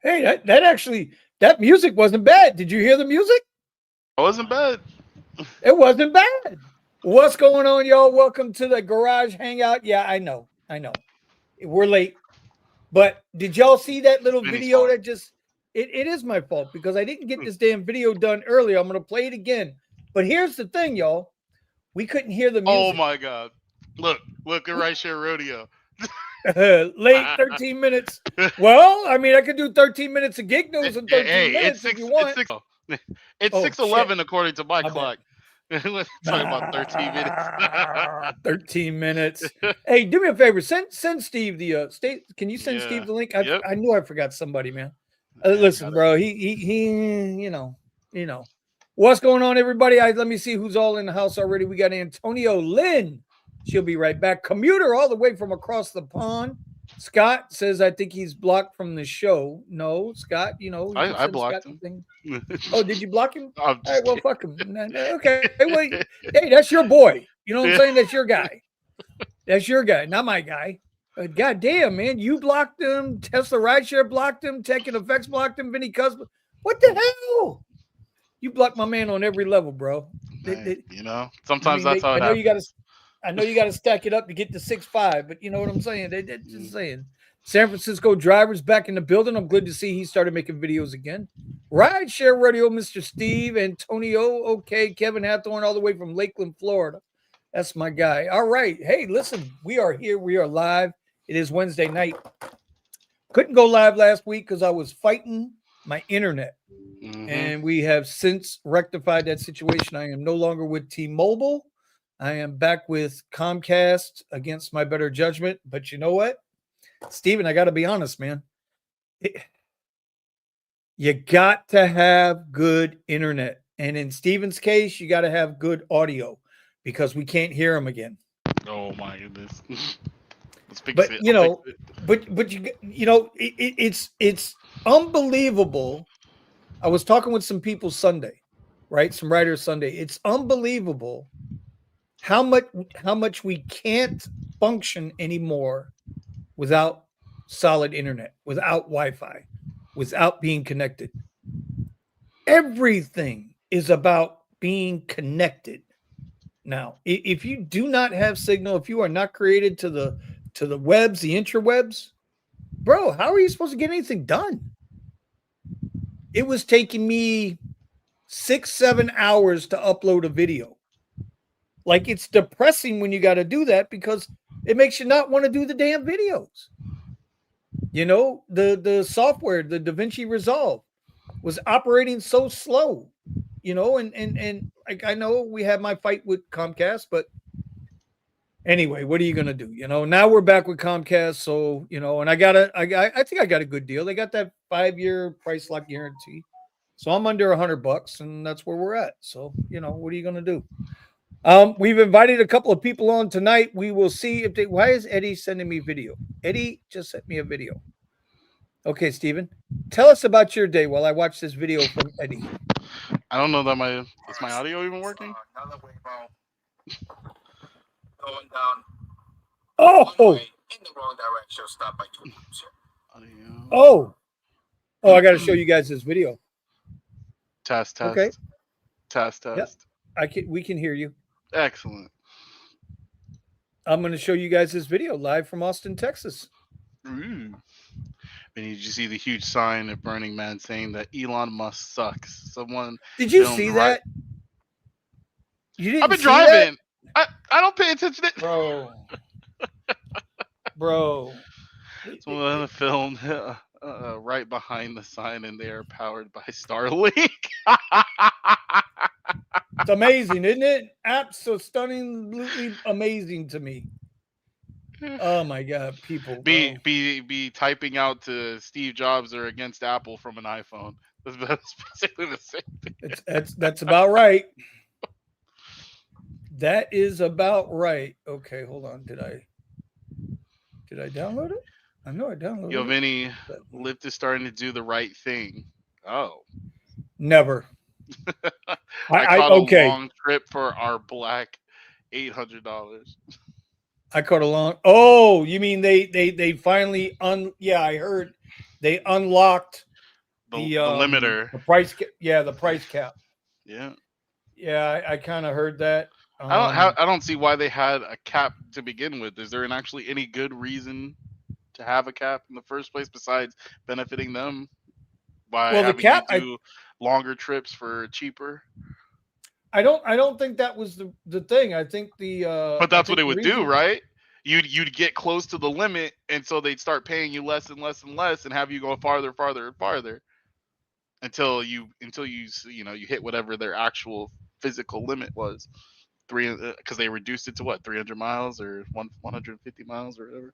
Hey, that music wasn't bad. Did you hear the music? It wasn't bad. It wasn't bad. What's going on, y'all? Welcome to the Garage Hangout. Yeah, I know. I know. We're late. But did y'all see that little Vinny's video fault. that just it is my fault because I didn't get this damn video done earlier. I'm gonna play it again. But here's the thing, y'all. We couldn't hear the Oh music. my god. Look at Rideshare Rodeo. Late 13 minutes. Well, I mean, I could do 13 minutes of gig news in 13 Hey, minutes if you want. it's Oh shit. 6:11 according to my My bad. clock. We're talking about 13 minutes. 13 minutes. Hey, do me a favor. Send Steve the state. Can you send Yeah. Steve the link? Yep. I knew I forgot somebody, man. Yeah, I Listen, got it. bro. He you know. What's going on, everybody? Let me see who's all in the house already. We got Antonio Lynn. She'll be right back. Commuter all the way from across the pond. Scott says I think he's blocked from the show. No, Scott, you can I send Scott blocked the him. thing. Oh, did you block him? I'm All right, just well, kidding. fuck him. Okay, well, hey, that's your boy. You know what I'm saying? That's your guy. That's your guy, not my guy. God damn, man, you blocked him. Tesla Rideshare blocked him. Tech and Effects blocked him. Vinny Kuzz. What the hell? You blocked my man on every level, bro. Hey, I sometimes mean, that's how I it know you happens. got to. I know you got to stack it up to get to 6'5", but you know what I'm saying. They just saying. San Francisco drivers back in the building. I'm glad to see he started making videos again. Rideshare Radio, Mr. Steve, Antonio, okay, Kevin Hathorn, all the way from Lakeland, Florida. That's my guy. All right. Hey, listen, we are here. We are live. It is Wednesday night. Couldn't go live last week because I was fighting my internet. Hmm. And we have since rectified that situation. I am no longer with T-Mobile. I am back with Comcast against my better judgment. But you know what? Steven, I got to be honest, man. You got to have good internet. And in Steven's case, you got to have good audio because we can't hear him again. Oh my goodness. Let's fix But it. you I'll fix know, it. it's unbelievable. I was talking with some people Sunday, right? Some writers Sunday. It's unbelievable how much we can't function anymore without solid internet, without Wi-Fi, without being connected. Everything is about being connected. Now, if you do not have signal, if you are not created to the webs, the interwebs, bro, how are you supposed to get anything done? It was taking me 6-7 hours to upload a video. Like, it's depressing when you got to do that because it makes you not want to do the damn videos. The software, the DaVinci Resolve, was operating so slow. And like, I know we had my fight with Comcast, but anyway, what are you gonna do? Now we're back with Comcast, so and I think I got a good deal. They got that 5-year price lock guarantee, so I'm under $100, and that's where we're at. So what are you gonna do? We've invited a couple of people on tonight. We will see if they. Why is Eddie sending me video? Eddie just sent me a video. Okay, Steven, tell us about your day while I watch this video from Eddie. I don't know that is my audio even working? Another way about going down one Oh, way in the wrong direction, stop by two times here. Audio. oh, oh! I got to show you guys this video. Test, Okay. test. Test, Yep. test. We can hear you. Excellent. I'm going to show you guys this video live from Austin, Texas. Ooh. Did you see the huge sign at Burning Man saying that Elon Musk sucks? Someone Did you filmed see right. that? You didn't I've been see that? driving. I don't pay attention to Bro. Someone filmed right behind the sign, and they are powered by Starlink. It's amazing, isn't it? Absolutely stunningly amazing to me. Oh my God, people, bro. Be typing out to Steve Jobs or against Apple from an iPhone. That's basically the same thing. That's about right. That is about right. Okay, hold on. Did I download it? I know I downloaded Yo, it. Vinny, Lyft is starting to do the right thing. Oh. Never. I caught a okay. long trip for our black $800. I caught a long. Oh, you mean they finally yeah, I heard they unlocked the limiter. the price. The price cap. Yeah. Yeah, I kind of heard that. I don't see why they had a cap to begin with. Is there actually any good reason to have a cap in the first place besides benefiting them by Well, the having cap. you do longer trips for cheaper? I don't think that was the thing. I think But that's what it the would do, reason- right? You'd get close to the limit, and so they'd start paying you less and less and less, and have you go farther, farther, and farther until you hit whatever their actual physical limit was. Because they reduced it to what, 300 miles or 150 miles or whatever.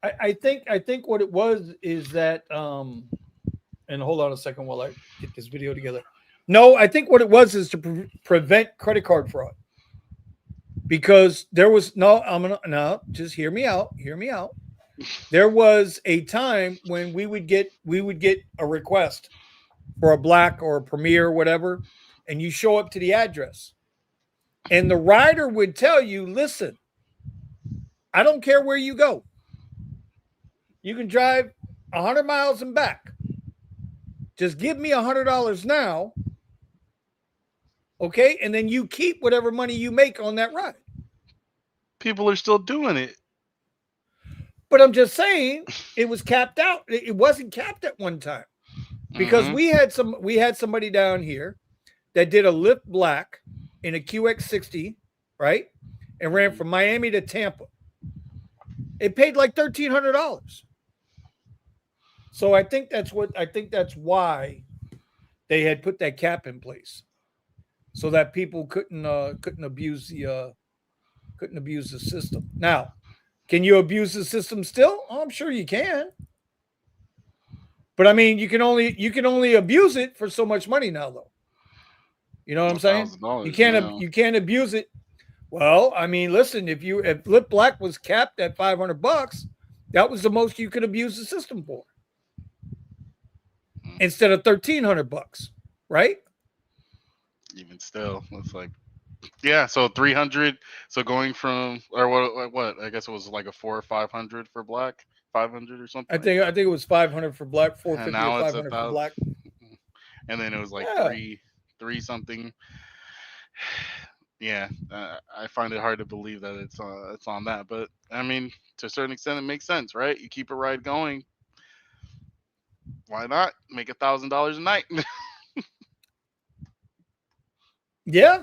I think what it was is that and hold on a second while I get this video together. No, I think what it was is to prevent credit card fraud. Because there was just hear me out. There was a time when we would get a request for a black or a premier or whatever, and you show up to the address. And the rider would tell you, listen, I don't care where you go. You can drive 100 miles and back. Just give me $100 now. Okay. And then you keep whatever money you make on that ride. People are still doing it. But I'm just saying it was capped out. It wasn't capped at one time because we had somebody down here that did a Lyft Black in a QX60, right? And ran from Miami to Tampa. It paid like $1,300. So I think that's why they had put that cap in place, so that people couldn't abuse the system. Now, can you abuse the system still? Oh, I'm sure you can. But I mean, you can only abuse it for so much money now, though. You know what I'm saying? You can't abuse it. Well, I mean, listen, if Lyft Black was capped at $500, that was the most you could abuse the system for. Instead of $1,300, right? Even still, it's like, yeah. So 300. So going from, or what? I guess it was like a 400 or 500 for black, 500 or something. I think it was 500 for black, 450 or 500 for black. And then it was like three something. Yeah, I find it hard to believe that it's on that, but I mean, to a certain extent, it makes sense, right? You keep a ride going. Why not make $1,000 a night? Yeah.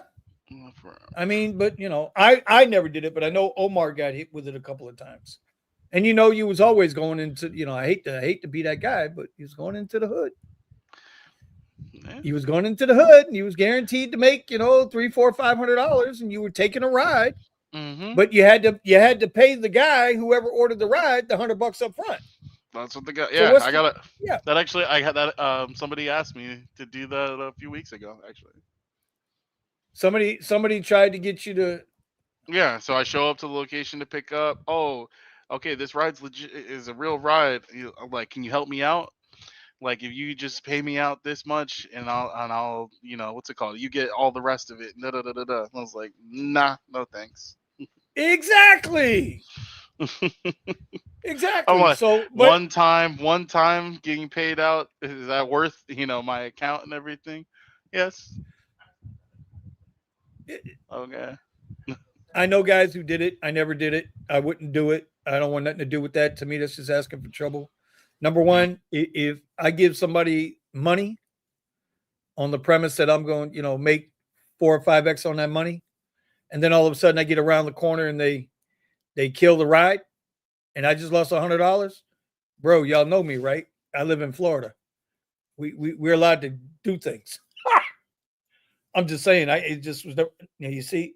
I mean, but I never did it, but I know Omar got hit with it a couple of times. And you was always going into, I hate to be that guy, but he was going into the hood. Yeah. He was going into the hood, and he was guaranteed to make, $300, $400, $500, and you were taking a ride. Mm-hmm. But you had to pay the guy, whoever ordered the ride, the $100 up front. That's what the guy. Yeah, so I got it. Yeah, that actually, I had that. Somebody asked me to do that a few weeks ago. Actually, somebody tried to get you to. Yeah, so I show up to the location to pick up. Oh, okay, this ride's legit. Is a real ride. I'm like, can you help me out? Like, if you just pay me out this much, and I'll what's it called? You get all the rest of it. Da da da da da. I was like, nah, no thanks. Exactly. Exactly. Like, so one time getting paid out, is that worth my account and everything? Yes. Okay. I know guys who did it. I never did it. I wouldn't do it. I don't want nothing to do with that. To me, that's just asking for trouble. Number one, if I give somebody money on the premise that I'm going, make 4 or 5x on that money, and then all of a sudden I get around the corner and they kill the ride, and I just lost $100, bro. Y'all know me, right? I live in Florida. We're allowed to do things. I'm just saying. It just was. You see.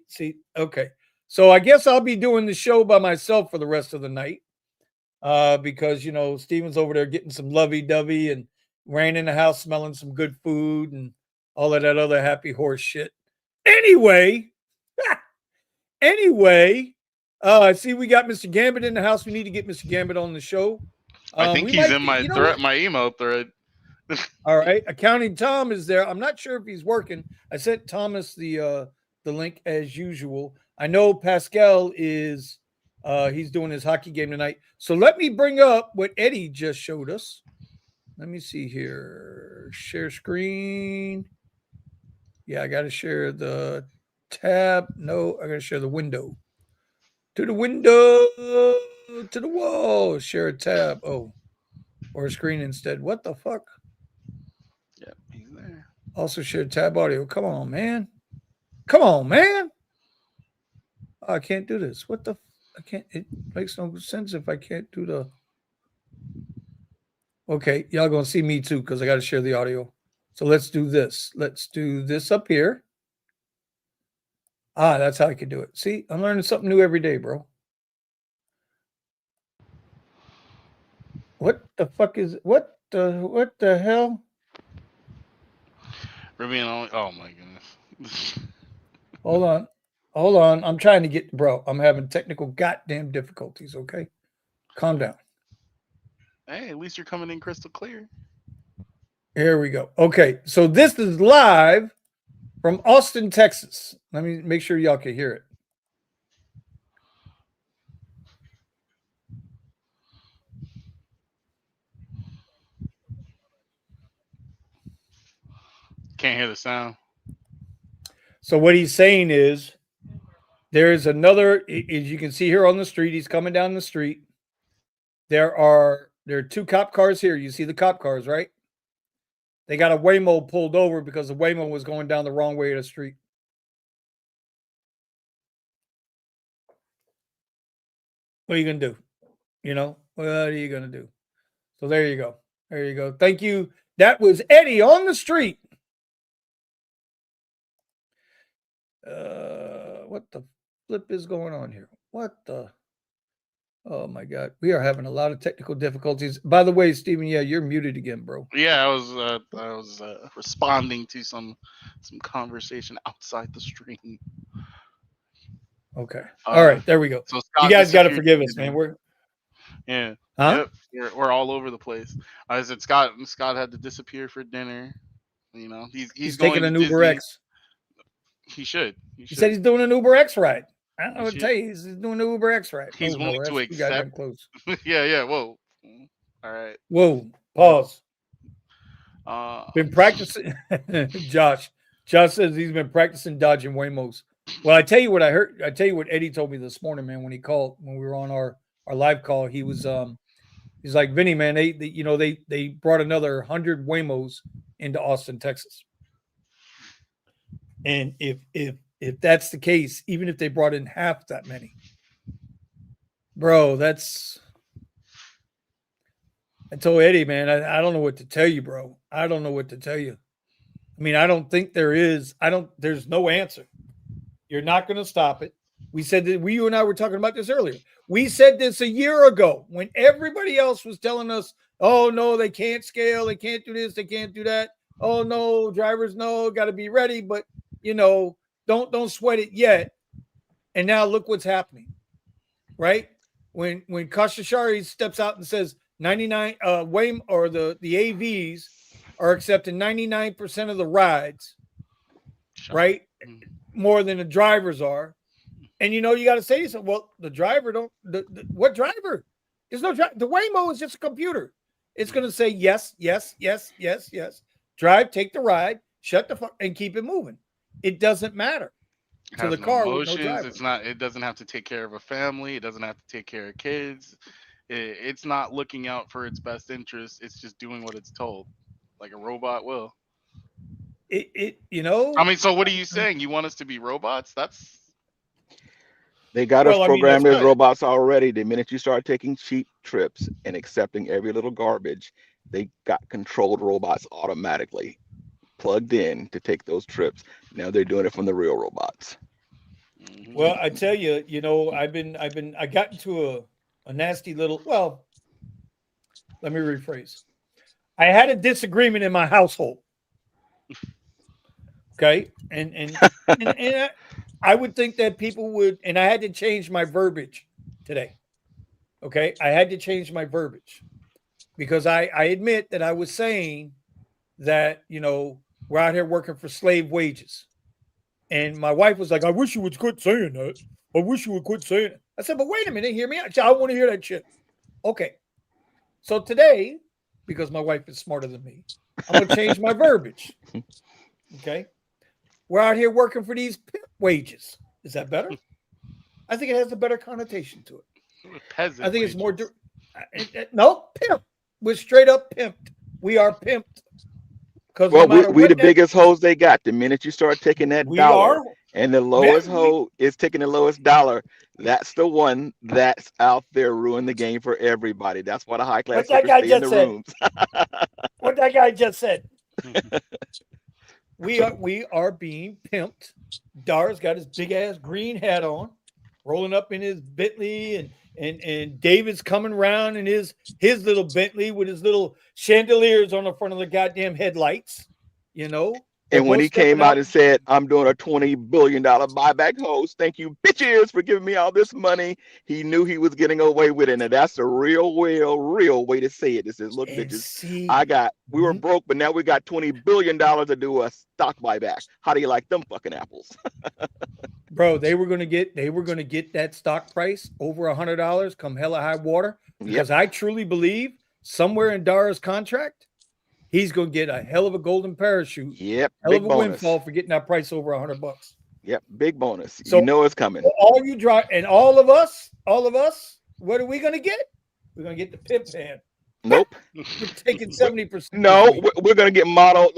Okay. So I guess I'll be doing the show by myself for the rest of the night, because Steven's over there getting some lovey-dovey and ran in the house smelling some good food and all of that other happy horse shit. Anyway. I see we got Mr. Gambit in the house. We need to get Mr. Gambit on the show. I think he's in my my email thread. All right. Accounting Tom is there. I'm not sure if he's working. I sent Thomas the link as usual. I know Pascal is he's doing his hockey game tonight. So let me bring up what Eddie just showed us. Let me see here. Share screen. Yeah, I got to share the tab. No, I got to share the window. To the window. To the wall. Share a tab. Oh, or a screen instead. What the fuck? Yep, he's there. Also share tab audio. Come on, man. Come on, man. Oh, I can't do this. What the? I can't. It makes no sense if I can't do the. Okay, y'all gonna see me too because I got to share the audio. So let's do this. Let's do this up here. Ah, that's how I can do it. See, I'm learning something new every day, bro. What the fuck is what the hell? We're being only. Oh my goodness. Hold on. Hold on. I'm trying to get bro. I'm having technical goddamn difficulties, okay? Calm down. Hey, at least you're coming in crystal clear. Here we go. Okay, so this is live from Austin, Texas. Let me make sure y'all can hear it. Can't hear the sound. So what he's saying is there's another, as you can see here on the street, he's coming down the street. There are two cop cars here. You see the cop cars, right? They got a Waymo pulled over because the Waymo was going down the wrong way of the street. What are you going to do? You know, what are you going to do? So there you go. There you go. Thank you. That was Eddie on the street. What the flip is going on here? What the? Oh my God. We are having a lot of technical difficulties. By the way, Steven, yeah, you're muted again, bro. Yeah, I was responding to some conversation outside the stream. Okay. All right. There we go. So you guys got to forgive us, man. Yeah. Huh? Yep. We're all over the place. I said Scott had to disappear for dinner. You know, he's going taking an to Uber Disney. X. He should. He said he's doing an Uber X ride. I don't know what to should. tell you. He's doing an Uber X ride. He's willing to accept. Close. Yeah. Whoa. All right. Whoa. Pause. Been practicing. Josh says he's been practicing dodging Waymos. Well, I tell you what I heard. I tell you what Eddie told me this morning, man. When he called, when we were on our live call, he was he's like, Vinny, man, they brought another 100 Waymos into Austin, Texas. And if that's the case, even if they brought in half that many, bro, that's. I told Eddie, man, I don't know what to tell you, bro. I don't know what to tell you. I mean, I don't think there is. There's no answer. You're not going to stop it. We said that you and I were talking about this earlier. We said this a year ago when everybody else was telling us, oh, no, they can't scale. They can't do this. They can't do that. Oh, no, drivers, no, got to be ready. But, don't sweat it yet. And now look what's happening, right? When Kashashari steps out and says 99 Waymo or the AVs are accepting 99% of the rides, right? More than the drivers are. And you got to say to yourself, well, the driver what driver? There's no driver. The Waymo is just a computer. It's going to say yes, yes, yes, yes, yes. Drive, take the ride, shut the fuck, and keep it moving. It doesn't matter. To the car with no driver. It doesn't have to take care of a family. It doesn't have to take care of kids. It's not looking out for its best interest. It's just doing what it's told, like a robot will. I mean, so what are you saying? You want us to be robots? They got us programmed as robots already. The minute you start taking cheap trips and accepting every little garbage, they got controlled robots automatically plugged in to take those trips. Now they're doing it from the real robots. Well, I tell you, I got into a nasty little, well, let me rephrase. I had a disagreement in my household. Okay. And I would think that people would, and I had to change my verbiage today. Okay. I had to change my verbiage because I admit that I was saying that, we're out here working for slave wages. And my wife was like, I wish you would quit saying that. I wish you would quit saying it. I said, but wait a minute, hear me out. I want to hear that shit. Okay. So today because my wife is smarter than me. I'm going to change my verbiage. Okay. We're out here working for these pimp wages. Is that better? I think it has a better connotation to it. Peasant I think it's more. wages. No, pimp. We're straight up pimped. We are pimped. Because Well, no matter we what the that, biggest hoes they got. The minute you start taking that we dollar are. and the lowest Man, hoe is taking the lowest dollar, that's the one that's out there ruining the game for everybody. That's why the high class What that hookers guy stay in just the said. rooms. What that guy just said. We are being pimped. Dar's got his big ass green hat on, rolling up in his Bentley, and David's coming around in his little Bentley with his little chandeliers on the front of the goddamn headlights. You know, they're And when both he came stepping out out. and said, I'm doing a $20 billion buyback host, thank you, bitches, for giving me all this money, he knew he was getting away with it. And that's the real way to say it. It says, look, And bitches, see, we were broke, but now we got $20 billion to do a stock buyback. How do you like them fucking apples? bro, they were gonna get that stock price over $100 come hella high water, because I truly believe somewhere in Dara's contract, he's gonna get a hell of a golden parachute, Yep, hell big of a bonus. windfall for getting that price over $100. Yep, big bonus. So you know it's coming. all you drive and all of us, what are we gonna get? We're gonna get the pimp van. Nope. We're taking 70%. No, we're going to get Model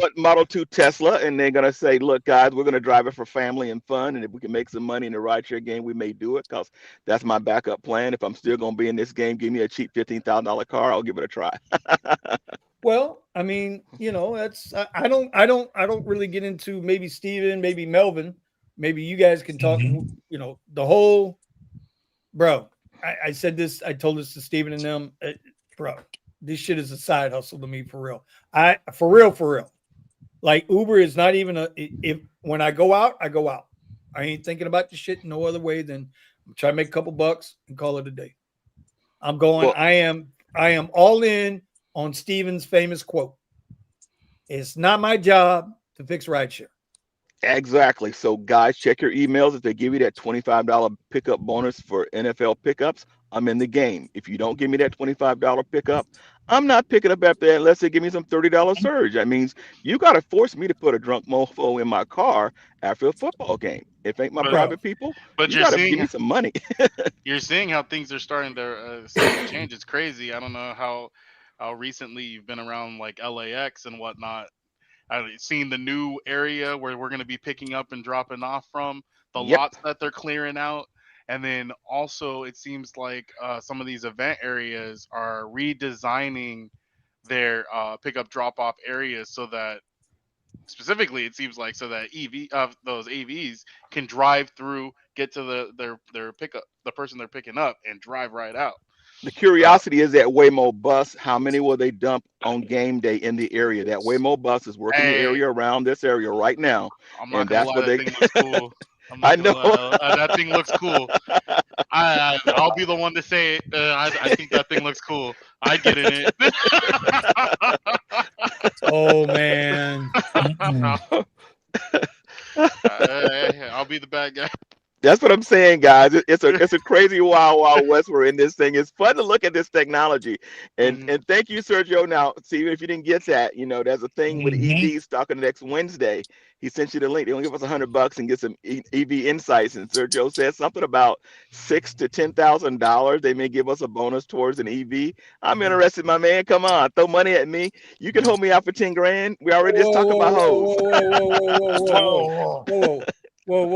2 Tesla, and they're going to say, look, guys, we're going to drive it for family and fun. And if we can make some money in the rideshare game, we may do it, because that's my backup plan. If I'm still going to be in this game, give me a cheap $15,000 car. I'll give it a try. Well, I mean, that's I don't really get into, maybe Steven, maybe Melvin, maybe you guys can talk, the whole, bro. I said this, I told this to Steven and them, bro. This shit is a side hustle to me, for real. For real. Like, Uber is not even when I go out, I go out. I ain't thinking about the shit no other way than try to make a couple bucks and call it a day. I'm going. Well, I am all in on Steven's famous quote. It's not my job to fix rideshare. Exactly. So, guys, check your emails. If they give you that $25 pickup bonus for NFL pickups, I'm in the game. If you don't give me that $25 pickup, I'm not picking up after that unless they give me some $30 surge. That means you got to force me to put a drunk mofo in my car after a football game. If ain't my private people, But you you're got to give seeing me some money. you're seeing how things are starting to change. It's crazy. I don't know how recently you've been around like LAX and whatnot. I've seen the new area where we're going to be picking up and dropping off from, the Yep. lots that they're clearing out. And then also it seems like some of these event areas are redesigning their pickup drop off areas so that, specifically it seems like, so that those AVs can drive through, get to their pickup, the person they're picking up, and drive right out. The curiosity is that Waymo bus, how many will they dump on game day in the area? That Waymo bus is working the area around this area right now. I'm not And gonna that's lie, what that they thing looks cool. I'm I not gonna know. lie, that thing looks cool. I'll be the one to say it. I think that thing looks cool. I'd get in it. Oh man. I'll be the bad guy. That's what I'm saying, guys. It's a crazy wild west we're in this thing. It's fun to look at this technology, and thank you, Sergio. Now, see if you didn't get that, there's a thing with EVs starting next Wednesday. He sent you the link. They're gonna give us $100 and get some EV insights. And Sergio said something about $6,000 to $10,000. They may give us a bonus towards an EV. I'm interested, my man. Come on, throw money at me. You can hold me out for 10 grand. We already just talked about hoes. Whoa. Before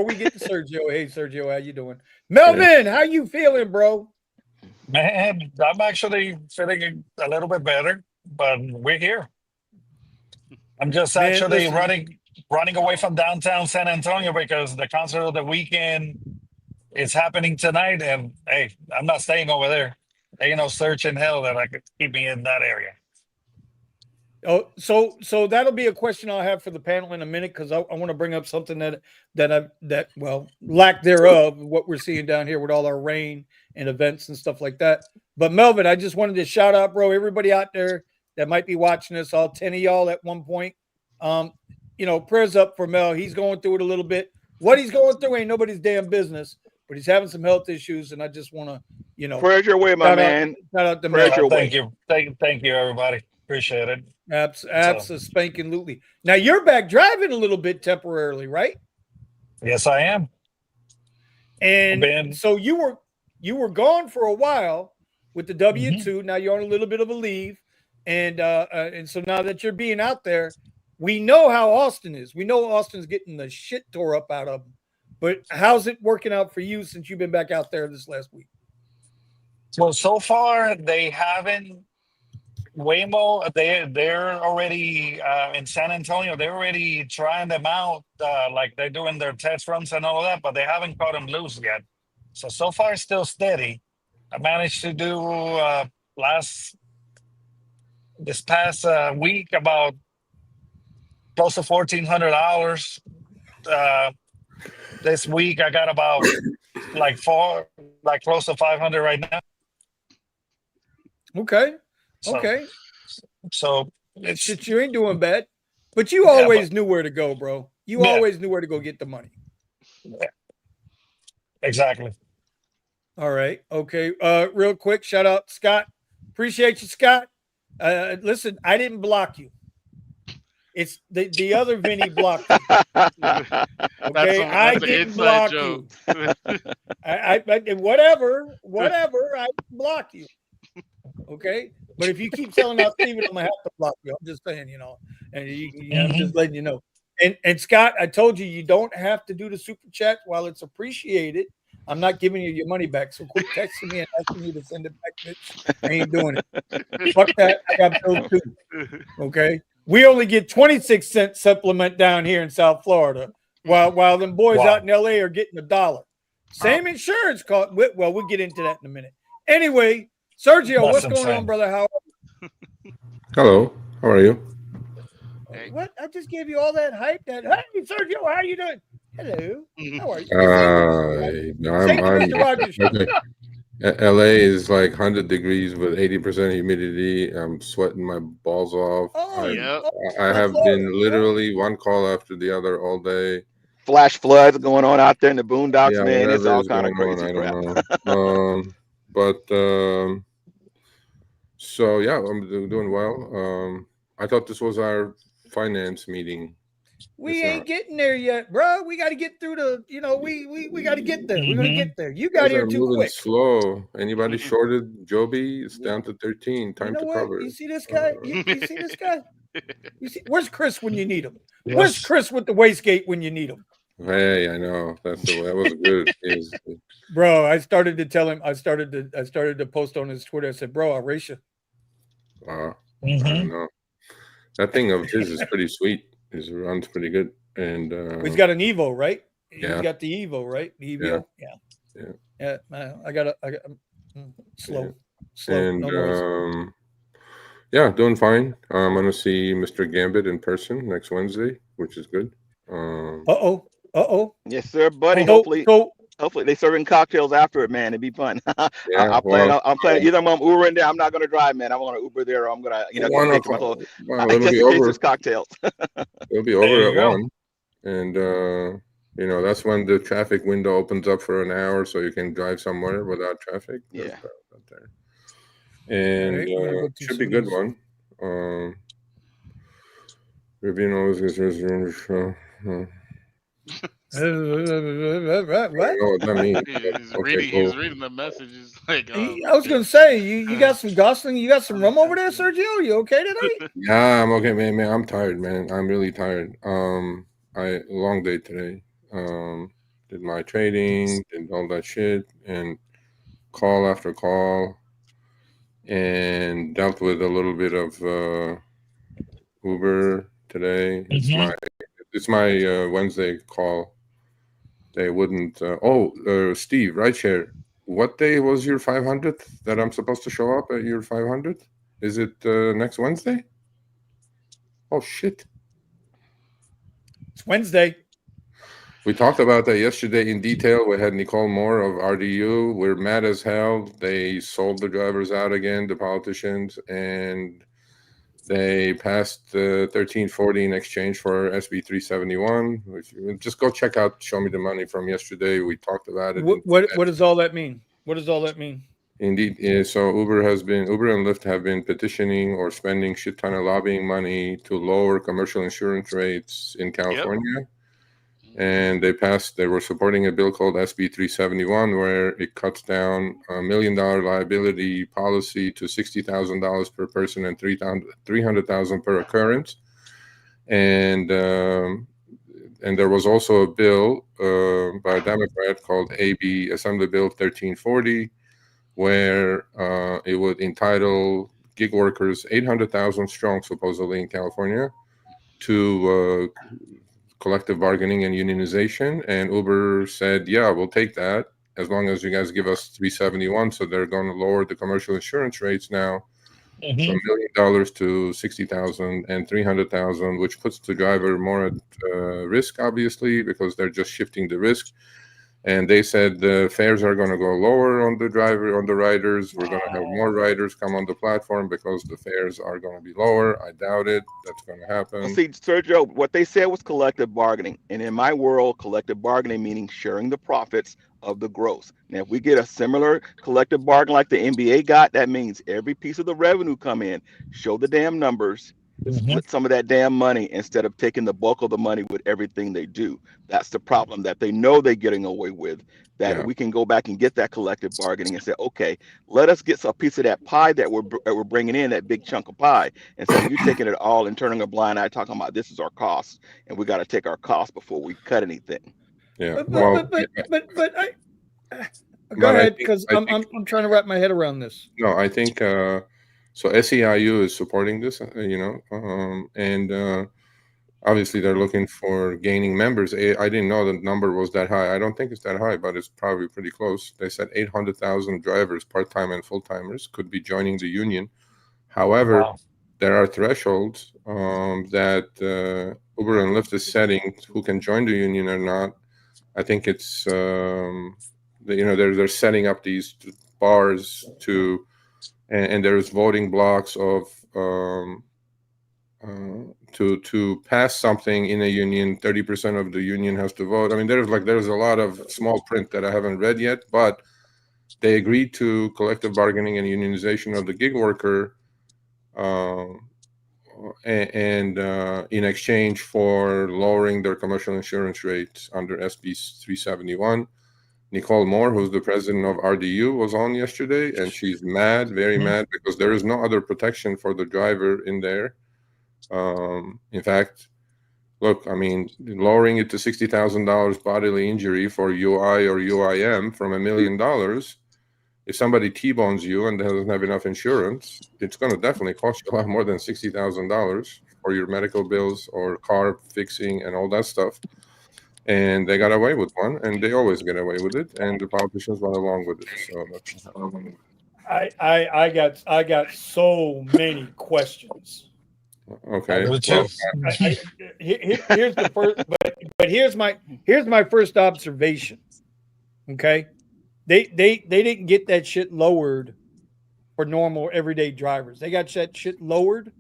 we get to Sergio, hey Sergio, how you doing? Melvin, how you feeling, bro? Man, I'm actually feeling a little bit better, but we're here. I'm just actually running away from downtown San Antonio because the concert of the weekend is happening tonight, and hey, I'm not staying over there. Ain't no search in hell that I could keep me in that area. Oh, so that'll be a question I'll have for the panel in a minute, because I want to bring up something that lack thereof, what we're seeing down here with all our rain and events and stuff like that. But Melvin, I just wanted to shout out, bro, everybody out there that might be watching this, all 10 of y'all at one point. Prayers up for Mel. He's going through it a little bit. What he's going through ain't nobody's damn business. but he's having some health issues, and I just want to, Prayers your way, my shout out, man. shout out to Prayers Mel. your way. Thank you. Thank you, everybody. Appreciate it. Absolutely. Now you're back driving a little bit temporarily, right? Yes, I am. And so you were gone for a while with the W-2. Now you're on a little bit of a leave, and so now that you're being out there, we know how Austin is. We know Austin's getting the shit tore up out of him. But how's it working out for you since you've been back out there this last week? Well, so far they haven't. Waymo, they're already in San Antonio. They're already trying them out, like they're doing their test runs and all of that, but they haven't caught them loose yet. So far it's still steady. I managed to do this past week about close to $1,400. This week I got about close to 500 right now. Okay. So it's you ain't doing bad, but you always knew where to go, bro. You always knew where to go get the money. Yeah. Exactly. All right. Okay. Real quick, shout out Scott. Appreciate you, Scott. Listen, I didn't block you. It's the other Vinny blocked you. Okay, I didn't block you. I whatever, I block you. Okay, but if you keep selling out Steven, I'm gonna have to block you. I'm just saying, and I'm just letting you know. And Scott, I told you don't have to do the super chat. While it's appreciated, I'm not giving you your money back. So quit texting me and asking you to send it back, bitch. I ain't doing it. Fuck that. I got bills too. Okay, we only get 26-cent supplement down here in South Florida, while them boys out in LA are getting $1. Same insurance cost. Well, we'll get into that in a minute. Anyway. Sergio, what's going on, brother? How? Hello. How are you? What? I just gave you all that hype. Hey, Sergio, how are you doing? Hello. How are you? Okay. LA is like 100 degrees with 80% humidity. I'm sweating my balls off. I have been literally one call after the other all day. Flash floods going on out there in the boondocks, yeah, man. It's all kind of crazy crap. So yeah, I'm doing well. I thought this was our finance meeting. We ain't getting there yet, bro. We got to get through the, we got to get there. We're gonna get there. You got here too quick. Slow. Anybody shorted Joby? It's down to 13. Time to cover. You see this guy? You see this guy? You see? Where's Chris when you need him? Where's Chris with the wastegate when you need him? Hey, I know that was good. Bro, I started to tell him. I started to post on his Twitter. I said, "Bro, I'll race you." Wow, I don't know. That thing of his is pretty sweet. His runs pretty good, and he's got an Evo, right? Yeah. He's got the Evo, right? The Evo, yeah. I got slow. And yeah, doing fine. I'm gonna see Mr. Gambit in person next Wednesday, which is good. Yes, sir, buddy. Hopefully they serving cocktails after it, man. It'd be fun. I'm planning. Either I'm Ubering there. I'm not gonna drive, man. I'm gonna Uber there, or I'm gonna, take my little. Just in case there's cocktails. It'll be over at 1, and that's when the traffic window opens up for an hour, so you can drive somewhere without traffic. Yeah. And should be a good one. Review always gets room show. What? I know what that means. He's reading the messages. Like, I was gonna say, you got some Gosling, you got some rum over there, Sergio? You okay tonight? Yeah, I'm okay, man. I'm tired, man. I'm really tired. Long day today. Did my trading, did all that shit, and call after call, and dealt with a little bit of Uber today. It's my Wednesday call. They wouldn't. Steve, Rideshare. What day was your 500th that I'm supposed to show up at your 500th? Is it next Wednesday? Oh, shit. It's Wednesday. We talked about that yesterday in detail. We had Nicole Moore of RDU. We're mad as hell. They sold the drivers out again, the politicians, and They passed 1340 in exchange for SB 371. Which, just go check out Show Me the Money from yesterday. We talked about it. What does all that mean? What does all that mean? Indeed. So Uber and Lyft have been petitioning or spending shit ton of lobbying money to lower commercial insurance rates in California. And they were supporting a bill called SB 371, where it cuts down $1 million liability policy to $60,000 per person and $300,000 per occurrence. And there was also a bill by a Democrat called AB Assembly Bill 1340, where it would entitle gig workers, 800,000 strong, supposedly in California, to collective bargaining and unionization. And Uber said, yeah, we'll take that as long as you guys give us 371. So they're going to lower the commercial insurance rates now from $1 million to 60,000 and 300,000, which puts the driver more at risk, obviously, because they're just shifting the risk. And they said the fares are going to go lower on the riders. We're going to have more riders come on the platform because the fares are going to be lower. I doubt it. That's going to happen. Well, see, Sergio, what they said was collective bargaining. And in my world, collective bargaining meaning sharing the profits of the gross. Now, if we get a similar collective bargain like the NBA got, that means every piece of the revenue come in, show the damn numbers, split some of that damn money instead of taking the bulk of the money with everything they do. That's the problem that they know they're getting away with, that we can go back and get that collective bargaining and say, okay, let us get a piece of that pie that we're bringing in, that big chunk of pie, instead of you taking it all and turning a blind eye talking about this is our cost and we got to take our cost before we cut anything. Yeah. But I go ahead, because I'm trying to wrap my head around this. No, I think so. SEIU is supporting this, and obviously they're looking for gaining members. I didn't know the number was that high. I don't think it's that high, but it's probably pretty close. They said 800,000 drivers, part-time and full-timers, could be joining the union. However, there are thresholds that Uber and Lyft is setting who can join the union or not. I think it's they're setting up these bars to, and there's voting blocks of to pass something in a union. 30% of the union has to vote. I mean, there's a lot of small print that I haven't read yet, but they agreed to collective bargaining and unionization of the gig worker, and in exchange for lowering their commercial insurance rates under SB 371. Nicole Moore, who's the president of RDU, was on yesterday, and she's mad, very mad, because there is no other protection for the driver in there. In fact, look, I mean, lowering it to $60,000 bodily injury for UI or UIM from $1 million, if somebody T-bones you and doesn't have enough insurance, it's going to definitely cost you a lot more than $60,000 for your medical bills or car fixing and all that stuff. And they got away with one, and they always get away with it, and the politicians went along with it. So I got so many questions. Okay. Here's the first, but here's my first observation. Okay, they didn't get that shit lowered for normal everyday drivers. They got that shit lowered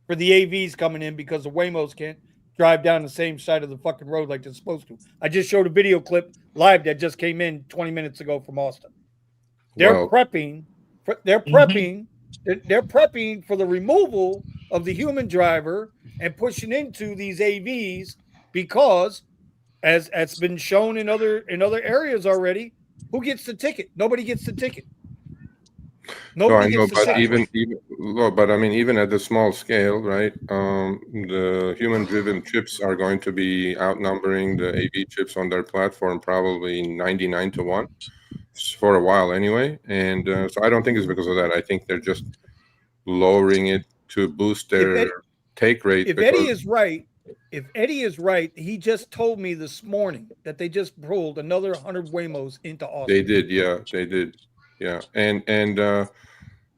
for the AVs coming in because the Waymos can't drive down the same side of the fucking road like they're supposed to. I just showed a video clip live that just came in 20 minutes ago from Austin. They're prepping for the removal of the human driver and pushing into these AVs because, as it's been shown in other areas already, who gets the ticket? Nobody gets the ticket. Nobody gets the ticket. But I mean, even at the small scale, right? The human-driven chips are going to be outnumbering the AV chips on their platform probably 99-1 for a while anyway. And so I don't think it's because of that. I think they're just lowering it to boost their take rate. If Eddie is right, he just told me this morning that they just pulled another 100 Waymos into Austin. They did, yeah. And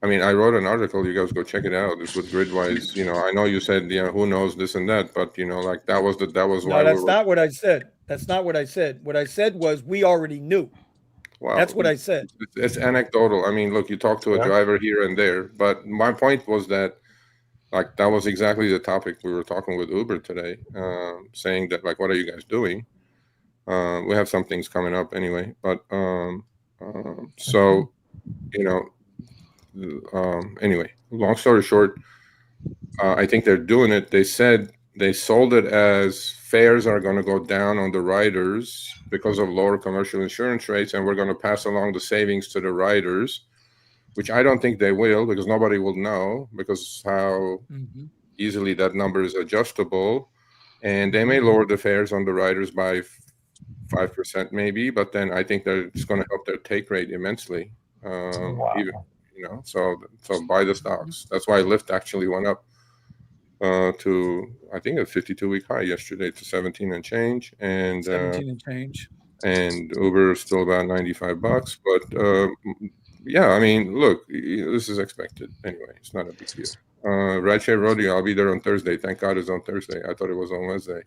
I mean, I wrote an article. You guys go check it out. It's with Gridwise. I know you said, who knows this and that, but like that was why. No, that's not what I said. That's not what I said. What I said was we already knew. Wow. That's what I said. It's anecdotal. I mean, look, you talk to a driver here and there, but my point was that Like that was exactly the topic we were talking with Uber today, saying that like, what are you guys doing? We have some things coming up anyway, but so you know, anyway, long story short, I think they're doing it. They said they sold it as fares are going to go down on the riders because of lower commercial insurance rates, and we're going to pass along the savings to the riders, which I don't think they will, because nobody will know because how easily that number is adjustable, and they may lower the fares on the riders by 5% maybe, but then I think that it's going to help their take rate immensely. Wow. Even, so buy the stocks. That's why Lyft actually went up to, I think, a 52-week high yesterday to 17 and change, and 17 and change. And Uber is still about $95, but yeah, I mean, look, this is expected anyway. It's not a big deal. Rideshare Rodeo, I'll be there on Thursday. Thank God it's on Thursday. I thought it was on Wednesday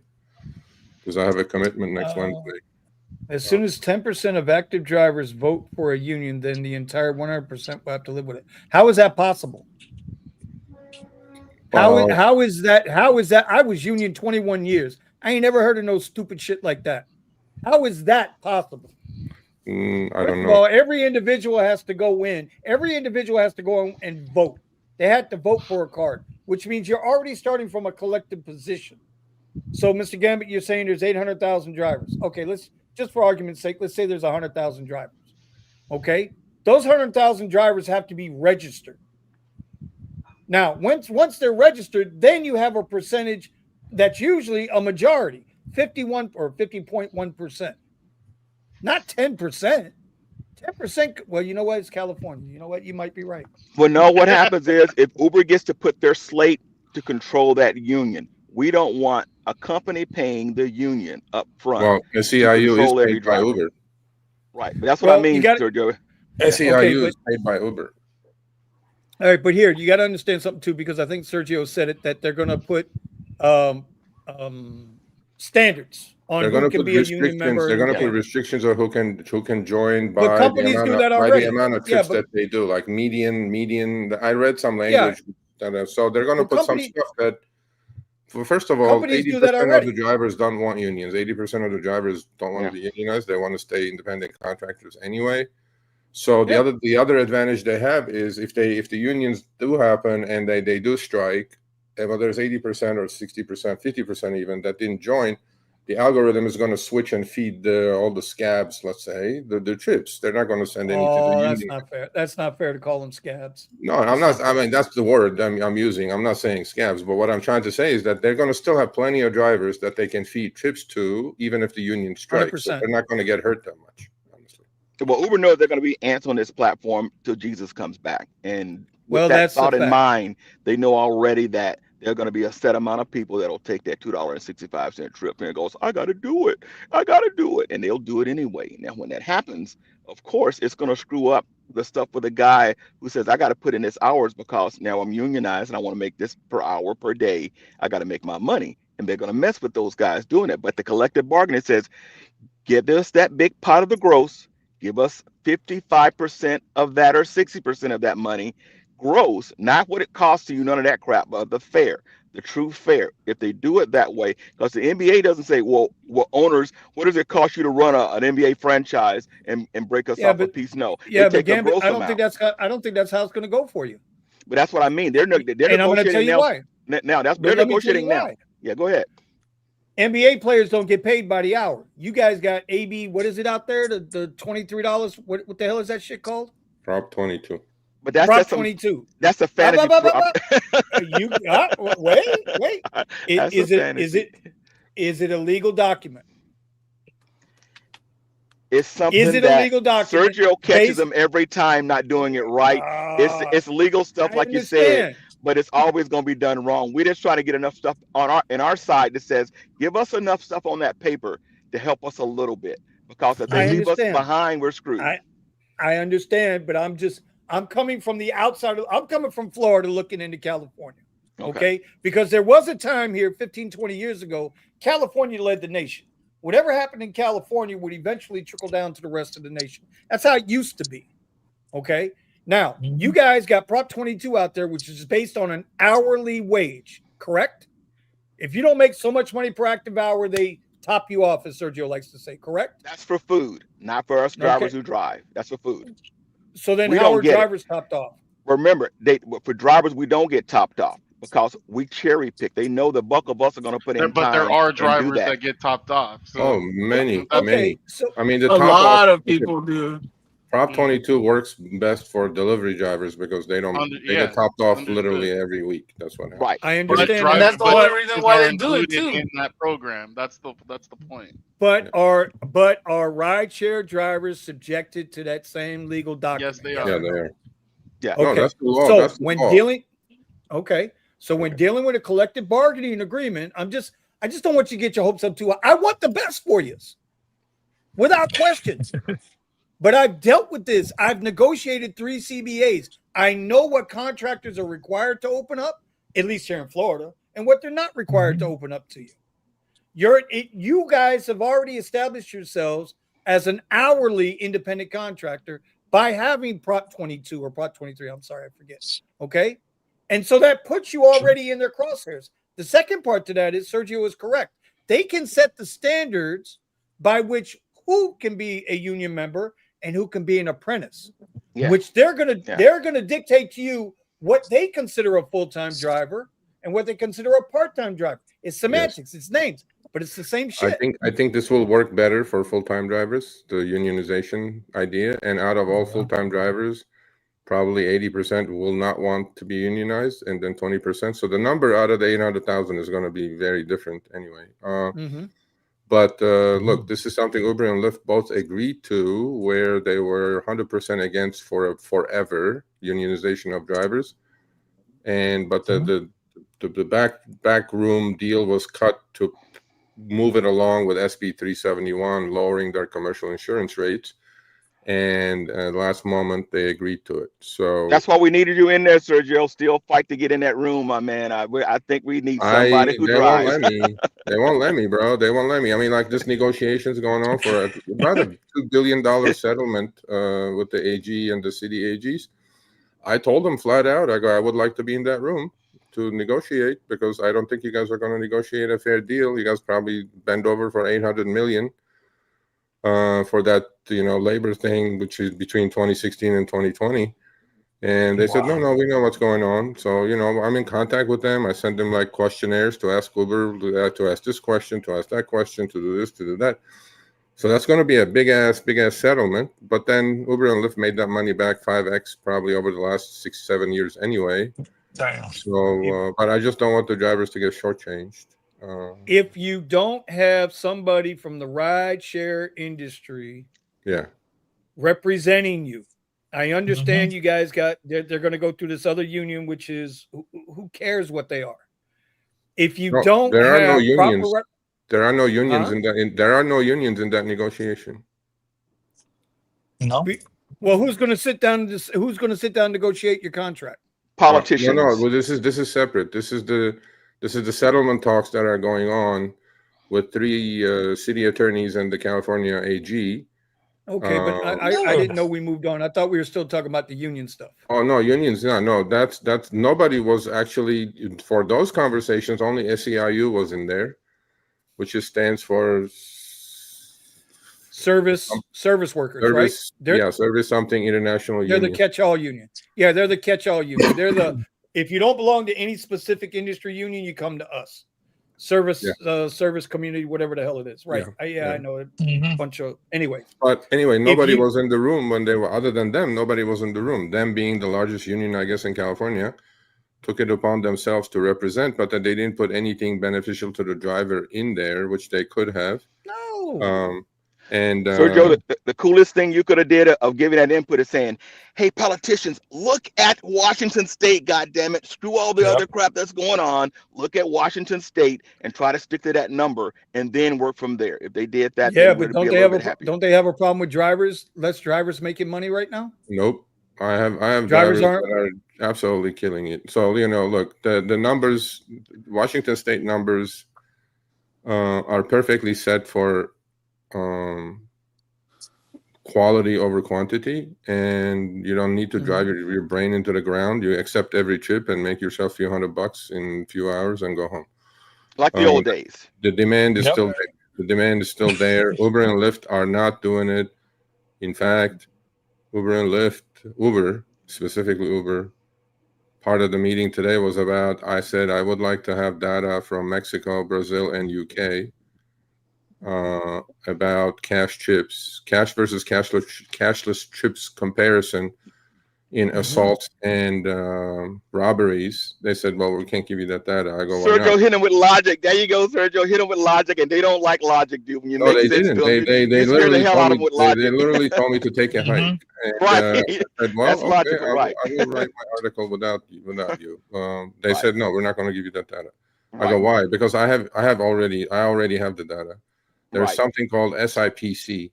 because I have a commitment next Wednesday. As soon as 10% of active drivers vote for a union, then the entire 100% will have to live with it. How is that possible? How is that? How is that? I was union 21 years. I ain't never heard of no stupid shit like that. How is that possible? I don't know. First of all, every individual has to go in. Every individual has to go in and vote. They had to vote for a card, which means you're already starting from a collective position. So, Mr. Gambit, you're saying there's 800,000 drivers. Okay, let's just for argument's sake, let's say there's 100,000 drivers. Okay, those 100,000 drivers have to be registered. Now, once they're registered, then you have a percentage that's usually a majority, 51 or 50.1%, not 10%. 10%. Well, you know what? It's California. You know what? You might be right. Well, no, what happens is if Uber gets to put their slate to control that union, we don't want a company paying the union up front. Well, SEIU is paid by Uber. Right. But that's what I mean, Sergio. SEIU is paid by Uber. All right, but here you got to understand something too, because I think Sergio said it that they're going to put standards on who can be a union member. They're going to put restrictions on who can join by companies do that already. The amount of trips that they do, like median. I read some language, so they're going to put some stuff that. Well, first of all, 80% of the drivers don't want unions. 80% of the drivers don't want to be unionized. They want to stay independent contractors anyway. So the other advantage they have is if the unions do happen and they do strike, and well, there's 80% or 60%, 50% even that didn't join, the algorithm is going to switch and feed all the scabs, let's say, the trips. They're not going to send any to the union. That's not fair. That's not fair to call them scabs. No, I'm not. I mean, that's the word I'm using. I'm not saying scabs, but what I'm trying to say is that they're going to still have plenty of drivers that they can feed trips to, even if the union strikes. So they're not going to get hurt that much. Well, Uber knows they're going to be ants on this platform till Jesus comes back. And with that thought in mind, they know already that there are going to be a set amount of people that'll take that $2.65 trip and it goes, I got to do it. I got to do it. And they'll do it anyway. Now, when that happens, of course, it's going to screw up the stuff with a guy who says, I got to put in this hours because now I'm unionized and I want to make this per hour per day. I got to make my money. And they're going to mess with those guys doing it. But the collective bargaining says, give us that big pot of the gross. Give us 55% of that or 60% of that money gross, not what it costs to you, none of that crap, but the fare, the true fare. If they do it that way, because the NBA doesn't say, well, owners, what does it cost you to run an NBA franchise and break us off a piece? No. Yeah, but Gambit, I don't think that's how it's going to go for you. But that's what I mean. They're negotiating. And I'm going to tell you why. Now they're negotiating now. Yeah, go ahead. NBA players don't get paid by the hour. You guys got AB. What is it out there? The $23. What the hell is that shit called? Prop 22. But that's Prop 22. That's a fantasy. Wait. Is it a legal document? It's something. Is it a legal document? Sergio catches them every time not doing it right. It's legal stuff, like you said. But it's always going to be done wrong. We're just trying to get enough stuff on our side that says, give us enough stuff on that paper to help us a little bit. Because if they leave us behind, we're screwed. I understand, but I'm coming from the outside. I'm coming from Florida looking into California. Okay? Because there was a time here 15, 20 years ago, California led the nation. Whatever happened in California would eventually trickle down to the rest of the nation. That's how it used to be. Okay? Now, you guys got Prop 22 out there, which is based on an hourly wage, correct? If you don't make so much money per active hour, they top you off, as Sergio likes to say, correct? That's for food, not for us drivers who drive. That's for food. So then We how don't are get it. drivers topped off? Remember, for drivers, we don't get topped off because we cherry pick. They know the bulk of us are going to put in But time there are and do drivers that. that get topped off. So Oh, many. Okay, so I mean, the A top lot off, of people do. Prop 22 works best for delivery drivers because they don't they yeah, get topped off understood. literally every week. That's what happens. Right. I But understand And that, that's the only but, reason why are they do it included too. in that program. That's the point. but are rideshare drivers subjected to that same legal document? Yes, they Yeah, are. they are. Yeah. No, Okay. that's the law. So That's the when law. dealing, when dealing with a collective bargaining agreement, I just don't want you to get your hopes up too high. I want the best for you, without questions. But I've dealt with this. I've negotiated 3 CBAs. I know what contractors are required to open up, at least here in Florida, and what they're not required to open up to you. You guys have already established yourselves as an hourly independent contractor by having Prop 22 or Prop 23. I'm sorry, I forget. Okay. And so that puts you already in their crosshairs. The second part to that is Sergio is correct. They can set the standards by which who can be a union member and who can be an apprentice, which they're gonna dictate to you what they consider a full-time driver and what they consider a part-time driver. It's semantics, it's names, but it's the same shit. I think this will work better for full-time drivers, the unionization idea. And out of all full-time drivers, probably 80% will not want to be unionized, and then 20%. So the number out of the 800,000 is going to be very different anyway. But look, this is something Uber and Lyft both agreed to, where they were 100% against for a forever unionization of drivers, but the back room deal was cut to move it along with SB 371, lowering their commercial insurance rates. And last moment they agreed to it. So that's why we needed you in there, Sergio. Still fight to get in that room, my man. I think we need somebody who drives. Won't let me. They won't let me, bro. They won't let me. I mean, like, this negotiation's going on for about a $2 billion settlement with the AG and the city AGs. I told them flat out, I would like to be in that room to negotiate, because I don't think you guys are going to negotiate a fair deal. You guys probably bend over for $800 million. For that, labor thing, which is between 2016 and 2020. And they said, no, we know what's going on. So, I'm in contact with them. I sent them like questionnaires to ask Uber, to ask this question, to ask that question, to do this, to do that. So that's going to be a big ass settlement. But then Uber and Lyft made that money back 5x probably over the last 6-7 years anyway. Damn. So, but I just don't want the drivers to get shortchanged. If you don't have somebody from the rideshare industry representing you, I understand you guys they're going to go through this other union, which is who cares what they are. If you don't there have are no unions. proper There are no unions there are no unions in that negotiation. No. Well, who's going to sit down and negotiate your contract? Politicians. No. Well, this is separate. This is the settlement talks that are going on with 3 city attorneys and the California AG. Okay, but I didn't know we moved on. I thought we were still talking about the union stuff. Oh no, unions. No, that's nobody was actually for those conversations. Only SEIU was in there, which stands for service workers, right? Service something international They're union. the catch-all union. Yeah, they're the catch-all union. They're if you don't belong to any specific industry union, you come to us. Service community, whatever the hell it is, right? I know a bunch of But anyway, nobody was in the room when they were. Other than them, nobody was in the room. Them being the largest union, I guess, in California, took it upon themselves to represent, but that they didn't put anything beneficial to the driver in there, which they could have. No. Sergio, the coolest thing you could have did of giving that input is saying, hey, politicians, look at Washington State, goddammit. Screw all the other crap that's going on. Look at Washington State and try to stick to that number and then work from there. If they did that, but don't they have a problem with drivers? Less drivers making money right now? Nope. I have drivers that are absolutely killing it. So, look, the numbers, Washington State numbers are perfectly set for quality over quantity, and you don't need to drive your brain into the ground. You accept every chip and make yourself a few $100 in a few hours and go home. Like the old days. The demand is Yep. still there. The demand is still there. Uber and Lyft are not doing it. In fact, Uber and Lyft, Uber, specifically Uber, part of the meeting today was about, I said I would like to have data from Mexico, Brazil, and UK about cash chips, cash versus cashless chips comparison in assaults and robberies. They said, well, we can't give you that data. I go, why Sergio not? hit him with logic. There you go, Sergio. Hit him with logic, and they don't like logic, dude. When you No, make they sense didn't. to them, They you scare the literally hell told out of me. them with They logic. literally told me to take a hike. And, Right. I said, well, That's okay, logical, right. I will write my article without you. They Right. said, no, we're not going to give you that data. I Right. go, why? Because I already have the data. There's Right. something called SIPC.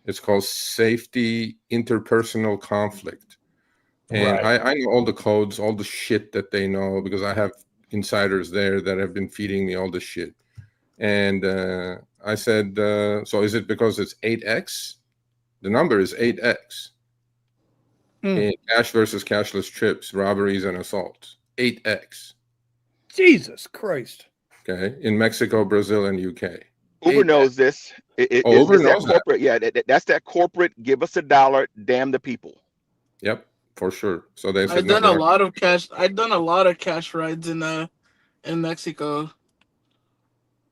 It's called Safety Interpersonal Conflict. And Right. I know all the codes, all the shit that they know, because I have insiders there that have been feeding me all the shit. And I said, so is it because it's 8x? The number is 8x in cash versus cashless trips, robberies, and assaults. 8x. Jesus Christ. Okay. In Mexico, Brazil, and UK. Uber 8x. knows this. Uber It's that knows that. corporate. Yeah, that's that corporate. Give us $1, damn the people. Yep, for sure. So they said, I've done a lot of cash. I've done a lot of cash rides in Mexico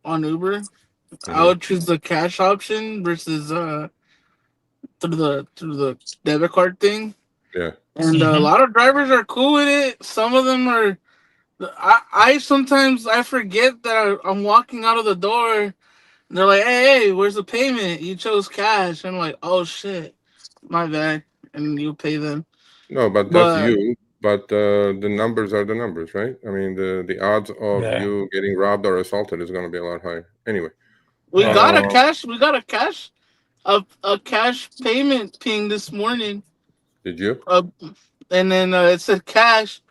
on Uber. I would choose the cash option versus through the debit card thing. Yeah. And a lot of drivers are cool with it. Some of them are. I sometimes I forget that I'm walking out of the door. And they're like, hey, where's the payment? You chose cash. I'm like, oh shit, my bad. And you pay them. No, but that's you. But the numbers are the numbers, right? I mean, the odds of you getting robbed or assaulted is going to be a lot higher. Anyway, we got a cash. We got a cash payment ping this morning. Did you? And then it said cash,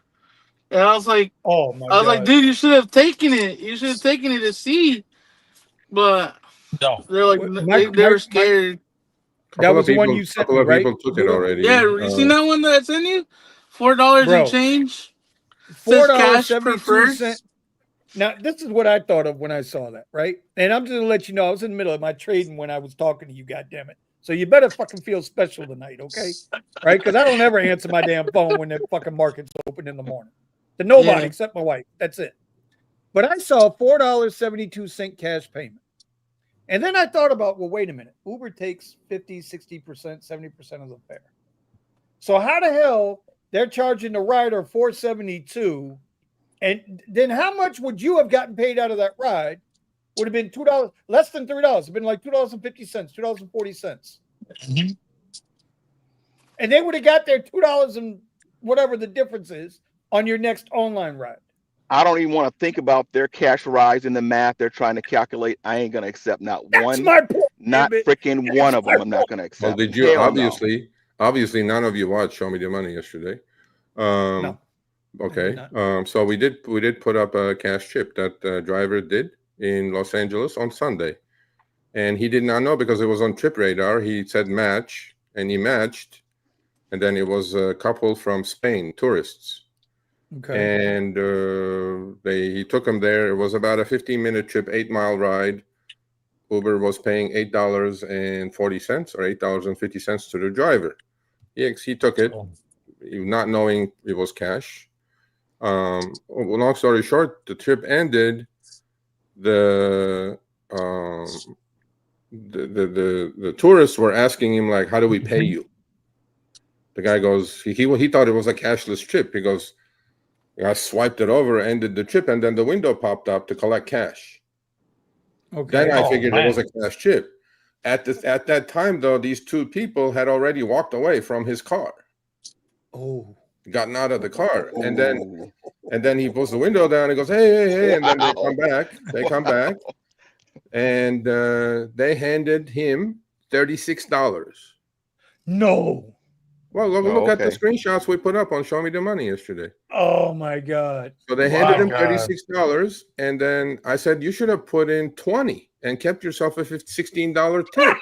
and I was like, oh my! I was like, dude, you should have taken it. You should have taken it to see. But no, they're like, they were scared. That was the one you sent me, right? People took it already. Yeah, you seen that one that I sent you? $4 and change. $4.72. Now, this is what I thought of when I saw that, right? And I'm just gonna let you know I was in the middle of my trading when I was talking to you, goddammit. So you better fucking feel special tonight, okay? Right? Because I don't ever answer my damn phone when the fucking market's open in the morning. To nobody except my wife. That's it. But I saw a $4.72 cash payment. And then I thought about, well, wait a minute. Uber takes 50, 60%, 70% of the fare. So how the hell they're charging the rider $4.72? And then how much would you have gotten paid out of that ride? Would have been $2, less than $3. It'd been like $2.50, $2.40. And they would have got their $2 and whatever the difference is on your next online ride. I don't even want to think about their cash rides and the math they're trying to calculate. I ain't gonna accept not one, not freaking one of them. I'm not gonna accept. Well, did you? Obviously, none of you watched Show Me the Money yesterday. No. Okay. So we did put up a cash chip that the driver did in Los Angeles on Sunday, and he did not know because it was on Trip Radar. He said match, and he matched, and then it was a couple from Spain, tourists. Okay. And he took him there. It was about a 15-minute trip, 8-mile ride. Uber was paying $8.40 or $8.50 to the driver. He took it, not knowing it was cash. Long story short, the trip ended. The tourists were asking him, like, how do we pay you? The guy goes, he thought it was a cashless trip. He goes, I swiped it over, ended the trip, and then the window popped up to collect cash. Okay. Then I figured it was a cash chip. At that time, though, these two people had already walked away from his car. Oh. Gotten out of the car. And then he pulls the window down and goes, hey, and then they come back. And they handed him $36. No. Well, look at the screenshots we put up on Show Me the Money yesterday. Oh my God. So they handed him $36, and then I said, you should have put in $20 and kept yourself a $16 tip.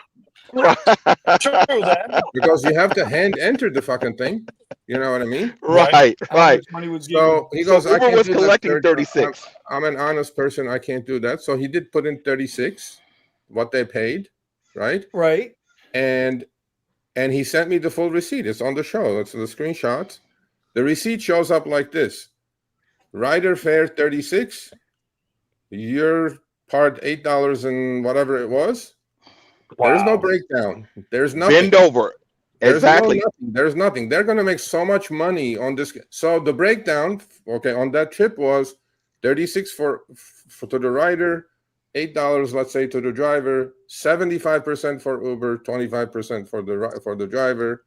True that. because you have to hand enter the fucking thing. You know what I mean? Right, How right. much money was given? So he So goes, I Uber can't was do that. collecting 36. I'm an honest person. I can't do that. So he did put in 36, what they paid, right? Right. And he sent me the full receipt. It's on the show. It's the screenshot. The receipt shows up like this: rider fare 36, your part $8 and whatever it was. There's no Wow. breakdown. There's nothing. Bend over. There's Exactly. There's nothing. They're going to make so much money on this. So the breakdown, okay, on that trip was 36 for to the rider, $8, let's say, to the driver, 75% for Uber, 25% for the driver.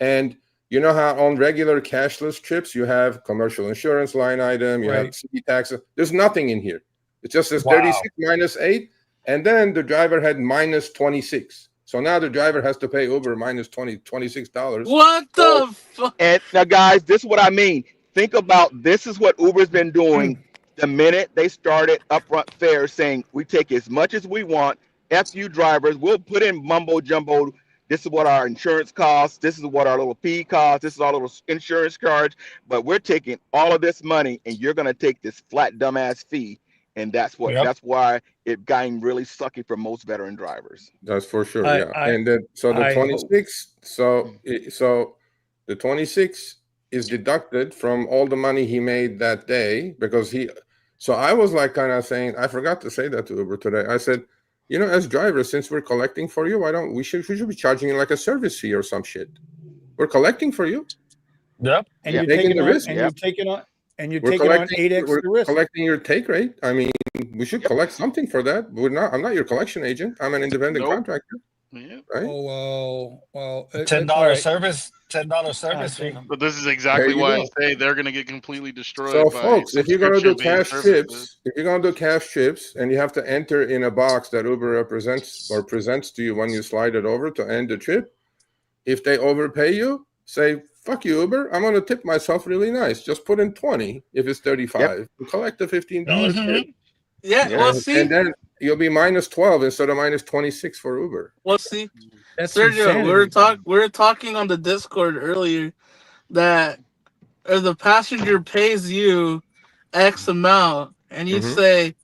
And you know how on regular cashless trips you have commercial insurance line item, you have city taxes. There's nothing in here. It just says 36 minus 8, and then the driver had minus 26. So now the driver has to pay Uber minus $26. What the fuck? And now, guys, this is what I mean. Think about this is what Uber's been doing the minute they started upfront fares, saying we take as much as we want. F you drivers, we'll put in mumbo jumbo. This is what our insurance costs. This is what our little fee costs. This is our little insurance charge. But we're taking all of this money, and you're gonna take this flat dumbass fee. And that's why it got really sucky for most veteran drivers. That's for sure. And then so the 26, so the 26 is deducted from all the money he made that day because so I was like kind of saying, I forgot to say that to Uber today. I said, you know, as drivers, since we're collecting for you, we should be charging you like a service fee or some shit. We're collecting for you. Yep. And you're taking the risk. And you're taking on. And you're taking on 8x the risk. Collecting your take rate. I mean, we should collect something for that. I'm not your collection agent. I'm an independent contractor. Yeah. Right? Oh well. $10 service. $10 service fee. But this is exactly why I say they're gonna get completely destroyed. So, folks, if you're gonna do cash trips, and you have to enter in a box that Uber represents or presents to you when you slide it over to end the trip, if they overpay you, say, fuck you, Uber. I'm going to tip myself really nice. Just put in 20 if it's 35. And collect the $15 tip. Yeah, well, see. And then you'll be minus 12 instead of minus 26 for Uber. Well, see. That's Sergio, we were talking on the Discord earlier that if the passenger pays you X amount and you say,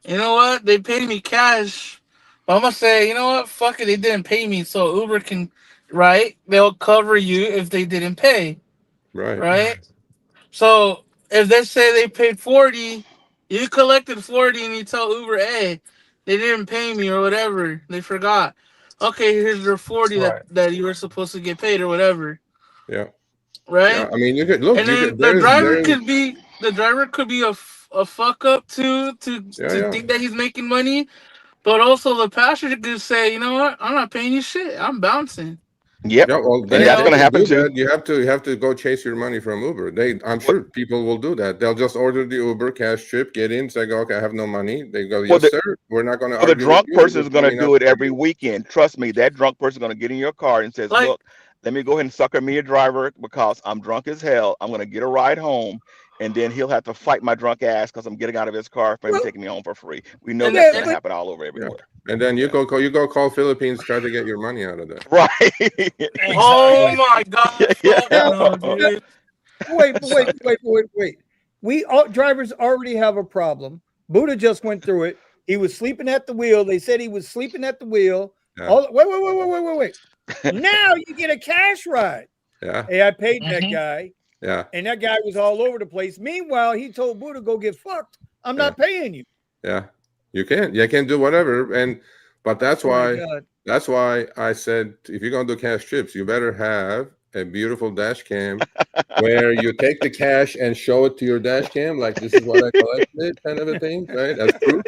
you know what, they paid me cash, but I'm going to say, you know what, fuck it, they didn't pay me, so Uber can... Right? They'll cover you if they didn't pay. Right? So if they say they paid 40, you collected 40 and you tell Uber, hey, they didn't pay me or whatever. They forgot. Okay, here's your 40 that you were supposed to get paid or whatever. Yeah. Right? Yeah, I mean, you could look. And then the driver could be a fuck up too to think that he's making money. But also the passenger could say, you know what? I'm not paying you shit. I'm bouncing. Yep. Yeah, well, and that's going to happen too. You have to go chase your money from Uber. I'm sure people will do that. They'll just order the Uber cash trip, get in, say, okay, I have no money. They go, yes, sir. We're not going to. The drunk person is going to do it every weekend. Trust me, that drunk person is going to get in your car and says, look, let me go ahead and sucker me a driver because I'm drunk as hell. I'm going to get a ride home. And then he'll have to fight my drunk ass because I'm getting out of his car for him taking me home for free. We know that's going to happen all over everywhere. Yeah. And then you go call Philippines, try to get your money out of that. Right. Exactly. Oh my God. No, wait. We drivers already have a problem. Buddha just went through it. He was sleeping at the wheel. They said he was sleeping at the wheel. Yeah. Wait. Now you get a cash ride. Yeah. Hey, I paid that guy. Yeah. And that guy was all over the place. Meanwhile, he told Buddha, go get fucked. I'm not paying you. Yeah. You can't do whatever. But that's why I said, if you're going to do cash trips, you better have a beautiful dash cam where you take the cash and show it to your dash cam. Like, this is what I collected kind of a thing, right? That's proof.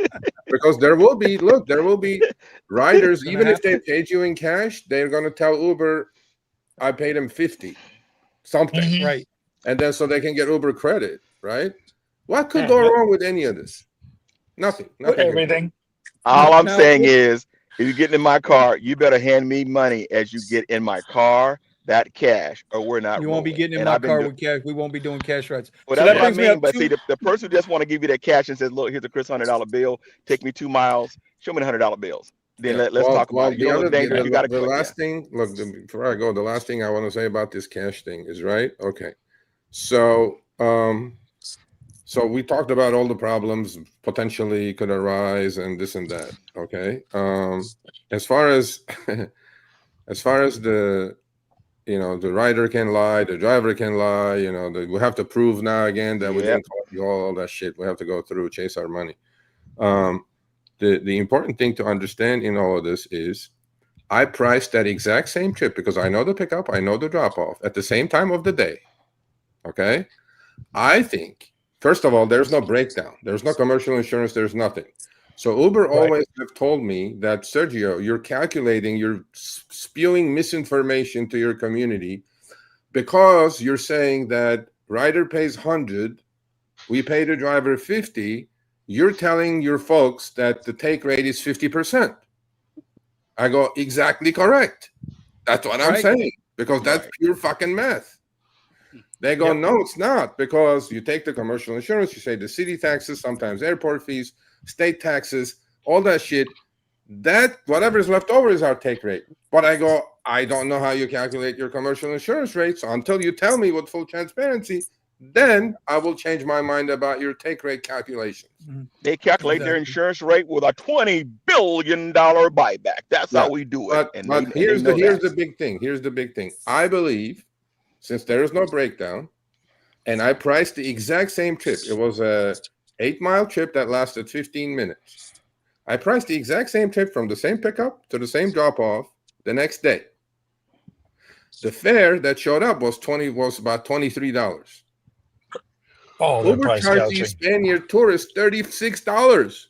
Because there will be riders, even if they paid you in cash, they're going to tell Uber, I paid him 50 something. Right. And then so they can get Uber credit, right? What could go wrong with any of this? Nothing. Everything. All I'm saying is, if you get in my car, you better hand me money as you get in my car, that cash, or we're not. You won't be getting in my car with cash. We won't be doing cash rides. Well, that's what I mean. But see, the person who just want to give you that cash and says, look, here's a Chris $100 bill. Take me 2 miles. Show me the $100 bills. then Yeah. let's talk about it. You The don't other, look dangerous. You got to the collect. last thing, look, before I go, the last thing I want to say about this cash thing is right. Okay. So, so we talked about all the problems potentially could arise and this and that. Okay. As far as, as far as the, you know, the rider can lie, the driver can lie, you know, we have to prove now again that we Yep. didn't call you, all that shit. We have to go through, chase our money. The important thing to understand in all of this is I priced that exact same trip because I know the pickup, I know the drop off at the same time of the day. Okay. I think, first of all, there's no breakdown. There's no commercial insurance. There's nothing. So Uber always have told me that, Sergio, you're calculating, you're spewing misinformation to your community because you're saying that rider pays 100, we pay the driver 50. You're telling your folks that the take rate is 50%. I go, exactly correct. That's what I'm saying, because that's pure fucking math. They go, no, it's not, because you take the commercial insurance, you say the city taxes, sometimes airport fees, state taxes, all that shit. That whatever is left over is our take rate. But I go, I don't know how you calculate your commercial insurance rates. So until you tell me with full transparency, then I will change my mind about your take rate calculations. They calculate their insurance rate with a $20 billion buyback. That's how we do it. But here's the big thing. Here's the big thing. I believe, since there is no breakdown, and I priced the exact same trip. It was a 8-mile trip that lasted 15 minutes. I priced the exact same trip from the same pickup to the same drop off the next day. The fare that showed up was about $23. Oh, Uber charges you Spaniard tourists $36.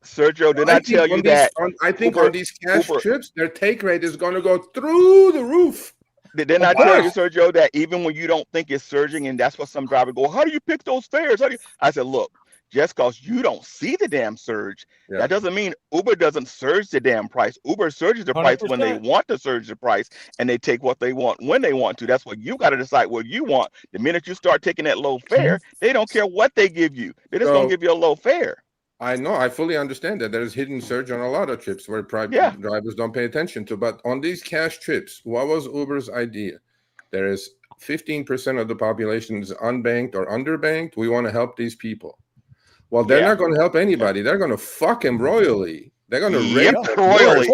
Sergio, did I tell you that? I think on these cash trips, their take rate is going to go through the roof. Didn't I tell you, Sergio, that even when you don't think it's surging, and that's what some drivers go, how do you pick those fares? I said, look, just because you don't see the damn surge, that doesn't mean Uber doesn't surge the damn price. Uber surges the price 100%. When they want to surge the price, and they take what they want when they want to. That's what you got to decide what you want. The minute you start taking that low fare, they don't care what they give you. They're just going to give you a low fare. I know. I fully understand that there's hidden surge on a lot of trips where private drivers don't pay attention to. But on these cash trips, what was Uber's idea? There is 15% of the population is unbanked or underbanked. We want to help these people. Well, they're not going to help anybody. They're going to fuck him royally. They're going to rape them royally.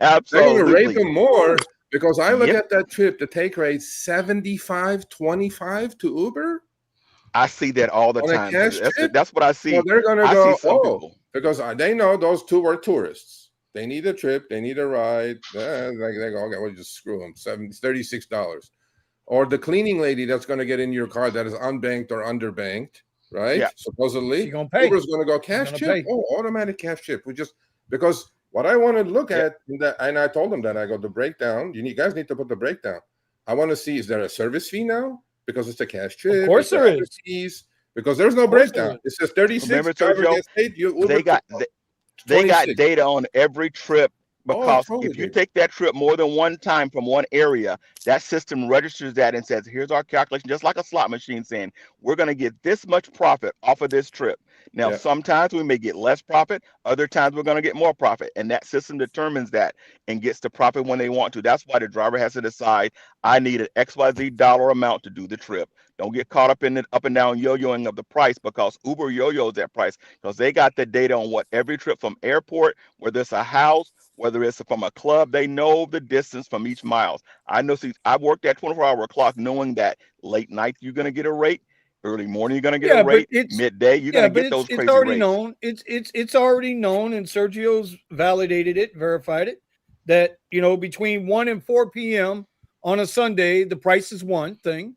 They're going to rape them more, because I look at that trip, the take rate 75-25 to Uber. I see that all the time. That's what I see. Well, they're going to go, because they know those two were tourists. They need a trip. They need a ride. They go, okay, we'll just screw them. $36. Or the cleaning lady that's going to get in your car that is unbanked or underbanked. Right? Yeah. Supposedly, Uber's going to go cash chip. Oh, automatic cash chip. Because what I want to look at, and I told them that, I go, the breakdown, you guys need to put the breakdown. I want to see, is there a service fee now? Because it's a cash chip. Of course there is. Fees? Because there's no breakdown. It says 36. Remember, they got data on every trip. Because if you take that trip more than one time from one area, that system registers that and says, here's our calculation, just like a slot machine saying, we're going to get this much profit off of this trip. Now, sometimes we may get less profit. Other times we're going to get more profit. And that system determines that and gets the profit when they want to. That's why the driver has to decide, I need an XYZ dollar amount to do the trip. Don't get caught up in the up and down yo-yoing of the price, because Uber yo-yos that price, because they got the data on what every trip from airport, whether it's a house, whether it's from a club, they know the distance from each miles. I know, see, I worked that 24-hour clock knowing that late night you're going to get a rate, early morning you're going to get a rate, midday you're going to get those crazy rates. It's already known. It's already known, and Sergio's validated it, verified it, that, between 1 and 4 p.m. on a Sunday, the price is one thing.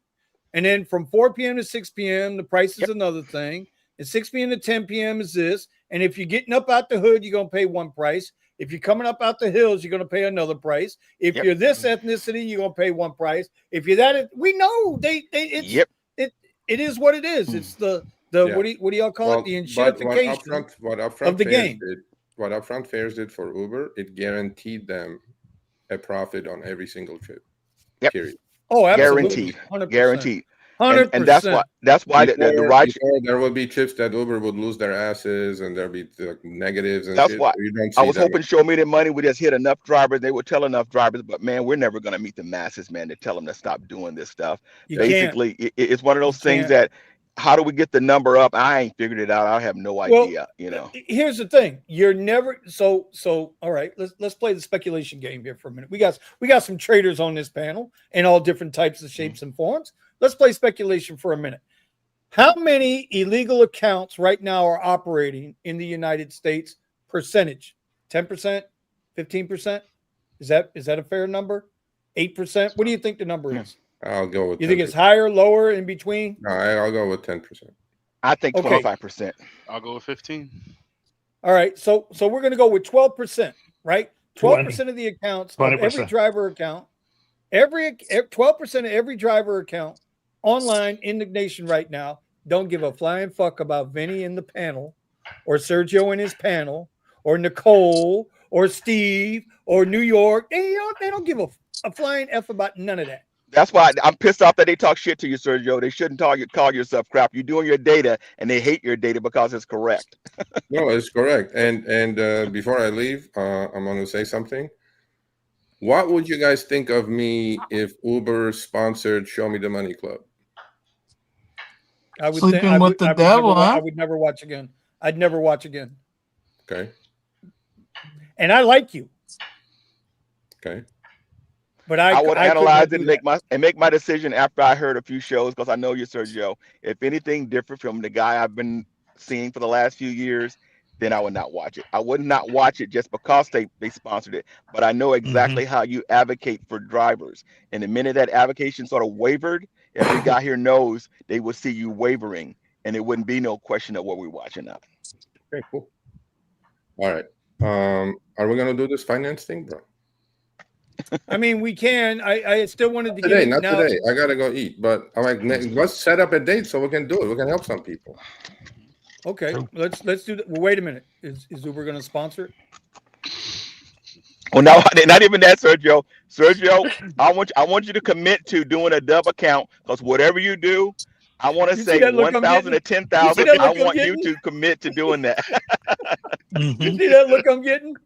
And then from 4 p.m. to 6 p.m., the price is another thing. And 6 p.m. to 10 p.m. is this. And if you're getting up out the hood, you're going to pay one price. If you're coming up out the hills, you're going to pay another price. If you're this ethnicity, you're going to pay one price. If you're that, we know it is what it is. It's the what do y'all call it? The insurtification of the game. What upfront fares did for Uber, it guaranteed them a profit on every single trip. Period. Oh, absolutely. Guaranteed. 100%. And that's why the ride. Before there will be trips that Uber would lose their asses and there'll be negatives and That's shit. why You don't see I was that. hoping Show Me the Money would just hit enough drivers. They would tell enough drivers, but man, we're never going to meet the masses, man, to tell them to stop doing this stuff. You can't. Basically, it's one of those You things can't. that how do we get the number up? I ain't figured it out. I have no Well, idea, you know. Here's the thing. You're never so all right, let's play the speculation game here for a minute. We got some traders on this panel in all different types of shapes and forms. Let's play speculation for a minute. How many illegal accounts right now are operating in the United States? Percentage? 10%? 15%? Is that a fair number? 8%? What do you think the number is? I'll go with. You think it's higher, lower, in between? No, I'll go with 10%. I think Okay. 25%. I'll go with 15. All right, so we're going to go with 12%, right? 12% of the accounts, of 20%. every driver account, 12% of every driver account online in the nation right now don't give a flying fuck about Vinny in the panel, or Sergio in his panel, or Nicole, or Steve, or New York. They don't give a flying F about none of that. That's why I'm pissed off that they talk shit to you, Sergio. They shouldn't call yourself crap. You're doing your data, and they hate your data because it's correct. No, it's correct. And before I leave, I'm going to say something. What would you guys think of me if Uber sponsored Show Me the Money Club? I would Sleeping think with the devil, I huh? would never watch again. I'd never watch again. Okay. And I like you, Okay. but I would analyze it and and make my decision after I heard a few shows, because I know you, Sergio. If anything different from the guy I've been seeing for the last few years, then I would not watch it. I would not watch it just because they sponsored it, but I know exactly how you advocate for drivers. And the minute that advocation sort of wavered, every guy here knows they would see you wavering, and it wouldn't be no question of what we're watching now. Okay, cool. All right. Are we gonna do this finance thing, bro? I mean, we can. I still wanted to Today, get not now. today. I gotta go eat, but I'm like, let's set up a date so we can do it. We can help some people. Okay, let's do that. Well, wait a minute. Is Uber going to sponsor it? Well, no, not even that, Sergio. Sergio, I want you to commit to doing a dub account, because whatever you do, I want to You see say that look I'm 1,000 to getting? 10,000. You see that I look I'm want you getting? to commit to doing that. You see that look I'm getting?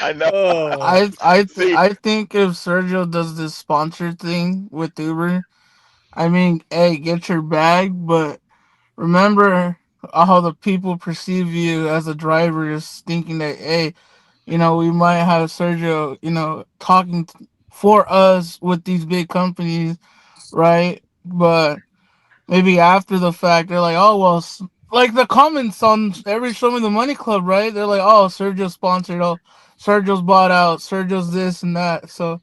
I know. Oh, I See. think if Sergio does this sponsor thing with Uber, I mean, hey, get your bag, but remember how the people perceive you as a driver is thinking that, hey, you know, we might have Sergio, you know, talking for us with these big companies, right? But maybe after the fact, they're like, oh, well, like the comments on every Show Me the Money Club, right? They're like, oh, Sergio sponsored, oh, Sergio's bought out, Sergio's this and that. So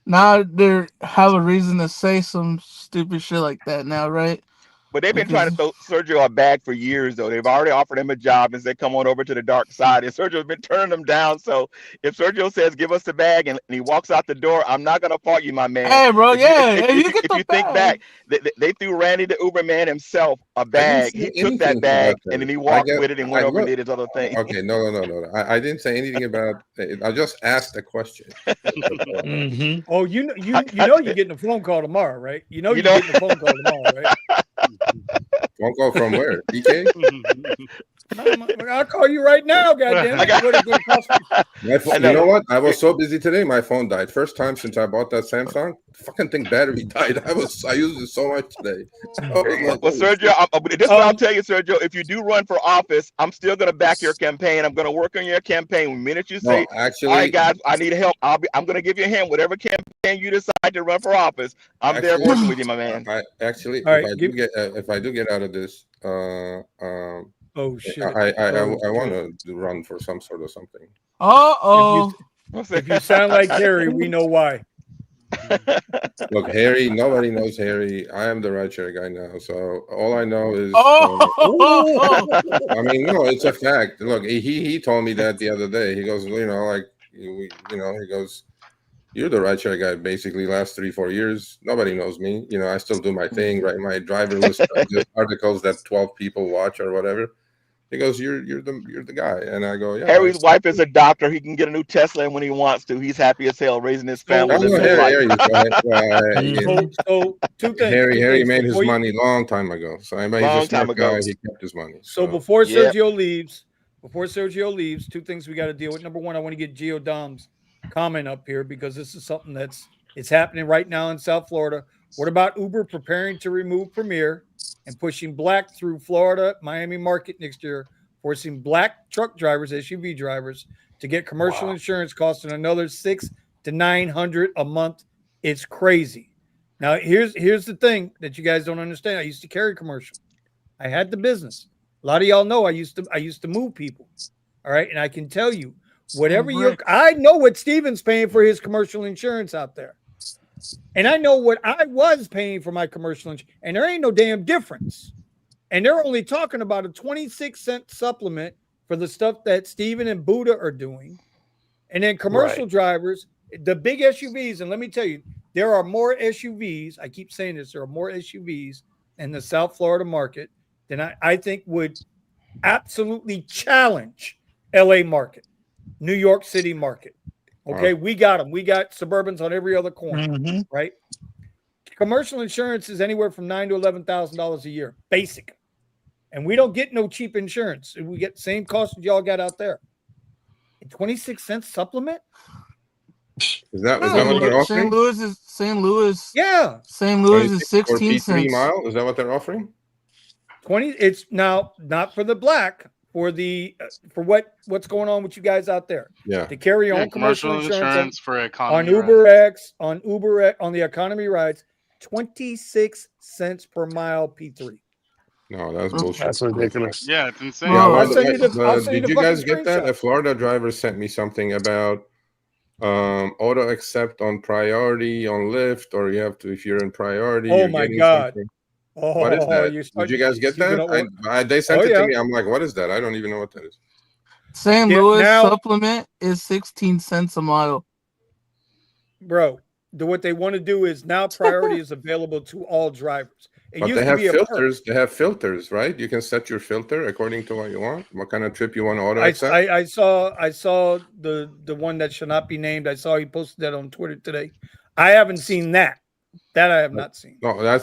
now they have a reason to say some stupid shit like that now, right? But they've been trying to Because throw Sergio a bag for years, though. They've already offered him a job and said, come on over to the dark side. And Sergio's been turning them down. So if Sergio says, give us the bag, and he walks out the door, I'm not going to fault you, my man. hey, bro, If yeah, if you get if the you think bag. back, they threw Randy the Uber man himself a I didn't bag. say He took that anything bag, about and then he that. walked with it and went over and look, did his other thing. okay, no. I didn't say anything about it. I just asked a question. Mhm. oh, you know I got you're it. getting a phone call tomorrow, right? You know You you're know- getting a phone call tomorrow, right? Phone call from where? DK? I'll call you right now, goddamn I it. got- What it gonna cost me? My phone, I you know. know what? I was so busy today, my phone died. First time since I bought that Samsung. Fucking thing battery died. I used it so much today. So, Well, like, Sergio, this is what I'll tell you, Sergio. If you do run for office, I'm still going to back your campaign. I'm going to work on your campaign. The minute you say, no, actually, all right, guys, I need help, I'm going to give you a hand. Whatever campaign you decide to run for office, I'm there Actually- working with you, my man. I actually, All right, if I do get out of this, Oh shit! I want to run for some sort of something. Uh-oh. If you sound like Harry, we know why. Look, Harry, nobody knows Harry. I am the rideshare guy now, so all I know is. Oh. I mean, no, it's a fact. Look, he told me that the other day. He goes, you know, like, he goes, you're the rideshare guy basically last 3-4 years. Nobody knows me. You know, I still do my thing, write my driver list, just articles that 12 people watch or whatever. He goes, you're the guy. And I go, yeah. Harry's wife is a doctor. He can get a new Tesla when he wants to. He's happy as hell raising his family. Oh, living his Harry, life. So two things. Harry made his money long time ago. So I mean, he's a smart guy. He kept his money. So before Sergio leaves, two things we got to deal with. Number one, I want to get Geo Dom's comment up here because this is something it's happening right now in South Florida. What about Uber preparing to remove Premier and pushing black through Florida, Miami market next year, forcing black truck drivers, SUV drivers, to get commercial insurance costing another $600 to $900 a month? It's crazy. Now, here's the thing that you guys don't understand. I used to carry commercial. I had the business. A lot of y'all know I used to move people. All right. And I can tell you, I know what Steven's paying for his commercial insurance out there. And I know what I was paying for my commercial insurance. And there ain't no damn difference. And they're only talking about a 26-cent supplement for the stuff that Steven and Buddha are doing. And then commercial drivers, the big SUVs, and let me tell you, there are more SUVs. I keep saying this. There are more SUVs in the South Florida market than I think would absolutely challenge LA market, New York City market. Okay, we got them. We got Suburbans on every other corner, right? Commercial insurance is anywhere from $9,000 to $11,000 a year, basic. And we don't get no cheap insurance. We get the same cost that y'all got out there. A 26-cent supplement? Is that what they're offering? St. Louis. Yeah. St. Louis is 16 cents. Mile? Is that what they're offering? 20. It's now not for the black, for what's going on with you guys out there. Yeah. To carry on commercial insurance for economy on Uber X, on the economy rides, 26 cents per mile P3. No, that's bullshit. That's ridiculous. Yeah, it's insane. Did you guys get that? A Florida driver sent me something about auto accept on priority on Lyft, or you have to, if you're in priority. Oh my God. Something. What is that? Did you guys get that? They sent it to me. I'm like, what is that? I don't even know what that is. St. Louis supplement is 16 cents a mile. Bro, what they want to do is now priority is available to all drivers. But they have filters. They have filters, right? You can set your filter according to what you want. What kind of trip you want to auto accept? I saw the one that should not be named. I saw he posted that on Twitter today. I haven't seen that. That I have not seen. No, I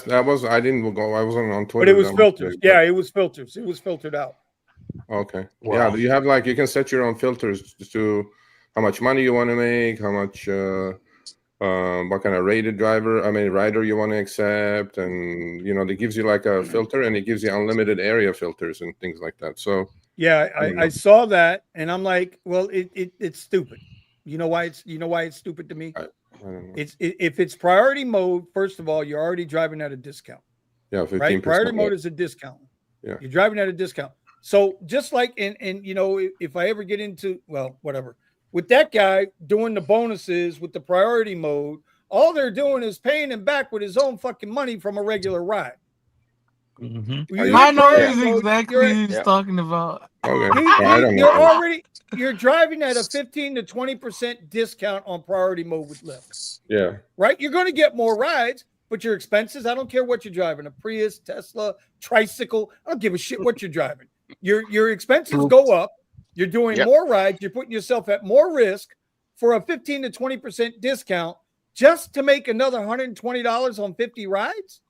didn't go. I wasn't on Twitter. But it was filters. Yeah, it was filters. It was filtered out. Okay. Wow. Yeah, you have you can set your own filters to how much money you want to make, how much what kind of rider you want to accept, and it gives you like a filter, and it gives you unlimited area filters and things like that. So yeah, I saw that, and I'm like, well, it's stupid. You know why it's stupid to me? If it's priority mode, first of all, you're already driving at a discount. Yeah, 15%. Right? Priority mode is a discount. Yeah, you're driving at a discount. So just like if I ever get into whatever. With that guy doing the bonuses with the priority mode, all they're doing is paying him back with his own fucking money from a regular ride. I know exactly what he's talking about. Okay. You're driving at a 15 to 20% discount on priority mode with Lyft. Yeah. Right? You're going to get more rides, but your expenses, I don't care what you're driving, a Prius, Tesla, tricycle, I don't give a shit what you're driving. Your expenses go up. You're doing more rides. You're putting yourself at more risk for a 15 to 20% discount just to make another $120 on 50 rides.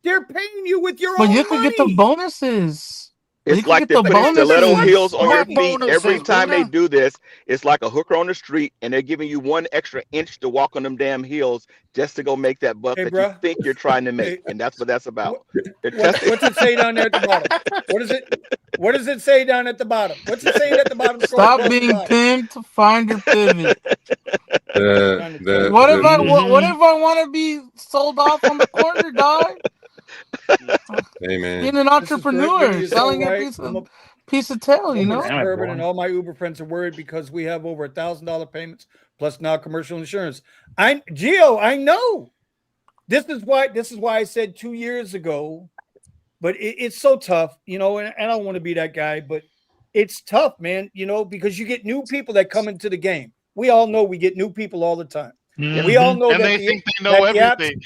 They're paying you with your own money. But you can get the bonuses. It's like they're putting stiletto heels on your feet every time they do this. It's like a hooker on the street, and they're giving you 1 extra inch to walk on them damn heels just to go make that buck that you think you're trying to make, and that's what that's about. What's it say down there at the bottom? What does it say down at the bottom? What's it saying at the bottom? Stop being pimped to find your pivot. What if I want to be sold off on the corner, dog? Hey man, being an entrepreneur, selling a piece of tail, Urban and all my Uber friends are worried because we have over $1,000 payments plus now commercial insurance. I know. This is why I said 2 years ago, but it's so tough, and I don't want to be that guy, but it's tough, man, because you get new people that come into the game. We all know we get new people all the time. We all know And that they the, think they know that the apps, everything.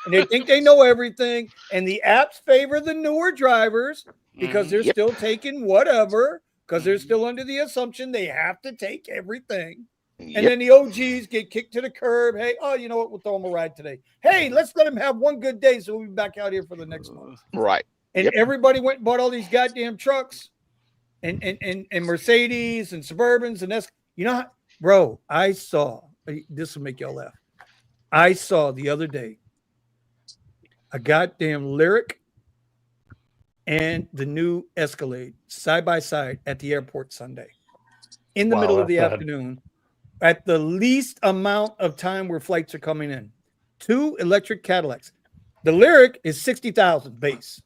and they think they know everything, and the apps favor the newer drivers because they're Mhm. still taking whatever, because they're still under the assumption they have to take everything. And Yep. then the OGs get kicked to the curb. Hey, oh, you know what? We'll throw them a ride today. Hey, let's let them have one good day so we'll be back out here for the next month. Right. And Yep. everybody went and bought all these goddamn trucks and Mercedes and Suburbans and that's, you know, bro, I saw, this will make y'all laugh. I saw the other day a goddamn Lyric and the new Escalade side by side at the airport Sunday in the middle of the afternoon at the least amount of time where flights are coming in. 2 electric Cadillacs. The Lyric is 60,000 base.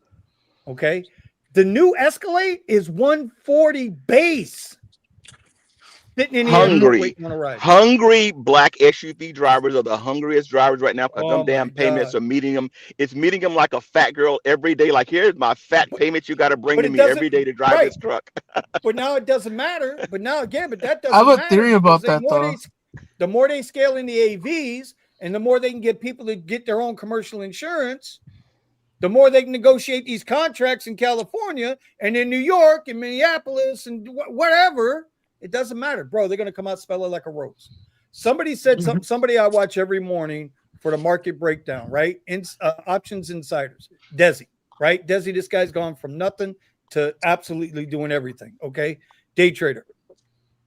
Okay. The new Escalade is 140 base. Sitting in the airport waiting on a ride. Hungry black SUV drivers are the hungriest drivers right now because Oh them damn my payments God. are meeting them. It's meeting them like a fat girl every day. Like, here's my fat payments you got to bring But to it me doesn't- every day to drive right. this truck. But now it doesn't matter. But now again, but that I have doesn't a matter. theory about because that, though. The more they scale in the AVs and the more they can get people to get their own commercial insurance, the more they can negotiate these contracts in California and in New York and Minneapolis and whatever. It doesn't matter, bro. They're going to come out smelling like a rose. Somebody said something. Somebody I watch every morning for the market breakdown, right? Options Insiders. Desi, right? Desi, this guy's gone from nothing to absolutely doing everything. Okay. Day trader.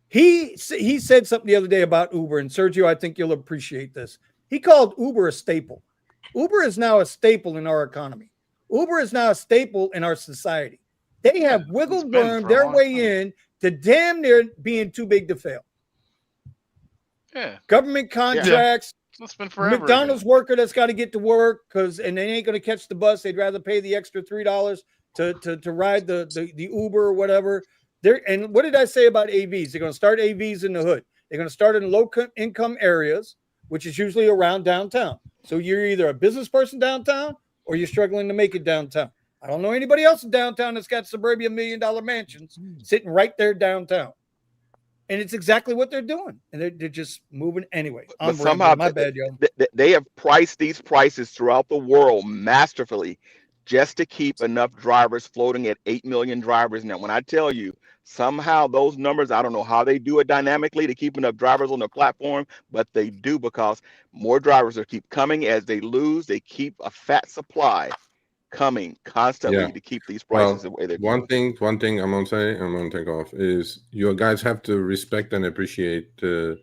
He said something the other day about Uber, and Sergio, I think you'll appreciate this. He called Uber a staple. Uber is now a staple in our economy. Uber is now a staple in our society. They have wiggle wormed their way in to damn near being too big to fail. Yeah. Government contracts. It's been forever. McDonald's worker that's got to get to work and they ain't going to catch the bus. They'd rather pay the extra $3 to ride the Uber or whatever. And what did I say about AVs? They're going to start AVs in the hood. They're going to start in low income areas, which is usually around downtown. So you're either a business person downtown or you're struggling to make it downtown. I don't know anybody else in downtown that's got suburbia $1 million mansions sitting right there downtown. And it's exactly what they're doing. And they're just moving anyway. But somehow my bad, y'all. They have priced these prices throughout the world masterfully just to keep enough drivers floating at 8 million drivers. Now, when I tell you, somehow those numbers, I don't know how they do it dynamically to keep enough drivers on the platform, but they do because more drivers are keep coming as they lose. They keep a fat supply coming constantly to keep these prices the way they're one thing I'm gonna say, I'm gonna take off, is you guys have to respect and appreciate the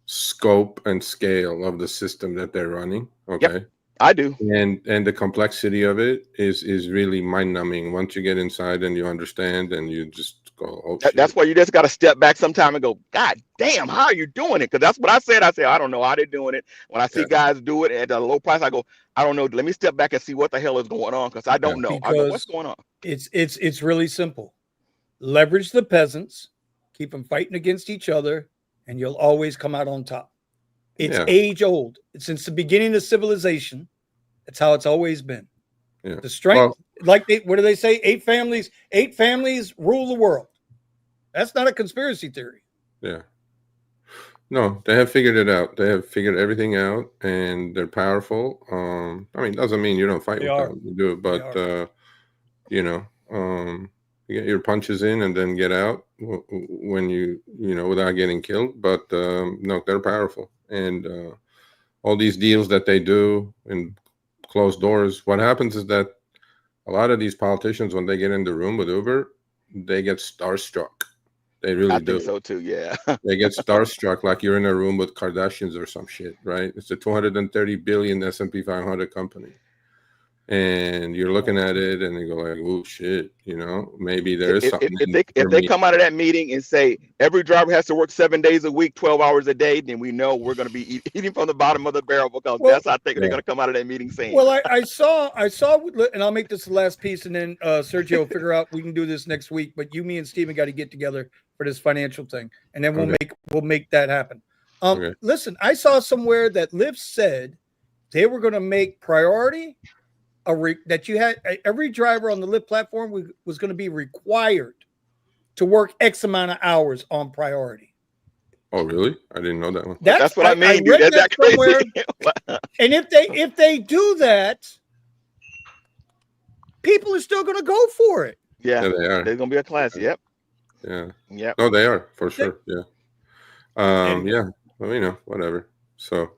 scope and scale of the system that they're running. Okay. Yep, I do. And the complexity of it is really mind-numbing once you get inside and you understand and you just go, oh, that's why you just got to step back sometime and go, God damn, how are you doing it? Because that's what I said. I say, I don't know how they're doing it. When I see guys do it at a low price, I go, I don't know. Let me step back and see what the hell is going on because I don't know. I go, what's going on? It's really simple. Leverage the peasants, keep them fighting against each other, and you'll always come out on top. It's age old. Since the beginning of civilization, that's how it's always been. Yeah. The strength, what do they say? 8 families rule the world. That's not a conspiracy theory. Yeah. No, they have figured it out. They have figured everything out, and they're powerful. I mean, doesn't mean you don't fight with them. You do, but you get your punches in and then get out when without getting killed. But no, they're powerful, and all these deals that they do in closed doors. What happens is that a lot of these politicians, when they get in the room with Uber, they get starstruck. They really do. I think so too, yeah. They get starstruck like you're in a room with Kardashians or some shit, right? It's a 230 billion S&P 500 company. And you're looking at it and you go like, oh shit, maybe there is something. If they come out of that meeting and say every driver has to work 7 days a week, 12 hours a day, then we know we're going to be eating from the bottom of the barrel because that's I think they're going to come out of that meeting saying. Well, I saw, and I'll make this the last piece, and then Sergio will figure out we can do this next week. But you, me, and Steven got to get together for this financial thing, and then we'll make that happen. Listen, I saw somewhere that Lyft said they were going to make priority. That you had every driver on the Lyft platform was going to be required to work X amount of hours on priority. Oh, really? I didn't know that one. That's what I mean, dude. read That's that that somewhere. crazy. And if they do that, people are still going to go for it. Yeah, Yeah, they are. there's gonna be a class. Yep. Yeah. Yep. No, they are for sure. Yeah. Anyway. Yeah. Well, whatever. So.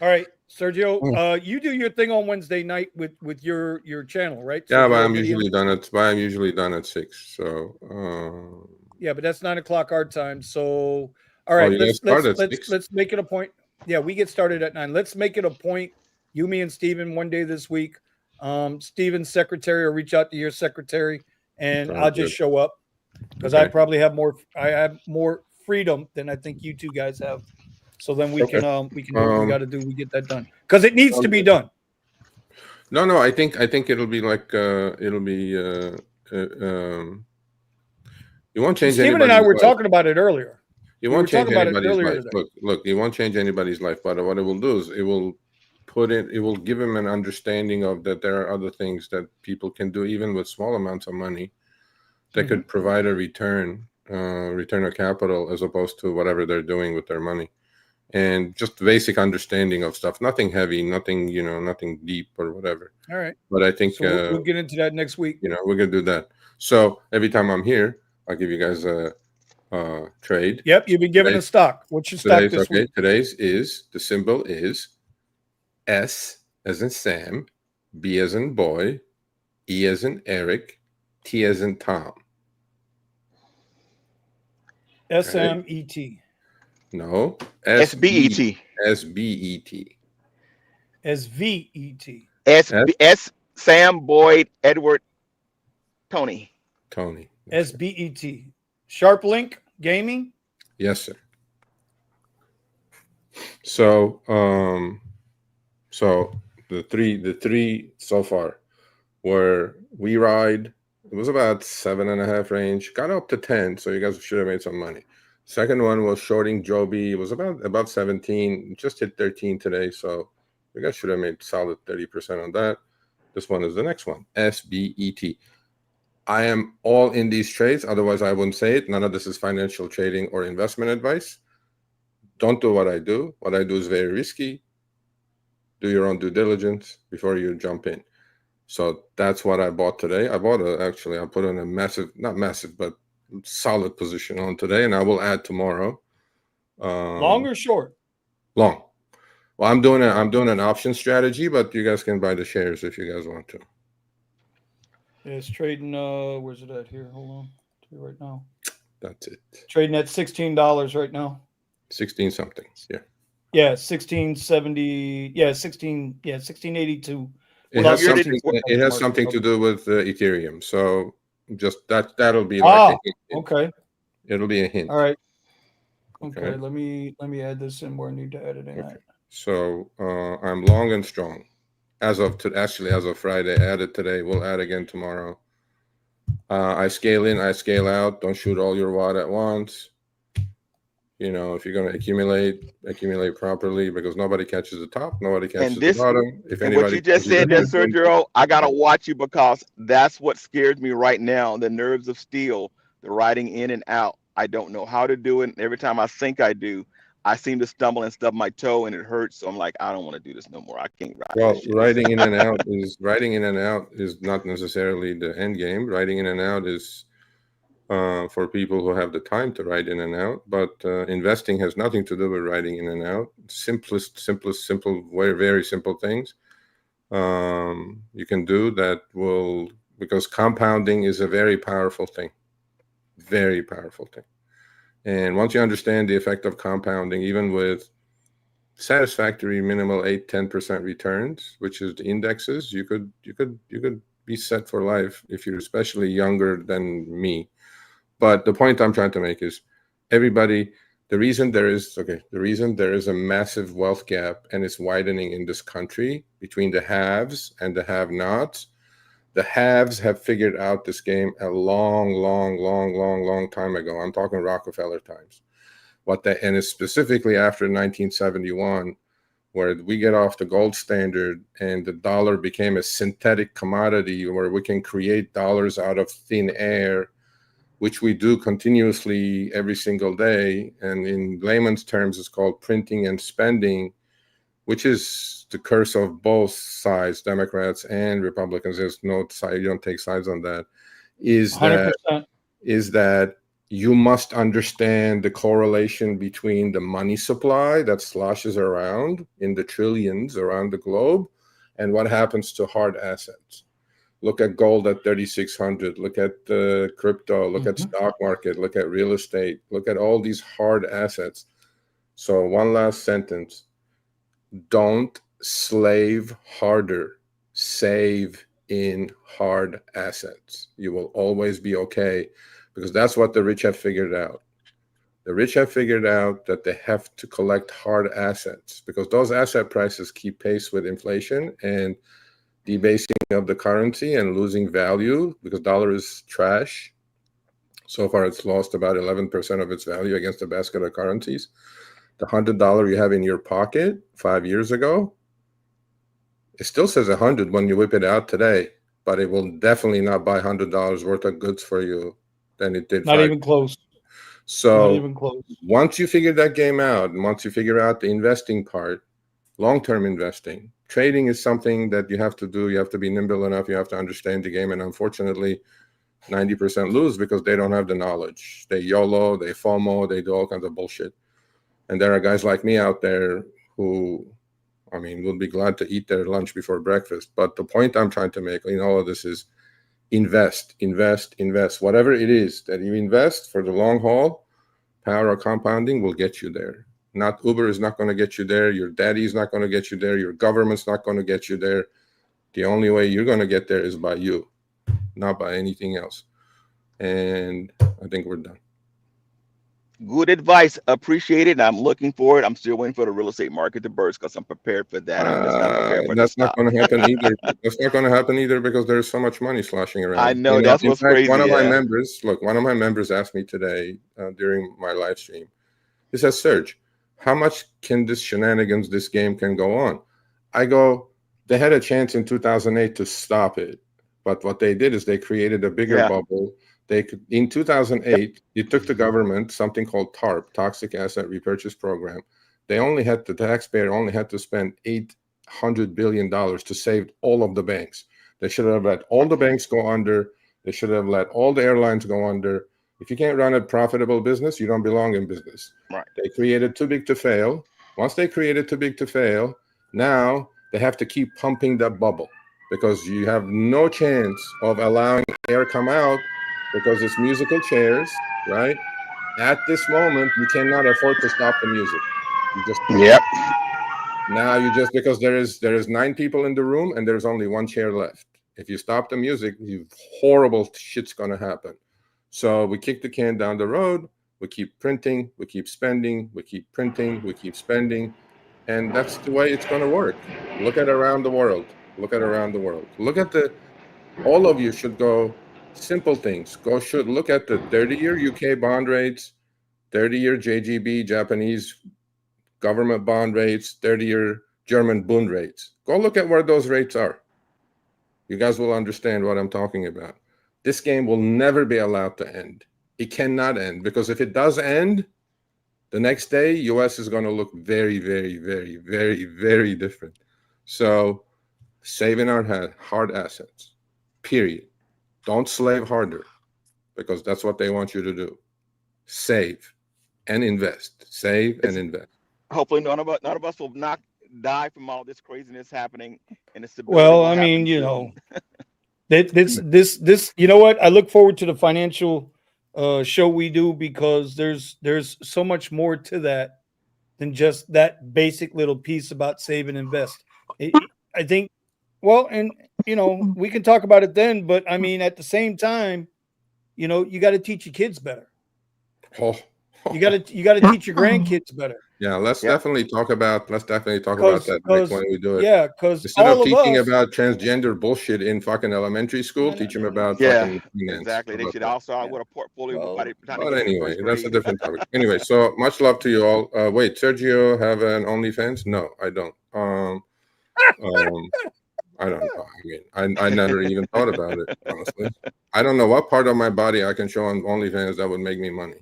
All right, Sergio, you do your thing on Wednesday night with your channel, right? Yeah, but Sergio I'm Media? usually done at 6. So. Yeah, but that's 9 o'clock our time. So, all right, you guys start at 6? let's make it a point. Yeah, we get started at 9. Let's make it a point. You, me, and Steven one day this week. Steven's secretary will reach out to your secretary, and Sounds I'll just good. show up because Okay. I probably have more. I have more freedom than I think you two guys have. So then we can do what we got to do. We get that done because it needs to be done. No. I think it'll be like you won't change. Steven and I were talking about it earlier. You won't change anybody's life. Today. Look, you won't change anybody's life. But what it will do is it will give them an understanding of that there are other things that people can do, even with small amounts of money, that could provide a return of capital as opposed to whatever they're doing with their money. And just basic understanding of stuff, nothing heavy, nothing deep or whatever. All right. But I think so we'll get into that next week. We're gonna do that. So every time I'm here, I'll give you guys a trade. Yep, you've been given a stock. What's your stock this week? Today's the symbol is S as in Sam, B as in boy, E as in Eric, T as in Tom. SMET. No. SBET. SBET. SVET. S Sam, Boyd, Edward, Tony. SBET. Sharp Link Gaming. Yes, sir. So the three so far were We Ride. It was about 7.5 range. Got up to 10, so you guys should have made some money. Second one was Shorting Joby. It was about 17. Just hit 13 today, so you guys should have made solid 30% on that. This one is the next one, SBET. I am all in these trades. Otherwise, I wouldn't say it. None of this is financial trading or investment advice. Don't do what I do. What I do is very risky. Do your own due diligence before you jump in. So that's what I bought today. I put in a not massive, but solid position on today, and I will add tomorrow. Long or short? Long. Well, I'm doing an option strategy, but you guys can buy the shares if you guys want to. Yeah, it's trading. Where's it at here? Hold on. Right now. That's it. Trading at $16 right now. 16 something. Yeah. Yeah, 1670. Yeah, 1682. It has something to do with Ethereum. So just that'll be like okay. It'll be a hint. All right. Okay. Let me add this in where I need to add it in. Okay. So I'm long and strong. As of Friday, added today. We'll add again tomorrow. I scale in, I scale out. Don't shoot all your wad at once. If you're going to accumulate properly, because nobody catches the top, nobody catches the bottom. What you just said there, Sergio, I got to watch you because that's what scares me right now. The nerves of steel, the riding in and out. I don't know how to do it. Every time I think I do, I seem to stumble and stub my toe and it hurts. So I'm like, I don't want to do this no more. I can't ride. Well, riding in and out is not necessarily the end game. Riding in and out is for people who have the time to ride in and out. But investing has nothing to do with riding in and out. Simple, very simple things you can do that because compounding is a very powerful thing. Very powerful thing. And once you understand the effect of compounding, even with satisfactory minimal 8-10% returns, which is the indexes, you could be set for life if you're especially younger than me. But the point I'm trying to make is the reason there is a massive wealth gap and it's widening in this country between the haves and the have-nots. The haves have figured out this game a long time ago. I'm talking Rockefeller times. And it's specifically after 1971, where we get off the gold standard and the dollar became a synthetic commodity where we can create dollars out of thin air which we do continuously every single day. And in layman's terms, it's called printing and spending, which is the curse of both sides, Democrats and Republicans. There's no side, you don't take sides on that. Is 100%. that you must understand the correlation between the money supply that sloshes around in the trillions around the globe and what happens to hard assets. Look at gold at 3,600. Look at crypto. Look at stock market. Look at real estate. Look at all these hard assets. So one last sentence. Don't slave harder. Save in hard assets. You will always be okay, because that's what the rich have figured out. The rich have figured out that they have to collect hard assets because those asset prices keep pace with inflation and debasing of the currency and losing value because dollar is trash. So far, it's lost about 11% of its value against a basket of currencies. The $100 you have in your pocket 5 years ago, it still says 100 when you whip it out today, but it will definitely not buy $100 worth of goods for you than it did. Not even close. So Not even close. Once you figure that game out, and once you figure out the investing part, long-term investing, trading is something that you have to do. You have to be nimble enough. You have to understand the game. And unfortunately, 90% lose because they don't have the knowledge. They YOLO, they FOMO, they do all kinds of bullshit. And there are guys like me out there who, I mean, will be glad to eat their lunch before breakfast. But the point I'm trying to make in all of this is invest, invest, invest. Whatever it is that you invest for the long haul, power of compounding will get you there. Not Uber is not going to get you there. Your daddy is not going to get you there. Your government's not going to get you there. The only way you're going to get there is by you, not by anything else. And I think we're done. Good advice. Appreciate it. I'm looking for it. I'm still waiting for the real estate market to burst because I'm prepared for that. I'm just not prepared for that's not going to happen either. That's not going to happen either because there's so much money sloshing around. I know, that's what's crazy. One of my members asked me today during my live stream. He says, Serge, how much can this shenanigans, this game can go on? I go, they had a chance in 2008 to stop it. But what they did is they created a bigger bubble. In 2008, you took the government, something called TARP, Toxic Asset Repurchase Program. The taxpayer only had to spend $800 billion to save all of the banks. They should have let all the banks go under. They should have let all the airlines go under. If you can't run a profitable business, you don't belong in business. Right. They created too big to fail. Once they created too big to fail, now they have to keep pumping that bubble because you have no chance of allowing air come out because it's musical chairs, right? At this moment, you cannot afford to stop the music. You just Now you just, because there is 9 people in the room and there's only 1 chair left. If you stop the music, horrible shit's gonna happen. So we kick the can down the road. We keep printing. We keep spending. We keep printing. We keep spending, and that's the way it's gonna work. Look at around the world. Look at around the world. Look at all of you should go. Simple things. Look at the 30-year UK bond rates, 30-year JGB, Japanese government bond rates, 30-year German Bund rates. Go look at where those rates are. You guys will understand what I'm talking about. This game will never be allowed to end. It cannot end because if it does end, the next day, US is going to look very, very, very, very, very different. So saving our hard assets, period. Don't slave harder because that's what they want you to do. Save and invest. Save and invest. Hopefully none of us will not die from all this craziness happening. And it's well, I mean, you know, this, you know what? I look forward to the financial show we do because there's so much more to that than just that basic little piece about save and invest. I think, well, and you know, we can talk about it then, but I mean, at the same time, you know, you got to teach your kids better. You got to teach your grandkids better. Yeah, let's definitely talk about that next when we do it. Yeah, because instead of teaching about transgender bullshit in fucking elementary school, teach them about fucking finance. Exactly. They should also have a portfolio. But anyway, that's a different topic. Anyway, so much love to you all. Wait, Sergio have an OnlyFans? No, I don't. I don't know. I mean, I never even thought about it, honestly. I don't know what part of my body I can show on OnlyFans that would make me money.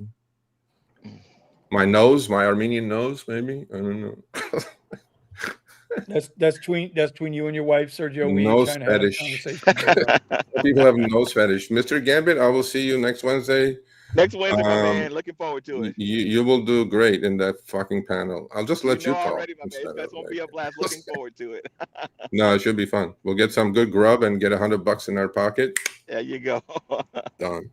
My nose, my Armenian nose, maybe. I don't know. That's between you and your wife, Sergio. We ain't Nose trying to have a fetish. conversation about that. People have nose fetish. Mr. Gambit, I will see you next Wednesday. Next Wednesday, my man. Looking forward to it. You will do great in that fucking panel. I'll just let you talk. Already, my man. That's gonna be a blast. Looking forward to it. No, it should be fun. We'll get some good grub and get $100 in our pocket. There you go. Done.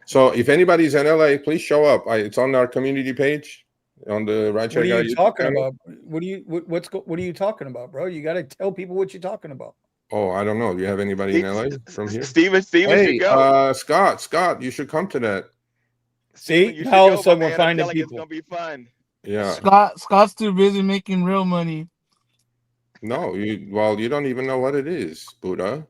So if anybody's in LA, please show up. It's on our community page on the Rideshare. What are you talking about? What are you talking about, bro? You got to tell people what you're talking about. Oh, I don't know. Do you have anybody in LA from here? Steven hey, should go. Scott, you should come to that. See, now all of a sudden we're finding people. It's gonna be fun. Yeah. Scott's too busy making real money. No, you don't even know what it is, Buddha.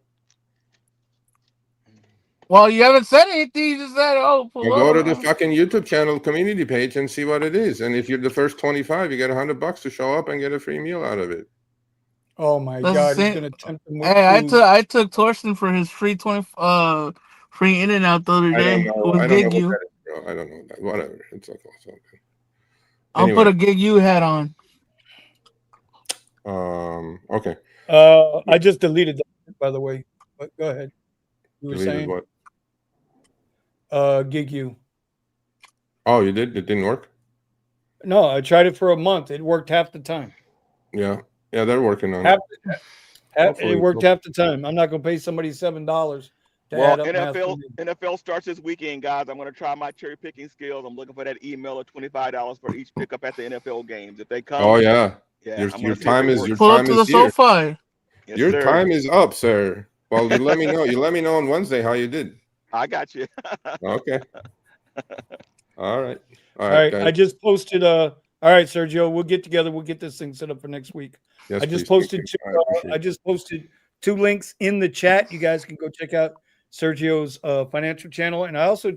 Well, you haven't said anything. You just said, "Oh, go to the fucking YouTube channel community page and see what it is. And if you're the first 25, you get $100 to show up and get a free meal out of it. Oh my God! He's gonna tempt him with food. I took Torsten for his free free in and out the other day. I don't know what that is, bro. I don't know that. Whatever. It's okay. I'll put a Gig U hat on. Okay. I just deleted that, by the way. But go ahead. You were deleted saying what? Gig U. Oh, you did? It didn't work? No, I tried it for a month. It worked half the time. Yeah, they're working on it. It worked half the time. I'm not going to pay somebody $7. Well, NFL starts this weekend, guys. I'm going to try my cherry picking skills. I'm looking for that email of $25 for each pickup at the NFL games. If they come, your time is here. Yes, your sir. time is up, sir. Well, you let me know. You let me know on Wednesday how you did. I got you. Okay. All right. All right. Guys. I just posted. All right, Sergio. We'll get together. We'll get this thing set up for next week. Yes, I just posted. I just posted 2 links in the chat. You guys can go check out Sergio's financial channel, and I also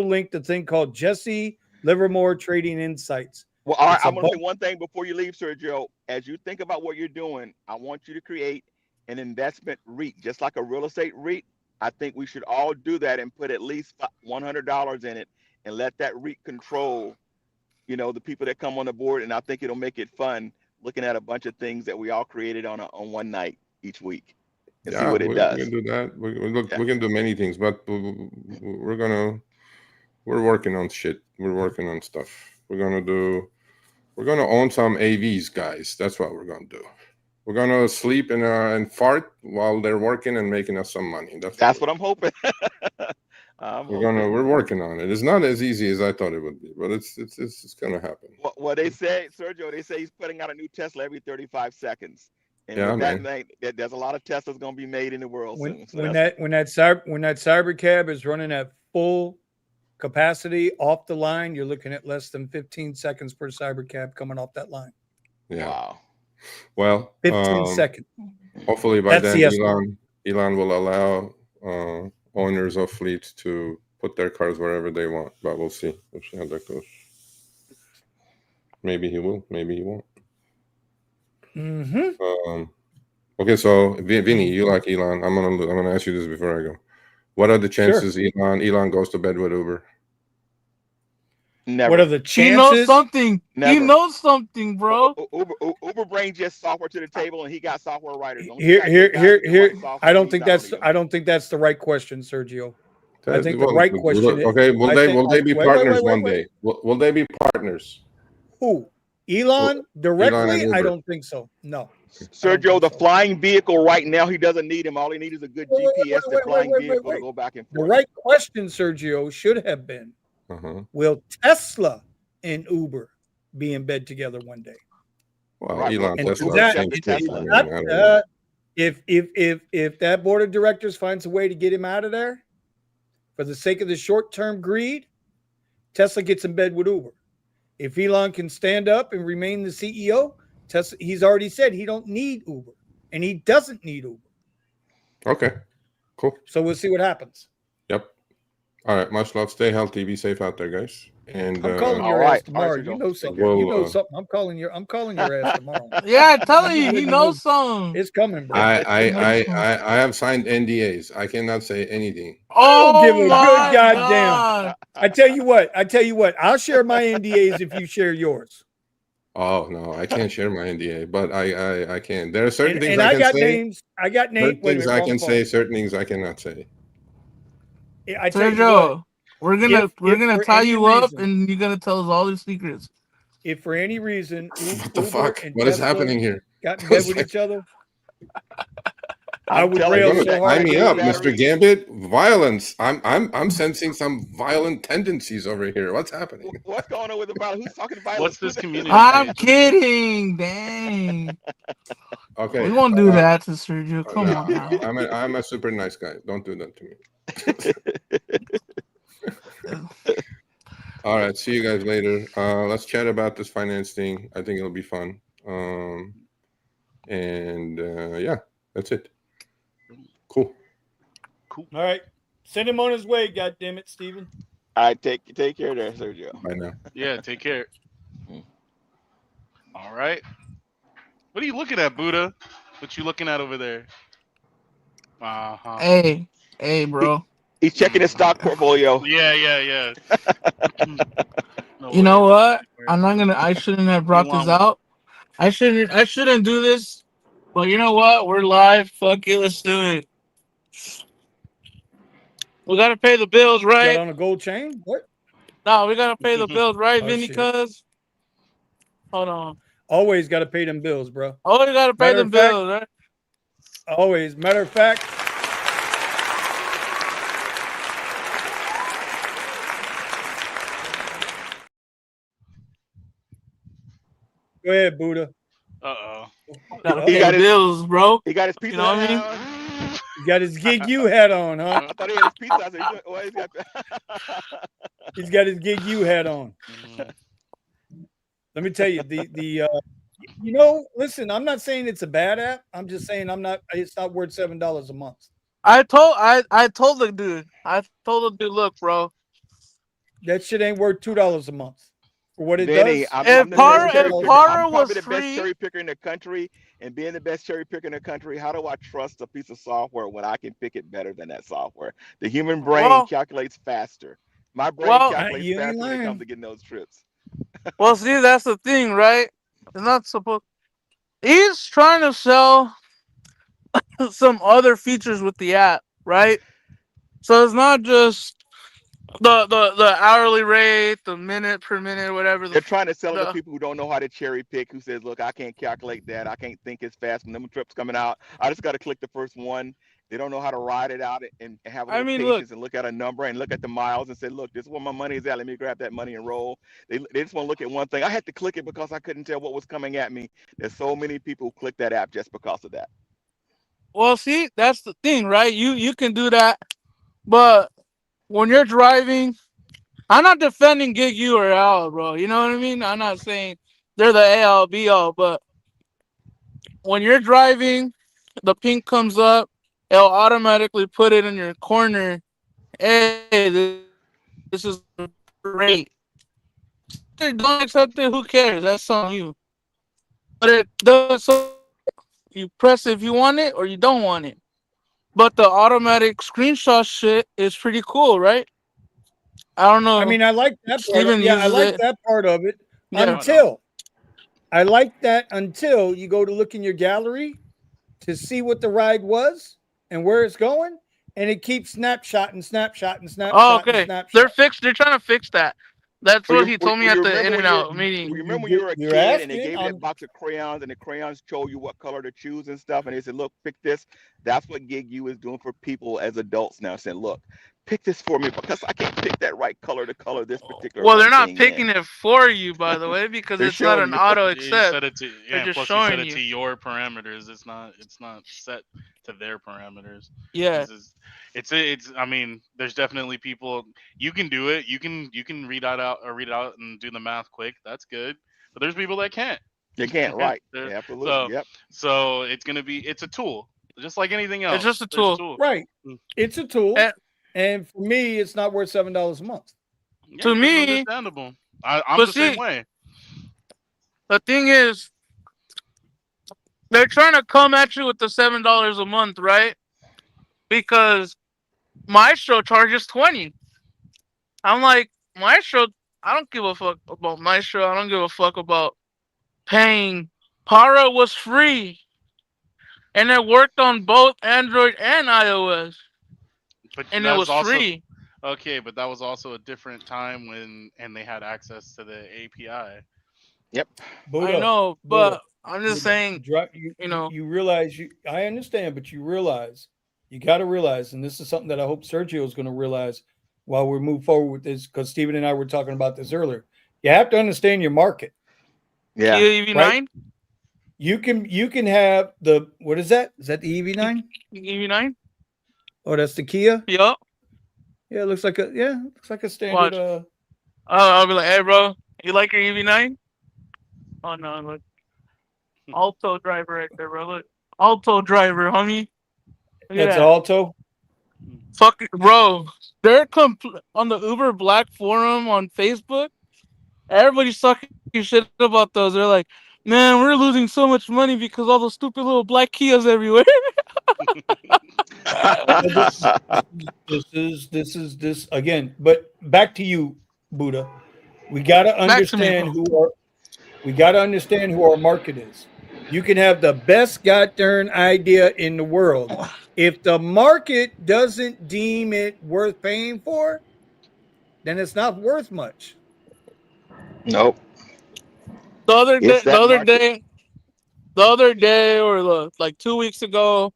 linked a thing called Jesse Livermore Trading Insights. Well, all right, I'm going to say one thing before you leave, Sergio. As you think about what you're doing, I want you to create an investment REIT, just like a real estate REIT. I think we should all do that and put at least $100 in it and let that REIT control, the people that come on the board. And I think it'll make it fun looking at a bunch of things that we all created on one night each week. And see what it does. We can do that. We can do many things, but we're working on shit. We're working on stuff. We're gonna own some AVs, guys. That's what we're gonna do. We're gonna sleep and fart while they're working and making us some money. That's what I'm hoping. We're working on it. It's not as easy as I thought it would be, but it's gonna happen. Well, they say, Sergio, he's putting out a new Tesla every 35 seconds. And there's a lot of Teslas going to be made in the world soon. So when that Cybercab is running at full capacity off the line, you're looking at less than 15 seconds per Cybercab coming off that line. Yeah. Wow. Well, 15 seconds. Hopefully by then Elon will allow owners of fleets to put their cars wherever they want, but we'll see. We'll see how that goes. Maybe he will. Maybe he won't. Mm-hmm. Okay, so Vinny, you like Elon. I'm gonna ask you this before I go. What are the chances Elon goes to bed with Uber? Never. What are the chances? He knows something. Never. He knows something, bro. Uber brings just software to the table, and he got software writers. Here. I don't think that's the right question, Sergio. I think the right question. Okay, will they be partners one day? Will they be partners? Who? Elon directly? I don't think so. No. Sergio, the flying vehicle right now, he doesn't need him. All he needs is a good GPS to flying vehicle to go back and forth. The right question, Sergio, should have been, will Tesla and Uber be in bed together one day? Well, Elon, if that board of directors finds a way to get him out of there for the sake of the short-term greed, Tesla gets in bed with Uber. If Elon can stand up and remain the CEO, Tesla, he's already said he don't need Uber, and he doesn't need Uber. Okay, cool. So we'll see what happens. Yep. All right, much love. Stay healthy. Be safe out there, guys. And I'm calling All your right. ass tomorrow. Sergio. You know Take something. care. You know we'll. something. I'm calling your ass tomorrow. Yeah, I'm telling I'm you, just he letting you knows know. some. It's coming, bro. I have signed NDAs. I cannot say anything. I don't give Oh a good my goddamn. god! I tell you what. I'll share my NDAs if you share yours. Oh no, I can't share my NDA, but I can. There are certain things And I I can got say. names. I got names. Certain Wait a things minute, I wrong can phone. say. Certain things I cannot say. I tell you what. Sergio, we're gonna for tie any you up, reason, and you're gonna tell us all your secrets. if for any reason What the Uber fuck? and What is Tesla happening here? got in bed It's with like- each other, I I'm would telling rail you, You're so gonna hard tie I me could up, leave. Mr. Gambit. Violence. I'm sensing some violent tendencies over here. What's happening? what's going on with the violence? Who's talking violence? What's this Who's- community I'm page? kidding. Dang, Okay. we won't do that to Sergio. Come no, on now. I'm a super nice guy. Don't do that to me. All right. See you guys later. Let's chat about this finance thing. I think it'll be fun. Yeah, that's it. Cool. Cool. All right, send him on his way. God damn it, Steven. All right, take care there, Sergio. Bye now. Yeah, take care. Mm. All right. What are you looking at, Buddha? What you looking at over there? Uh-huh. Hey, bro. He's checking his stock portfolio. Yeah. No You know way. what? I shouldn't have brought this Elon- out. I shouldn't do this. But you know what? We're live. Fuck it. Let's do it. We gotta pay the bills, Got right? on a gold chain? What? No, we gotta pay the bills, right, Oh, Vinny? shit. Cuz. Hold on. Always got to pay them bills, bro. Oh, we gotta pay Matter the of fact- bills, right? Always. Matter of fact, go ahead, Buddha. Uh-oh. Gotta He pay got the his- bills, bro. He got his pizza You know what I hat mean? on. He got his Gig U hat on, huh? I thought he had his pizza. I said, well, he's got He's got his Gig U hat on. Mhm. Let me tell you, listen, I'm not saying it's a bad app. I'm just saying it's not worth $7 a month. I told the dude. Look, bro. That shit ain't worth $2 a month for what it Vinny, does. I'm If the Para- best cherry if picker. Para I'm was probably the free- best cherry picker in the country. And being the best cherry picker in the country, how do I trust a piece of software when I can pick it better than that software? The human brain Well- calculates faster. My brain Well- calculates You ain't faster when it lying. comes to getting those trips. Well, see, that's the thing, right? It's not supposed. He's trying to sell some other features with the app, right? So it's not just the hourly rate, the minute per minute, whatever. They're trying to sell it to the- people who don't know how to cherry pick, who says, look, I can't calculate that. I can't think as fast when them trips coming out. I just got to click the first one. They don't know how to ride it out and have a little patience and look at a number and look at the miles and say, look, this is where my money is at. Let me grab that money and roll. They just want to look at one thing. I had to click it because I couldn't tell what was coming at me. There's so many people who click that app just because of that. Well, see, that's the thing, right? You can do that, but when you're driving, I'm not defending Gig U or Al, bro. You know what I mean? I'm not saying they're the AL be all, but when you're driving, the pink comes up, it'll automatically put it in your corner. Hey, this is great. Don't accept it. Who cares? That's on you. But it does. So you press if you want it or you don't want it. But the automatic screenshot shit is pretty cool, right? I don't know. I mean, I like that part. Steven Yeah, I uses like it. that part of it Yeah. until I like that until you go to look in your gallery to see what the ride was and where it's going, and it keeps snapshotting. Oh, okay. Snapshot. They're trying to fix that. That's Well, what he told me at the In and Out meeting. You remember when you were a You're kid and they asking, gave you that box of crayons and the crayons showed you what color to choose and stuff, and they said, look, pick this. That's what Gig U is doing for people as adults now, saying, look, pick this for me because I can't pick that right color to color this particular Well, they're one not thing picking in. it for you, by the way, because They're it's not showing an you. auto You accept. set it to, They're yeah, just plus you set showing it you. to your parameters. It's not set to their parameters. Yeah. It's I mean, there's definitely people you can do it. You can read it out and do the math quick. That's good. But there's people that can't. They can't, right? They're- Absolutely. So Yep. so it's a tool. Just like anything else. It's just a There's tool. Right. It's a tool. And And for me, it's not worth $7 a month. Yeah, To it's me, understandable. I'm but the same see, way. the thing is, they're trying to come at you with the $7 a month, right? Because Maestro charges 20. I'm like, Maestro, I don't give a fuck about Maestro. I don't give a fuck about paying. Para was free, and it worked on both Android and iOS, But and it that was was also free. okay. But that was also a different time and they had access to the API. Yep. I Buddha, know, Buddha, but I'm just Buddha. saying, You, you you, know, you realize I understand, but you realize, you got to realize, and this is something that I hope Sergio is going to realize while we move forward with this, because Stephen and I were talking about this earlier. You have to understand your market, Yeah. Kia right? EV9, You can have the, what is that? Is that the EV9? EV9, Oh, that's the Kia. yup. Yeah, it looks like a standard. Watch. I'll be like, hey, bro, you like your EV9? Oh no, look, Alto driver right there, bro. Look, Alto driver, homie. Look at That's that. Alto. Fuck, bro. They're on the Uber Black forum on Facebook. Everybody's talking shit about those. They're like, man, we're losing so much money because all those stupid little black Kias everywhere. Well, this again. But back to you, Buddha. We got to Back to me, understand bro. we got to understand who our market is. You can have the best goddamn idea in the world. If the market doesn't deem it worth paying for, then it's not worth much. Nope. The other day, It's that market. or like 2 weeks ago,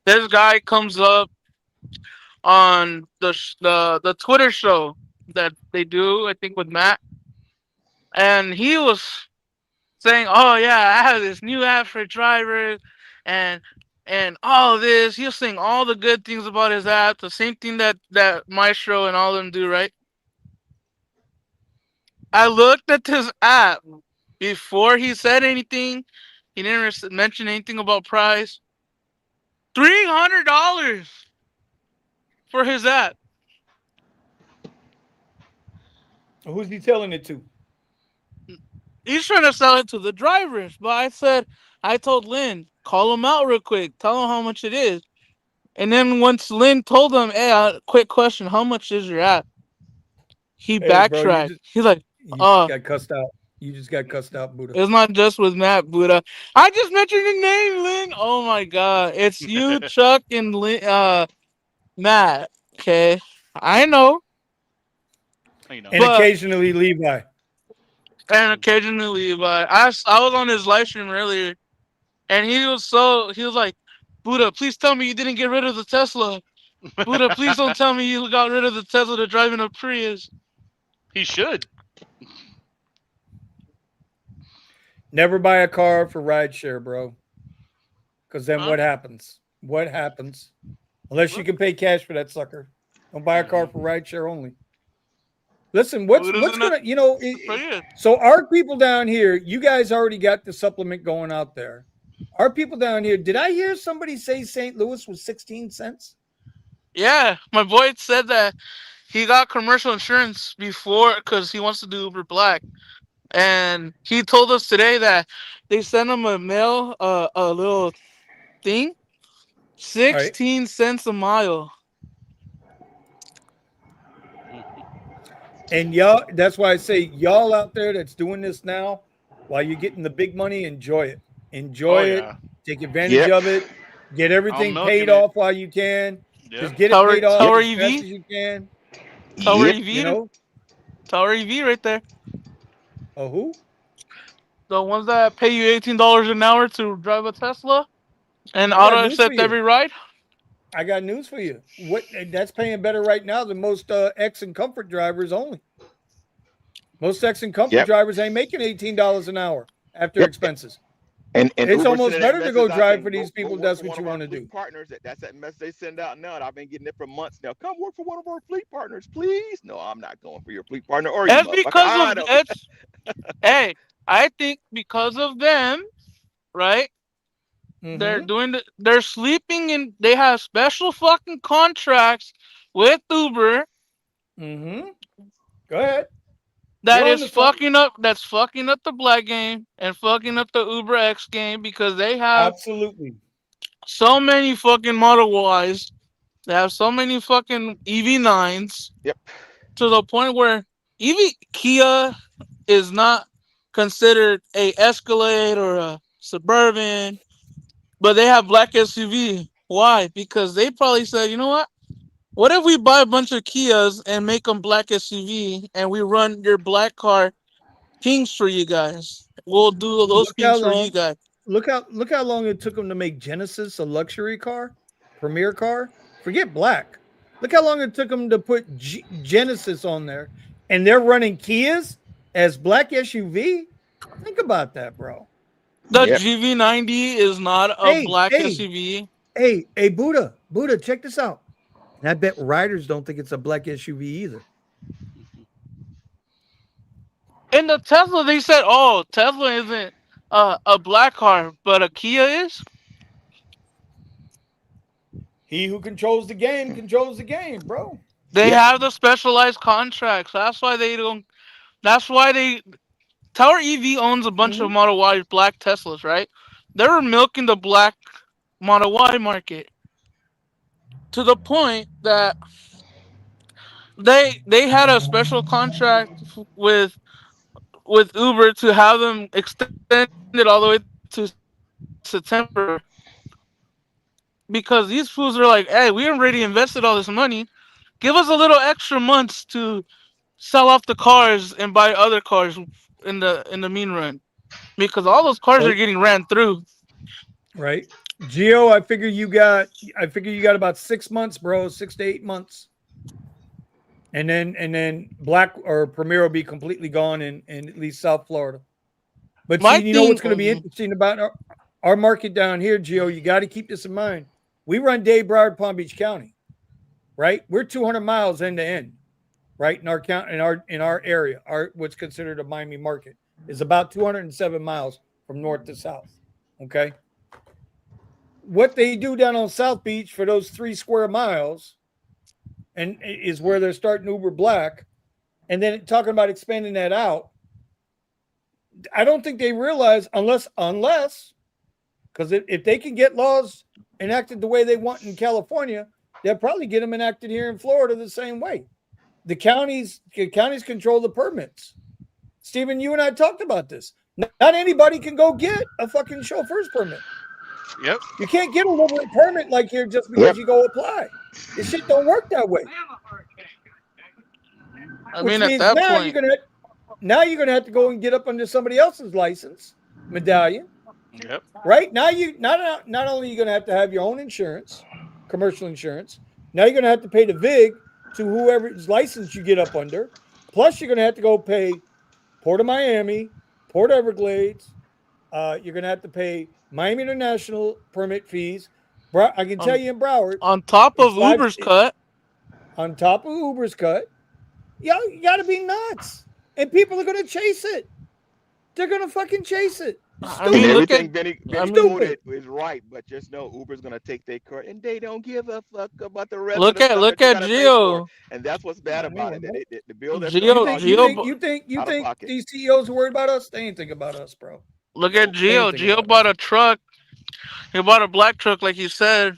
this guy comes up on the Twitter show that they do, I think with Matt, and he was saying, "Oh yeah, I have this new app for drivers, and all this." He was saying all the good things about his app, the same thing that Maestro and all of them do, right? I looked at this app before he said anything. He didn't mention anything about price. $300 for his app. Who's he telling it to? He's trying to sell it to the drivers, but I told Lynn, call him out real quick, tell him how much it is. And then once Lynn told him, hey, quick question, how much is your app? He Hey, bro, backtracked. He's like, you just got cussed out. You just got cussed out, Buddha. it's not just with Matt, Buddha. I just mentioned your name, Lynn. Oh my god. It's you, Chuck, and Matt. Okay. I know. You know. And But occasionally Levi. and occasionally I was on his live stream earlier, and he was like, Buddha, please tell me you didn't get rid of the Tesla. Buddha, please don't tell me you got rid of the Tesla to drive in a Prius. He should. Never buy a car for rideshare, bro. Because then Huh? what happens? What happens? Unless you can pay cash for that sucker. Don't buy a car for rideshare only. Listen, what's gonna, so our people down here, you guys already got the supplement going out there. Our people down here, did I hear somebody say St. Louis was 16 cents? Yeah, my boy said that he got commercial insurance before because he wants to do Uber Black. And he told us today that they sent him a mail, a little thing, 16 cents a mile. And y'all, that's why I say y'all out there that's doing this now, while you're getting the big money, enjoy it. Enjoy it. Take advantage of it. Get everything paid off while you can. Just get it paid off as fast as you can. Tower EV, you know? Tower EV right there. Oh, who? The ones that pay you $18 an hour to drive a Tesla and I got auto news for accept you. every ride. I got news for you. That's paying better right now than most X and Comfort drivers only. Most X and Comfort drivers ain't making $18 an hour after expenses. And it's Uber almost sending better that to go message out drive saying, for these go people. work That's for what one you of our want to fleet do. partners. That's that message they send out now. And I've been getting it for months now. Come work for one of our fleet partners, please. No, I'm not going for your fleet partner or you. That's because of it's. Hey, I think because of them, right? They're sleeping in. They have special fucking contracts with Uber Mm-hmm. Go ahead. that You're on is the phone. that's fucking up the black game and fucking up the Uber X game because they have Absolutely. so many fucking Model Ys. They have so many fucking EV9s Yep. to the point where Kia is not considered a Escalade or a Suburban, but they have black SUV. Why? Because they probably said, you know what? What if we buy a bunch of Kias and make them black SUV, and we run your black car pinks for you guys? We'll do those Look how pinks for you long. guys. Look how long it took them to make Genesis a luxury car, premier car. Forget black. Look how long it took them to put Genesis on there, and they're running Kias as black SUV. Think about that, bro. The Yep. GV90 is not a Hey, black hey, SUV. hey, Buddha, check this out. And I bet riders don't think it's a black SUV either. In the Tesla, they said, "Oh, Tesla isn't a black car, but a Kia is." He who controls the game controls the game, bro. They Yep. have the specialized contracts. That's why they don't. That's why they. Tower EV owns a bunch of Mhm. Model Y black Teslas, right? They were milking the black Model Y market to the point that they had a special contract with Uber to have them extended all the way to September because these fools are like, hey, we already invested all this money. Give us a little extra months to sell off the cars and buy other cars in the mean run because all those cars So are getting ran through. right, Geo, I figure you got about 6 months, bro, 6 to 8 months, and then Black or Premier will be completely gone in at least South Florida. But see, My you know thing, what's going to be interesting about our market down here, Geo? You got to keep this in mind. We run Dade, Broward, Palm Beach County, right? We're 200 miles end to end, right? In our count, in our area, our what's considered a Miami market is about 207 miles from north to south. Okay, what they do down on South Beach for those 3 square miles, and is where they're starting Uber Black, and then talking about expanding that out. I don't think they realize unless because if they can get laws enacted the way they want in California, they'll probably get them enacted here in Florida the same way. The counties control the permits. Stephen, you and I talked about this. Not anybody can go get a fucking chauffeur's permit. Yep. You can't get a liberal permit like here just because Yep. you go apply. This shit don't work that way. I Which mean, at means that now point, you're gonna have to go and get up under somebody else's license medallion. Yep. Right now, you not only are you going to have your own insurance, commercial insurance. Now you're going to have to pay the VIG to whoever's license you get up under. Plus, you're going to have to go pay Port of Miami, Port Everglades. You're going to have to pay Miami International permit fees. I can tell you in Broward, on top it's of Uber's cut, on top of Uber's cut. Yeah, you got to be nuts, and people are going to chase it. They're going to fucking chase it. I mean, And look at. everything Vinny I mean, quoted is right, but just know Uber's gonna take their car, and they don't give a fuck about the rest of the stuff look that you at gotta pay for. Geo. And that's what's bad about it. The bill that's gonna You Geo, think cost you Geo, think you out of think pocket. these CEOs are worried about us? They ain't think about us, bro. look at They Geo. ain't think Geo about bought us. a truck. He bought a black truck, like you said.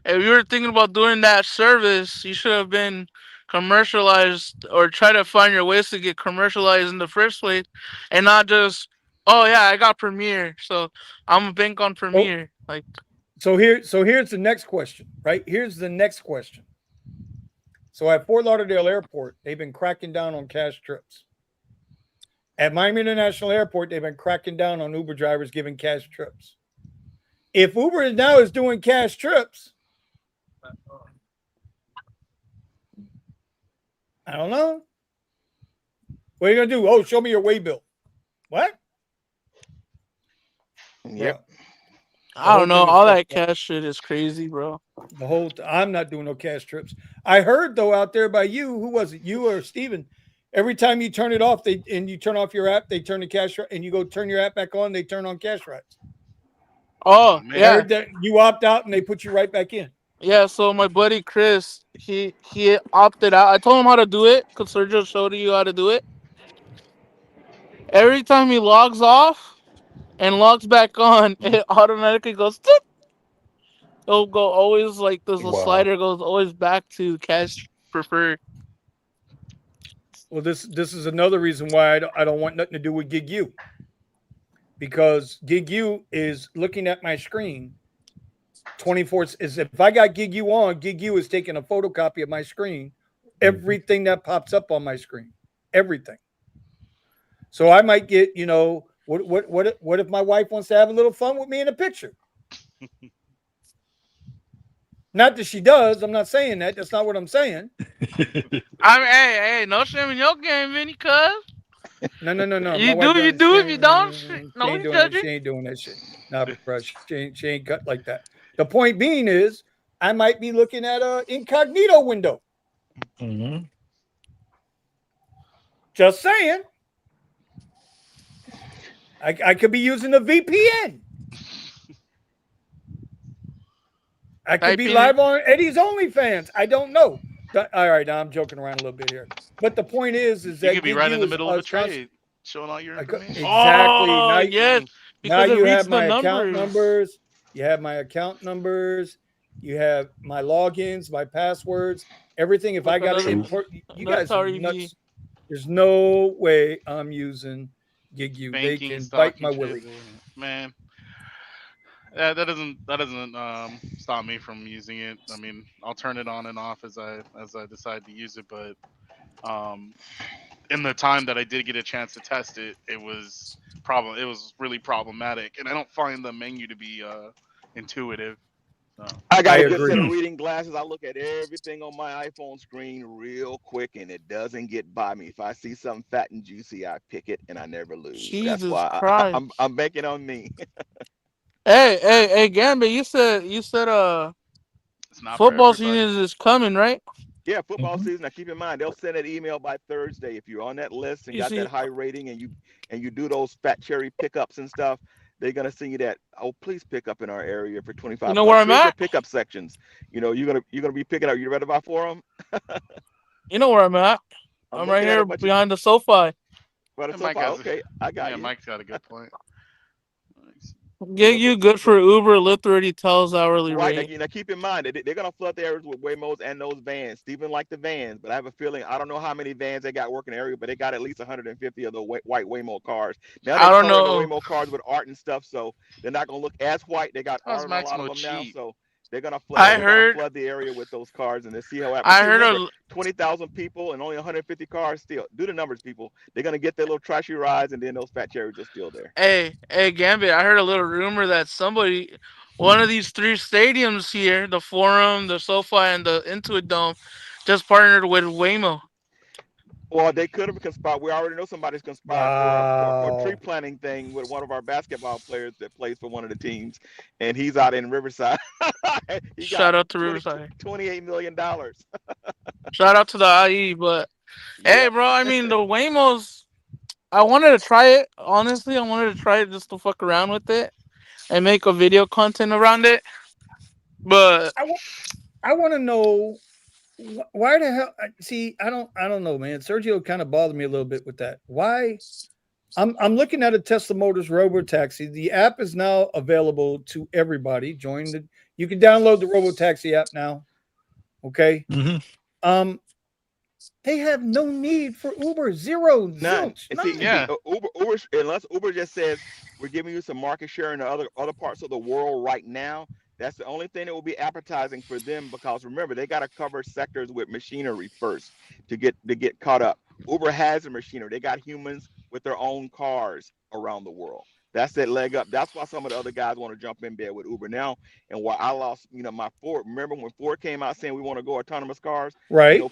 If you were thinking about doing that service, you should have been commercialized or try to find your ways to get commercialized in the first place, and not just, oh yeah, I got Premiere, so I'm a bank on Oh, Premiere. Like, so here's the next question, right? Here's the next question. So at Fort Lauderdale Airport, they've been cracking down on cash trips. At Miami International Airport, they've been cracking down on Uber drivers giving cash trips. If Uber now is doing cash trips, I don't know. What are you gonna do? Oh, show me your way bill. What? Yep. I don't know. All that cash. cash shit is crazy, bro. I'm not doing no cash trips. I heard though out there by you, who was it? You or Steven? Every time you turn it off, you turn off your app, they turn the cash and you go turn your app back on, they turn on cash rides. Oh Man. I yeah, heard that you opt out and they put you right back in. Yeah, so my buddy Chris, he opted out. I told him how to do it because Sergio showed you how to do it. Every time he logs off and logs back on, it automatically goes. Toot. It'll go always like this. The Wow. slider goes always back to cash preferred. Well, this is another reason why I don't want nothing to do with Gig U, because Gig U is looking at my screen 24. Is if I got Gig U on, Gig U is taking a photocopy of my screen, everything that pops up on my screen, everything. So I might get, what if my wife wants to have a little fun with me in a picture? Not that she does. I'm not saying that. That's not what I'm saying. I mean, hey, no shame in your game, Vinny. Cuz No. My you do, wife you doesn't. do. If you don't, She no ain't one's doing it. judging. She ain't doing that shit. Nah, bro. She ain't cut like that. The point being is, I might be looking at a incognito window. Mm-hmm. Just saying. I could be using a VPN. I could be Typing. live on Eddie's OnlyFans. I don't know. All right, now I'm joking around a little bit here. But the point is You that could be Gig right in U the is middle of a constant. trade, showing all your information. Exactly. Oh yes, Now because it you reads have the my account numbers. numbers. You have my account numbers. You have my logins, my passwords, everything. If I Look, got to another import, you another guys are tower EV. nuts. There's no way I'm using Gig U. They Banking, can bite my stocking, willy. trading, man. That doesn't stop me from using it. I mean, I'll turn it on and off as I decide to use it. But um, in the time that I did get a chance to test it, it was problem. It was really problematic, and I don't find the menu to be intuitive. So I I got a good agree. set of reading glasses. I look at everything on my iPhone screen real quick and it doesn't get by me. If I see something fat and juicy, I pick it and I never lose. That's Jesus why Christ. I'm banking on me. Hey, Gambit, you said it's not for football everybody. season is coming, right? Yeah, football Mm-hmm. season. Now keep in mind they'll send an email by Thursday if you're on that list and You got that see, high rating and you do those fat cherry pickups and stuff. They're gonna send you that. Oh, please pick up in our area for twenty you five know where bucks. I'm Here's your at. pickup sections. You're gonna be picking up. You ready to buy for them? You know where I'm at. I'm I'm right looking at here it, but you behind the SoFi. bought it And so Mike far. has, Okay, I got yeah, you. Mike's got a good point. Get Yeah, you good for Uber. Lyft already tells hourly right now, rate. keep in mind that they're gonna flood the areas with Waymos and those vans. Stephen liked the vans, but I have a feeling I don't know how many vans they got working the area, but they got at least 150 of the white Waymo cars. Now they I don't coloring the know. Waymo cars with art and stuff, so they're not gonna look as white. They got How's art on a lot of Maximo them now, cheap? so they're gonna flood. Yeah, I they're gonna heard. flood the area with those cars and they see how. But I see, heard remember, a. 20,000 people and only 150 cars. Still, do the numbers, people. They're gonna get their little trashy rides, and then those fat chariots are still there. Hey, Gambit. I heard a little rumor that somebody, one of these three stadiums here, the Forum, the SoFi, and the Intuit Dome, just partnered with Waymo. Well, they could have conspired. We already know somebody's conspired for a tree Wow. planting thing with one of our basketball players that plays for one of the teams, and he's out in Riverside. He got Shout out to 20, Riverside. $28 million. Shout out to the IE. But hey, Yep. bro. I mean, the Waymos. I wanted to try it. Honestly, I wanted to try it just to fuck around with it and make a video content around it. But I want to know why the hell. See, I don't know, man. Sergio kind of bothered me a little bit with that. Why? I'm looking at a Tesla Motors Robo Taxi. The app is now available to everybody. Join the. You can download the Robo Taxi app now. Okay. Mm-hmm. Um, they have no need for Uber. Zero, None. zilch, And see, Yeah, none. Uber, unless Uber just says we're giving you some market share in the other parts of the world right now, that's the only thing that will be appetizing for them because remember they got to cover sectors with machinery first to get caught up. Uber has a machinery. They got humans with their own cars around the world. That's that leg up. That's why some of the other guys want to jump in bed with Uber now. And why I lost, my Ford. Remember when Ford came out saying we want to go autonomous cars? Right.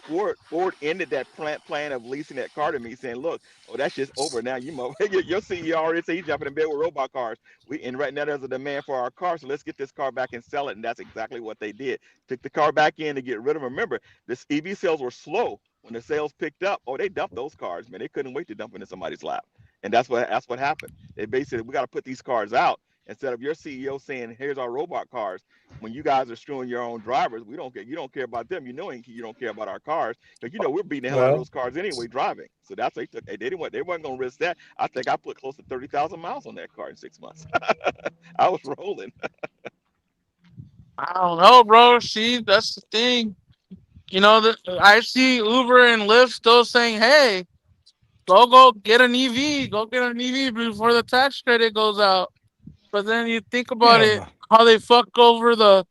Ford ended that plan of leasing that car to me, saying, "Look, that's just over now. Your CEO already said he's jumping in bed with robot cars. And right now there's a demand for our car, so let's get this car back and sell it." And that's exactly what they did. Took the car back in to get rid of them. Remember, this EV sales were slow. When the sales picked up, they dumped those cars, man. They couldn't wait to dump into somebody's lap, and that's what happened. They basically we got to put these cars out. instead of your CEO saying, "Here's our robot cars." When you guys are screwing your own drivers, we don't care. You don't care about them. You know, you don't care about our cars because you know we're beating the hell out of Well, those cars anyway driving. So that's they took. They didn't want. They weren't going to risk that. I think I put close to 30,000 miles on that car in 6 months. I was rolling. I don't know, bro. See, that's the thing. You know, I see Uber and Lyft still saying, "Hey, go get an EV. Go get an EV before the tax credit goes out." But then you think about Yeah, it, but how they fuck over the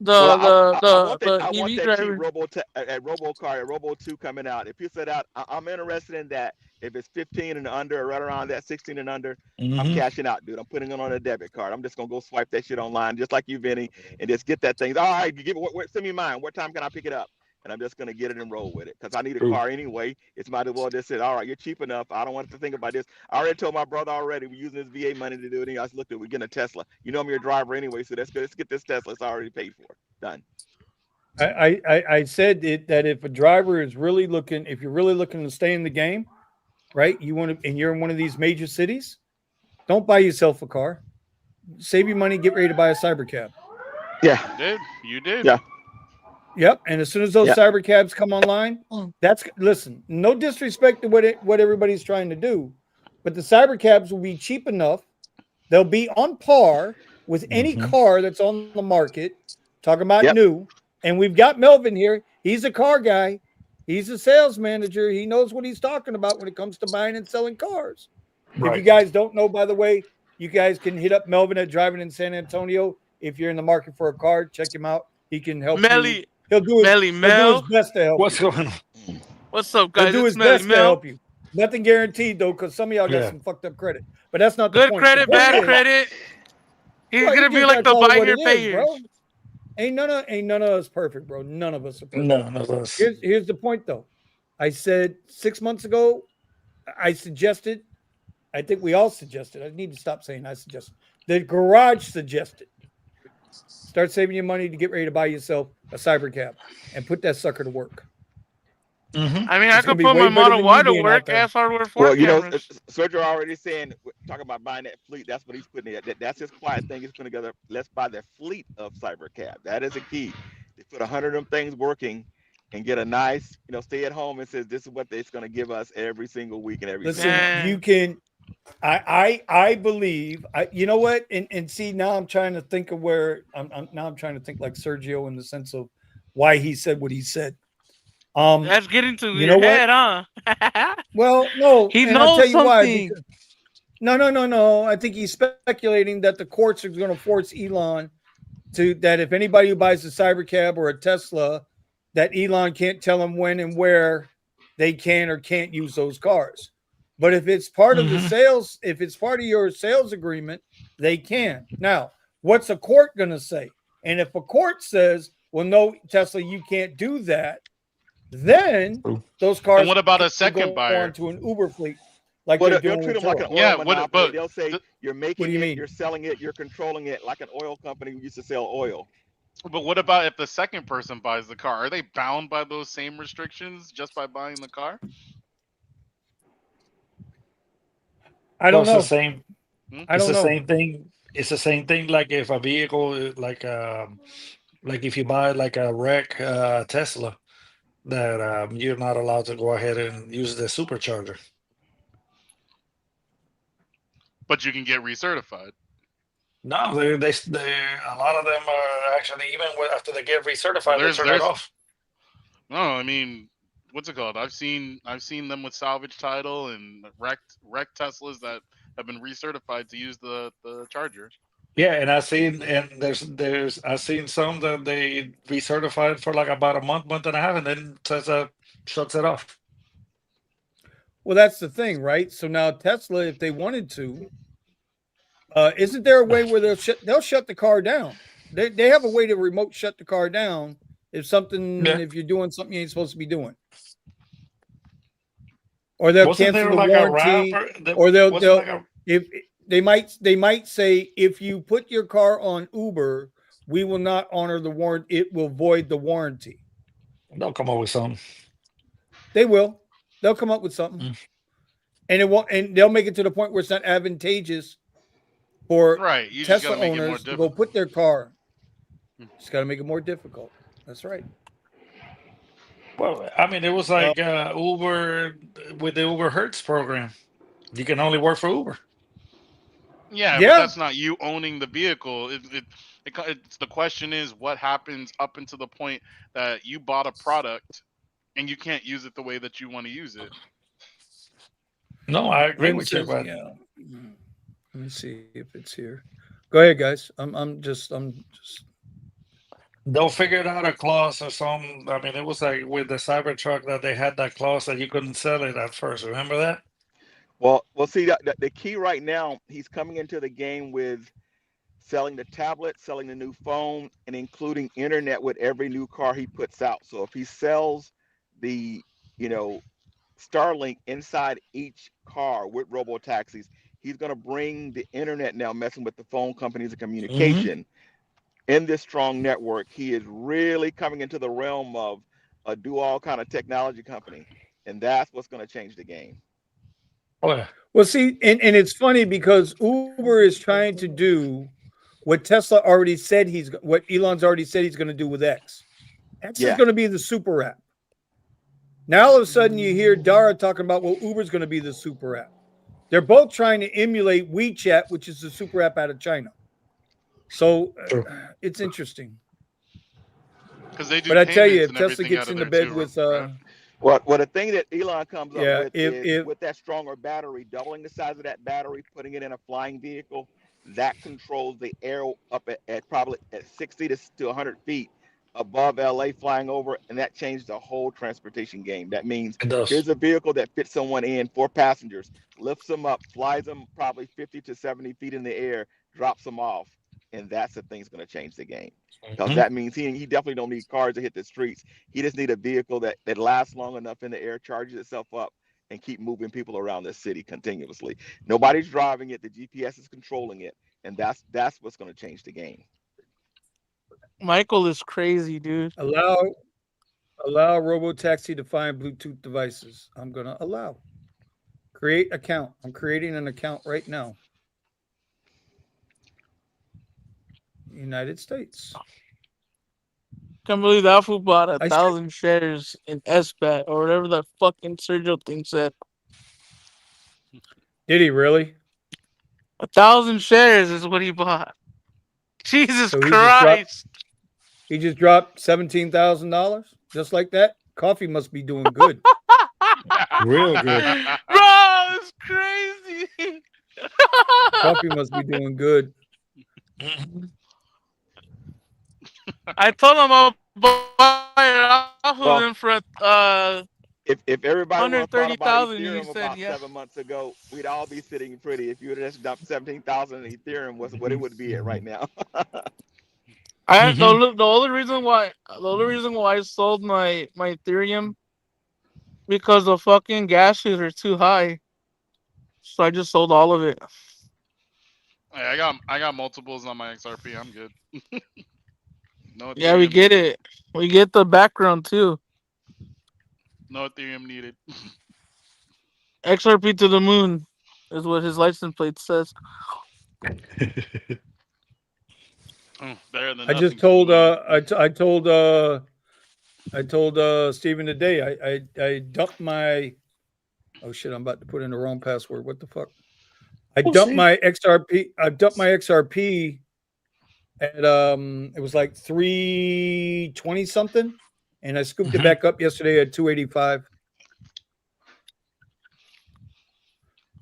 Well, the the the, I the want EV that cheap driver. Robo car, a Robo 2 coming out. If you said out, I'm interested in that. If it's 15 and under, or right around that 16 and under, I'm mhm. cashing out, dude. I'm putting it on a debit card. I'm just gonna go swipe that shit online, just like you, Vinny, and just get that thing. All right, you give it. Send me mine. What time can I pick it up? And I'm just gonna get it and roll with it because I need a True. car anyway. It's might as well just say, all right, you're cheap enough. I don't want to think about this. I already told my brother already. We're using his VA money to do it. I looked at, we're getting a Tesla. You know I'm your driver anyway, so that's good. Let's get this Tesla. It's already paid for. Done. I said that if a driver is really looking, if you're really looking to stay in the game, right? You want to, and you're in one of these major cities, don't buy yourself a car. Save your money. Get ready to buy a cyber cab. Yeah. You did. Yeah. Yep. And as soon as those Yeah. cyber cabs come online, listen. No disrespect to what everybody's trying to do, but the cyber cabs will be cheap enough. They'll be on par with any Mhm. car that's on the market. Talking about Yep. new, and we've got Melvin here. He's a car guy. He's a sales manager. He knows what he's talking about when it comes to buying and selling cars. If you Right. guys don't know, by the way, you guys can hit up Melvin at Driving in San Antonio. If you're in the market for a car, check him out. He can help you. Melly, He'll do his best to help What's you. going on? what's up, He'll guys? do It's his Melly best to Mel. help you. Nothing guaranteed though, because some of y'all got Yeah. some fucked up credit. But that's not the Good point. credit, The point bad is, credit. He's well, you gonna be just like gotta the call it buy what here, it pay is, here. bro. Ain't none of us perfect, bro. None of us are perfect. No, no, that's Here's the point though. I said 6 months ago, I suggested, I think we all suggested. I need to stop saying I suggested. The garage suggested. Start saving your money to get ready to buy yourself a cyber cab and put that sucker to work. Mhm. I mean, I It's gonna could be put way my better Model than Y you to being out work. there. Ass hardware 4 Well, you know, cameras. Sergio already saying, talking about buying that fleet. That's what he's putting in. That's his quiet thing. He's putting together. Let's buy the fleet of cyber cab. That is a key. They put 100 of them things working and get a nice, stay at home and says this is what it's going to give us every single week and every Listen, single month. Man. you can. I believe. You know what? And see, now I'm trying to think of where I'm trying to think like Sergio in the sense of why he said what he said. That's getting to You your know what? head, huh? Well, no, He and I'll tell knows you why. something. Because no. I think he's speculating that the courts are going to force Elon to that if anybody who buys a Cybercab or a Tesla, that Elon can't tell them when and where they can or can't use those cars. But if it's part of the Mhm. sales, if it's part of your sales agreement, they can. Now, what's a court going to say? And if a court says, well, no, Tesla, you can't do that, then True. those cars And what about a can second go buyer? onto an Uber fleet like Well, they're they'll doing treat with them like an Turo. oil Yeah, monopoly. but They'll say the- you're What making do you it, mean? you're selling it, you're controlling it like an oil company who used to sell oil. But what about if the second person buys the car? Are they bound by those same restrictions just by buying the car? I Well, don't it's the know. same. Hmm? I It's don't the know. same thing. It's the same thing. Like if a vehicle, like if you buy like a wreck Tesla, that you're not allowed to go ahead and use the supercharger. But you can get recertified. No, they a lot of them are actually after they get Well, recertified, they turn it off. no, I mean, what's it called? I've seen them with salvage title and wrecked Teslas that have been recertified to use the charger. Yeah, and I've seen some that they recertified for like about a month and a half, and then Tesla shuts it off. Well, that's the thing, right? So now Tesla, if they wanted to, isn't there a way where they'll shut the car down? They have a way to remote shut the car down if Yeah. you're doing something you ain't supposed to be doing, or they'll Wasn't cancel there the like warranty, a wrapper? or they'll Wasn't like a if they might say if you put your car on Uber, we will not honor the warrant. It will void the warranty. they'll come up with something. They will. They'll come up with something. Mm. And it won't, and they'll make it to the point where it's not advantageous for Right. You just got Tesla to make it more owners to go difficult. put their car. Just got to make it more difficult. That's right. Well, I mean, it was like Uber with the Uber Hertz program. You can only work for Uber. Yeah, but Yeah. that's not you owning the vehicle. It's the question is what happens up until the point that you bought a product and you can't use it the way that you want to use it. No, I agree Vin with you, says, but yeah. Let me see if it's here. Go ahead, guys. I'm just. they'll figure out a clause or some. I mean, it was like with the Cybertruck that they had that clause that you couldn't sell it at first. Remember that? Well, see the key right now. He's coming into the game with selling the tablet, selling the new phone, and including internet with every new car he puts out. So if he sells the, you know, Starlink inside each car with robo taxis, he's going to bring the internet now, messing with the phone companies and communication in this strong network. He is really coming into the realm of a do-all kind of technology company, and that's what's going to change the game. Oh yeah. Well, see, and it's funny because Uber is trying to do what Tesla already said what Elon's already said he's going to do with X. X is Yeah. going to be the super app. Now all of a sudden you hear Dara talking about, well, Uber's going to be the super app. They're both trying to emulate WeChat, which is the super app out of China. So it's interesting. Because they do But I tell you, payments if and Tesla everything gets out of into there bed too, with right? Well, the thing that Elon comes up yeah, with is if with that stronger battery, doubling the size of that battery, putting it in a flying vehicle, that controls the air up at probably at 60 to 100 feet above LA flying over, and that changed the whole transportation game. That means It does. here's a vehicle that fits someone in, 4 passengers, lifts them up, flies them probably 50 to 70 feet in the air, drops them off, and that's the thing's going to change the game. Because that means he definitely don't need cars to hit the streets. He just need a vehicle that lasts long enough in the air, charges itself up, and keep moving people around the city continuously. Nobody's driving it. The GPS is controlling it, and that's what's going to change the game. Michael is crazy, dude. allow Robotaxi to find Bluetooth devices. I'm going to allow. Create account. I'm creating an account right now. United States. Can't believe that fool bought I 1,000 shares in SBAT or whatever that fucking Sergio thing said. Did he really? 1,000 shares is what he bought. Jesus So Christ. he just dropped $17,000 just like that. Coffee must be doing good. Real good. Bro, it's crazy. Coffee must be doing good. I told him I'll buy it off of him for If everybody would have thought about 130,000, you Ethereum said, about yeah. 7 months ago, we'd all be sitting pretty. If you would have just dumped 17,000 in Ethereum, was what it would be at right now. The only reason why I sold my Ethereum because the fucking gas fees are too high. So I just sold all of it. Hey, I got multiples on my XRP. I'm good. No Yeah, we Ethereum get needed. it. We get the background too. No Ethereum needed. XRP to the moon is what his license plate says. Better than I just nothing. told I told Steven today I dumped my oh shit, I'm about to put in the wrong password. What the fuck? I dumped my XRP. I dumped my XRP at it was like 320 something, and I scooped it back up yesterday at 285.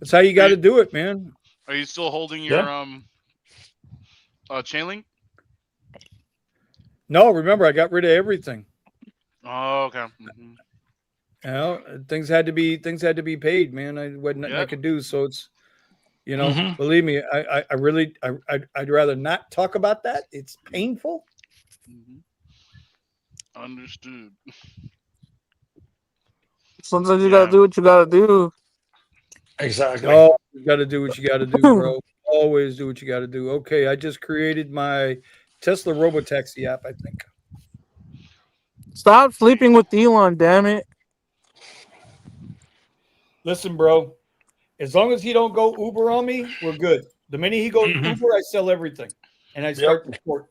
That's how you got to do it, man. Are you still holding your Chainlink? No, remember I got rid of everything. Oh, okay. You know, things had to be paid, man. I wasn't nothing I could do. So it's, you know, believe me, I'd rather not talk about that. It's painful. Understood. Sometimes you gotta do what you gotta do. Exactly. Oh, you got to do what you got to do, bro. Always do what you got to do. Okay, I just created my Tesla Robotaxi app, I think. Stop sleeping with Elon, damn it. Listen, bro. As long as he don't go Uber on me, we're good. The minute he goes Mhm. Uber, I sell everything, and I start the sport.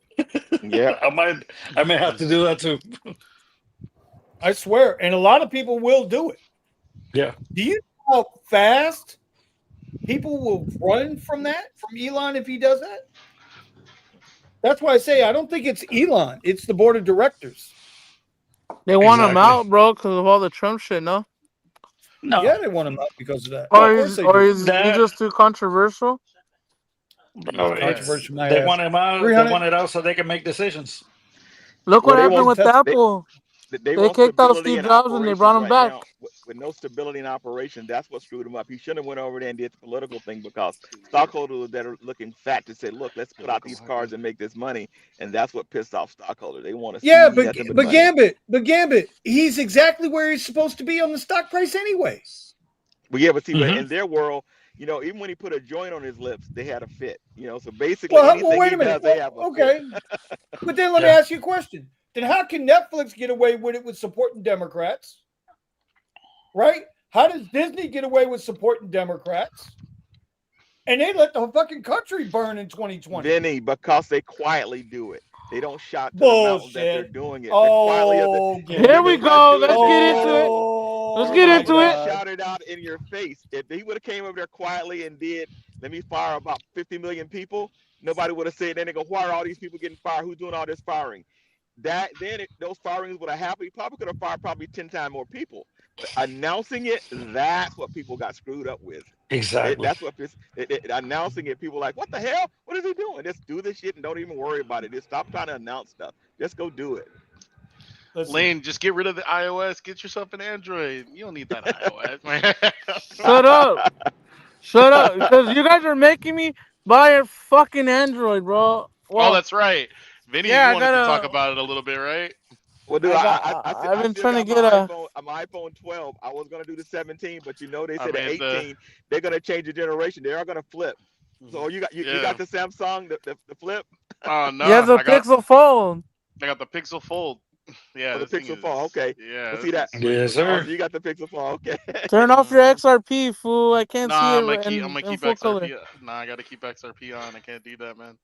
Yeah. I may have to do that too. I swear, and a lot of people will do it. Yeah. Do you know how fast people will run from that, from Elon, if he does that? That's why I say I don't think it's Elon. It's the board of directors. They want him Exactly. out, bro, because of all the Trump shit. No, No. Yeah, they want him out because of that. or Of course is they or do. is he That just too controversial? bro, Yeah. Controversial, my they ass. want him out. They 300 want it out so they can make decisions. Look Well, what they happened want with Tesla. Apple. they They want kicked out stability Steve in Jobs and they brought operations him right back. now. With no stability in operation, that's what screwed him up. He should have went over there and did the political thing because stockholders that are looking fat to say, look, let's put out these cars and make this money, and that's what pissed off stockholders. They want to Yeah, see nothing but money. Gambit, he's exactly where he's supposed to be on the stock price anyway. But yeah, but see, but Mhm. in their world, even when he put a joint on his lips, they had a fit. So basically, Well, anything wait he a minute. does, they have a fit. Okay, but then let me Yeah. ask you a question. Then how can Netflix get away with it with supporting Democrats? Right? How does Disney get away with supporting Democrats? And they let the fucking country burn in 2020. Vinny, because they quietly do it. They don't shout to the mountains that they're Bullshit. doing it. They're quietly. Oh, Here we They're not go. doing Let's it. get into it. Let's get my into it. God. Shouted out in your face. If he would have came over there quietly and did, let me fire about 50 million people, nobody would have said, then they go, why are all these people getting fired? Who's doing all this firing? Those firings would have happened. He probably could have fired probably 10 times more people. But announcing it, that's what people got screwed up with. Exactly. That's what announcing it. People like, what the hell? What is he doing? Just do this shit and don't even worry about it. Just stop trying to announce stuff. Just go do it. Listen, Lane, just get rid of the iOS. Get yourself an Android. You don't need that iOS, man. Shut up. Shut up. Because you guys are making me buy a fucking Android, bro. Well, Oh, that's right. Vinny, yeah, you I wanted to talk gotta. about it a little bit, right? Well, dude, I've been still trying to got get my iPhone 12. I was gonna do the 17, but they I said the mean, 18. They're gonna change the generation. They are gonna flip. So you got the Samsung, the flip, Oh no, You have the I got Pixel Fold. the Pixel Fold. Yeah, or the this thing Pixel is. Phone. Okay. Yeah, But this see that. is way Yes, cooler. Oh, sir. so you got the Pixel Phone. Okay. Turn off your Mhm. XRP, fool. I can't see Nah, it I'm gonna in keep full color. XRP. Nah, I gotta keep XRP on. I can't do that, man.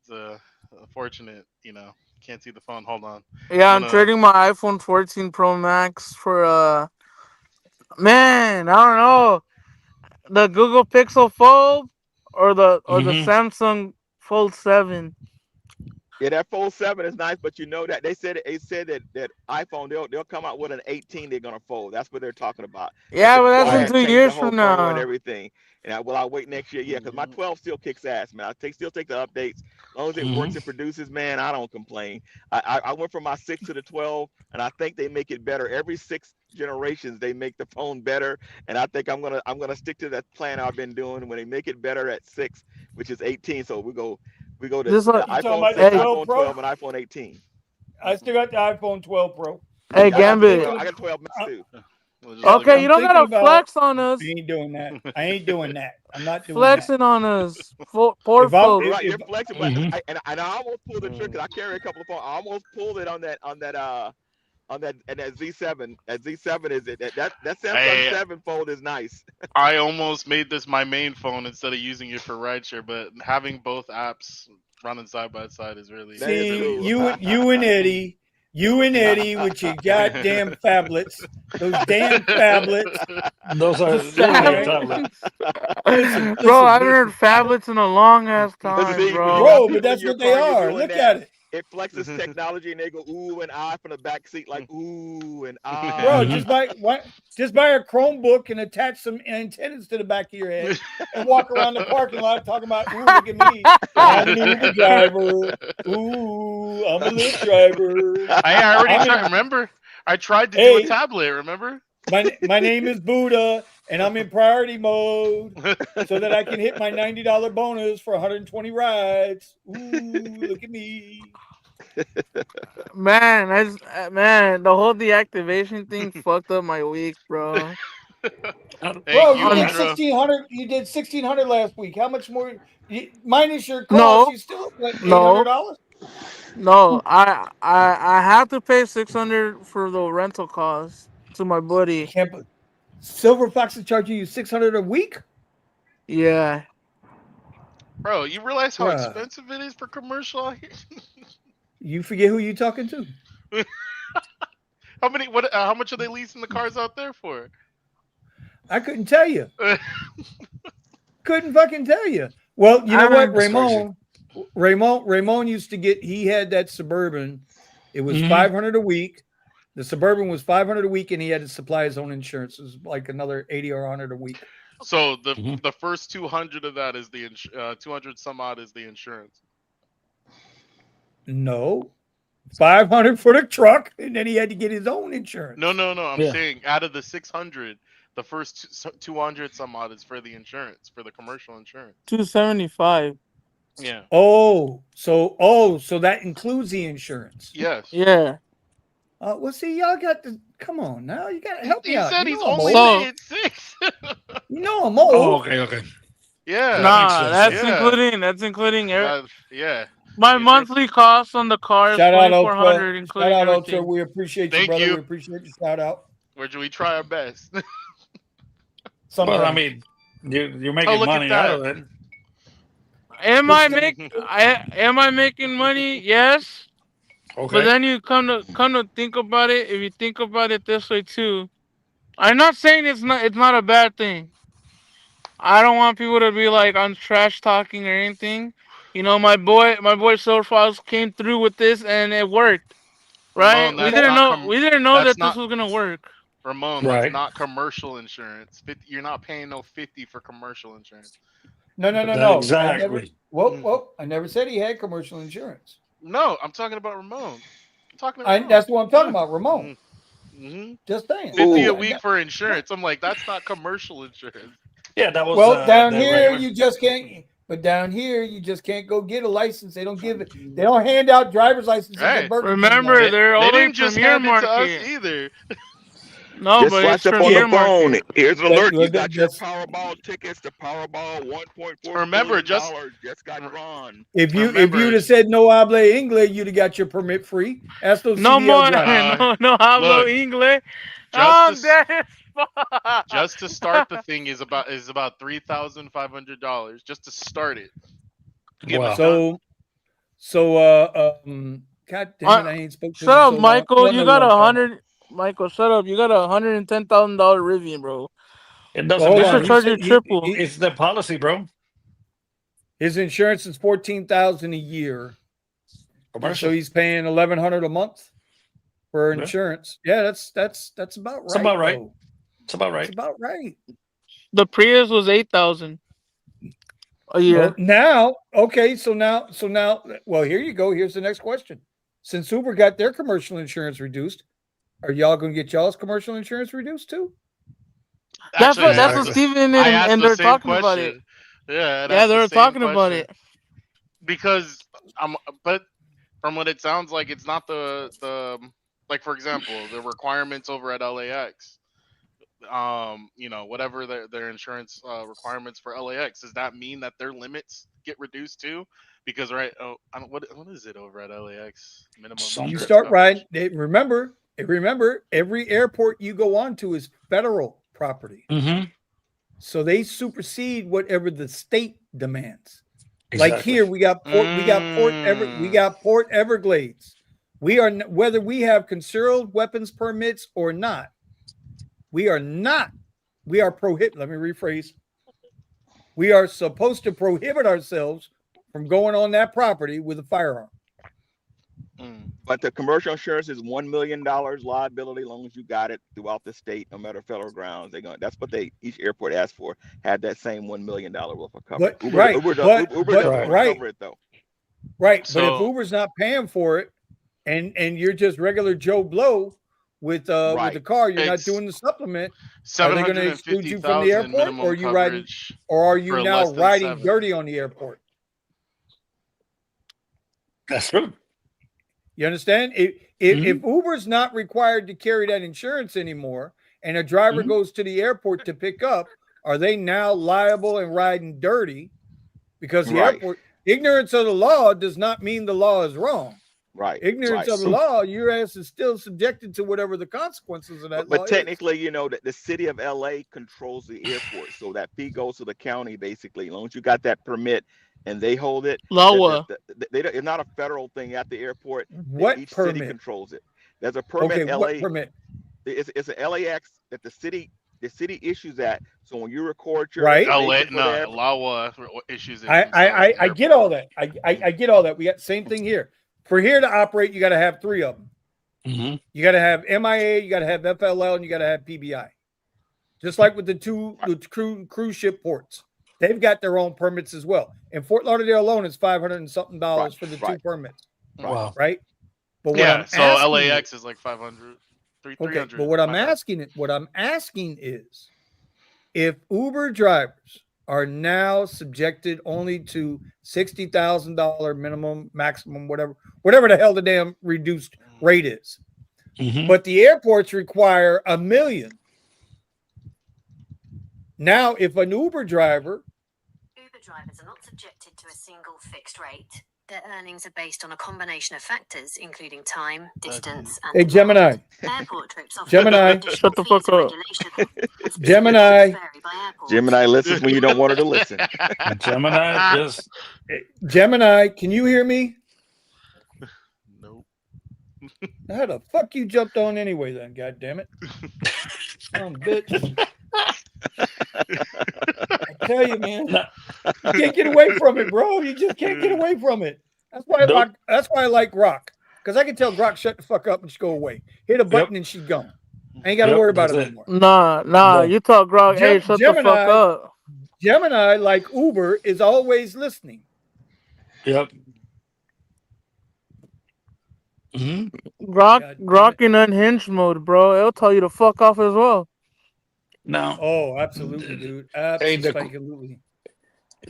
It's unfortunate, Can't see the phone. Hold on. Yeah, I'm I'm gonna. trading my iPhone 14 Pro Max for man, I don't know, the Google Pixel Fold or the Mhm. Samsung Fold 7. Yeah, that Fold 7 is nice, but that they said that iPhone they'll come out with an 18 they're gonna fold. That's what they're talking about. Make Yeah, it but that's in Mm, quiet, 2 change the years whole from camera and now. everything. And I'll wait next year. Yeah, because my 12 still kicks ass, man. Still take the updates. As long as it works Mhm. and produces, man, I don't complain. I went from my 6 to the 12, and I think they make it better. Every 6 generations they make the phone better. And I think I'm gonna stick to that plan I've been doing when they make it better at 6, which is 18. So we go to This the one, you talking iPhone about the 6, hey, 12 iPhone Pro? 12, and iPhone 18. I still got the iPhone 12 Pro. hey, Yeah, I got the Gambit. 12. I got 12 Max too. we'll just look Okay, at you I'm don't thinking gotta about. flex on us. I ain't doing that. I ain't doing that. I'm not doing that. Flexing on us. Poor If I'm folks. Right, if you're flexible, Mhm. and I almost pulled the trick because I carry a couple of phones. I almost pulled it on that Z7. That Z7 is it that Samsung I 7 Fold is nice. I almost made this my main phone instead of using it for rideshare, but having both apps running side by side is really That is see really cool. you and Eddie with your goddamn phablets, those damn phablets. Those are Fab- literally Okay, tablets. listen, Bro, I haven't listen, heard phablets in a long ass Listen, time, see, when you got bro. bro. But people in that's your what they car and you're are. doing Look that, at it, it flexes technology and they go ooh and ah from the back seat like ooh and bro. ah. Mhm. Just buy a Chromebook and attach some antennas to the back of your head and walk around the parking lot talking about, "Ooh, look at me, I'm an Uber driver. Ooh, I'm a Lyft driver. I already I'm tried. in. Remember, I tried to do a Hey, tablet. Remember? my name is Buddha, and I'm in priority mode." So that I can hit my $90 bonus for 120 rides. Ooh, look at me. Man, man, the whole deactivation thing fucked up my week, bro. Thank Bro, you, you did On, Ultra. 1,600. You did 1,600 last week. How much more? Minus your cost, no, you still up like no, $800. no. I have to pay 600 for the rental cost to my You buddy. can't. Silver Fox is charging you 600 a week. Yeah, Bro, you realize how Bruh. expensive it is for commercial out here? You forget who you talking to. How much are they leasing the cars out there for? I couldn't tell you. Couldn't fucking tell you. Well, you know what, Ramon used to get. He had that Suburban. It was $500 a week. The Suburban was $500 a week, and he had to supply his own insurance. It was like another $80 or $100 a week. So the first 200 of that is the 200 some odd is the insurance. No, $500 for the truck, and then he had to get his own insurance. No. I'm saying out of the 600, the first 200 some odd is for the insurance, for the commercial insurance. $275. Yeah. So that includes the insurance. Yes. Yeah. Well, see, y'all got to come on now. You got to help me He out. said You he's know I'm only old. paying 6. You know I'm old. Oh, okay. Yeah. Nah, that's Yeah. including Yeah. my monthly cost on the car is Shout out, $2,400, Ultra. including Shout out, everything. Ultra. We appreciate you, Thank brother. you. We appreciate your shout out. Where do we try our best? Well, I mean, you're making look at money that. out of it. Am I making money? Yes. Okay. But then you come to think about it, if you think about it this way too, I'm not saying it's not a bad thing. I don't want people to be like I'm trash talking or anything. You know, my boy Soul Files came through with this and it worked. Right? Ramon, we that's didn't not know that that's this not was gonna work. Ramon, Right. that's not commercial insurance. You're not paying no 50 for commercial insurance. No. Exactly. I never said he had commercial insurance. No, I'm talking about Ramon. I'm talking about That's what I'm talking about, Ramon. Mm-hmm. Just saying. 50 a week for insurance. I'm like, that's not commercial insurance. Yeah, that was. Well, down the here regular- you just can't. But down here you just can't go get a license. They don't give it. They don't hand out driver's licenses. Hey, at Burger King Remember, now. they're They only didn't just Premier hand it to us Market. either. No, Just but it's flash up on Premier the phone. Market. Here's an alert. You got your That's- Powerball tickets. The Powerball $1.4 Remember, billion just got drawn. If you'd Remember- have said no habla English, you'd have got your permit free. Ask those No CDL more, drivers. no hablo look, English. just I'm to- dead as fuck. Just to start the thing is about $3,500 just to start it. Get Wow. it done. God damn it, I ain't spoken to Shut him up, so long. Michael. Well, You no, got long time. 100. Michael, shut up. You got $110,000 Rivian, bro. It Well, doesn't hold They on. should matter. charge you He- triple. he- It's the policy, bro. His insurance is $14,000 a year, Commercial. so he's paying $1,100 a month for Yeah. insurance. Yeah, that's about right. It's about right. though. It's about It's right. about right. The Prius was 8,000 a year. Well, now, okay, so now, well, here you go. Here's the next question. Since Uber got their commercial insurance reduced, are y'all going to get y'all's commercial insurance reduced too? That's Actually, what Steven I asked and the they're same talking about it. question. Yeah, Yeah, they were talking about it. Because but from what it sounds like, it's not the like, for example, the requirements over at LAX. Whatever their insurance requirements for LAX, does that mean that their limits get reduced too? Because what is it over at LAX? Minimum. Some- You insurance start coverage? riding. Remember, every airport you go on to is federal property. Mm-hmm. So they supersede whatever the state demands. Like Exactly. here, we got Port Everglades. We are whether we have concealed weapons permits or not. We are not. We are prohibit. Let me rephrase. We are supposed to prohibit ourselves from going on that property with a firearm. But the commercial insurance is $1 million liability, as long as you got it throughout the state, no matter federal grounds. That's what each airport asked for. Had that same $1 million worth of coverage. Uber doesn't cover it though. Right, So- but if Uber's not paying for it, and you're just regular Joe Blow with the car, you're not It's doing the supplement. Are they going to exclude you from the 750,000 airport, minimum or are you riding, coverage. or are you for now less than riding 7. dirty on the airport? That's true. You understand? If Uber's not required to carry that insurance anymore, and a driver goes to the airport to pick up, are they now liable and riding dirty? Because the airport ignorance of the law does not mean the law is wrong. Right. Ignorance Right. of the law, your ass is still subjected to whatever the consequences of that law But is. technically, you know that the city of LA controls the airport, so that fee goes to the county basically. As long as you got that permit and they hold it, Lawa. it's not a federal thing at the airport. What Each city permit? controls it. There's a permit. Okay, LA. what permit? It's an LAX that the city issues that. So when you record your Right. LA, information for the airport, Lawa issues it. I get all that. I get all that. We got the same thing here. For here to operate, you got to have 3 of them. Mm-hmm. You got to have MIA, you got to have FLL, and you got to have PBI. Just like with the cruise ship ports, they've got their own permits as well. In Fort Lauderdale alone, it's $500 and something for the 2 permits. Wow. Right. But Yeah, so LAX is like 500, 300. Okay, but what I'm asking is, if Uber drivers are now subjected only to $60,000 minimum, maximum, whatever the hell the damn reduced rate is, Mm-hmm. but the airports require $1 million. Now, if an Uber drivers are not subjected to a single fixed rate. Their earnings are based on a combination of factors, including time, distance, and Gemini. Airport trips Gemini, shut the fuck up. Gemini listens when you don't want her to listen. Gemini, can you hear me? Nope. How the fuck you jumped on anyway then, god damn it. Bitch. I tell you, man, you can't get away from it, bro. You just can't get away from it. That's why I like Rock. Because I can tell Rock shut the fuck up and just go away. Hit a button and she's gone. I ain't got to worry about it anymore. Nah, No. you talk Grok. Hey, shut the fuck up. Gemini, like Uber, is always listening. Yep. Mm-hmm. Grok in unhinged mode, bro. It'll tell you to fuck off as well. No. Oh, absolutely, dude. Absolutely.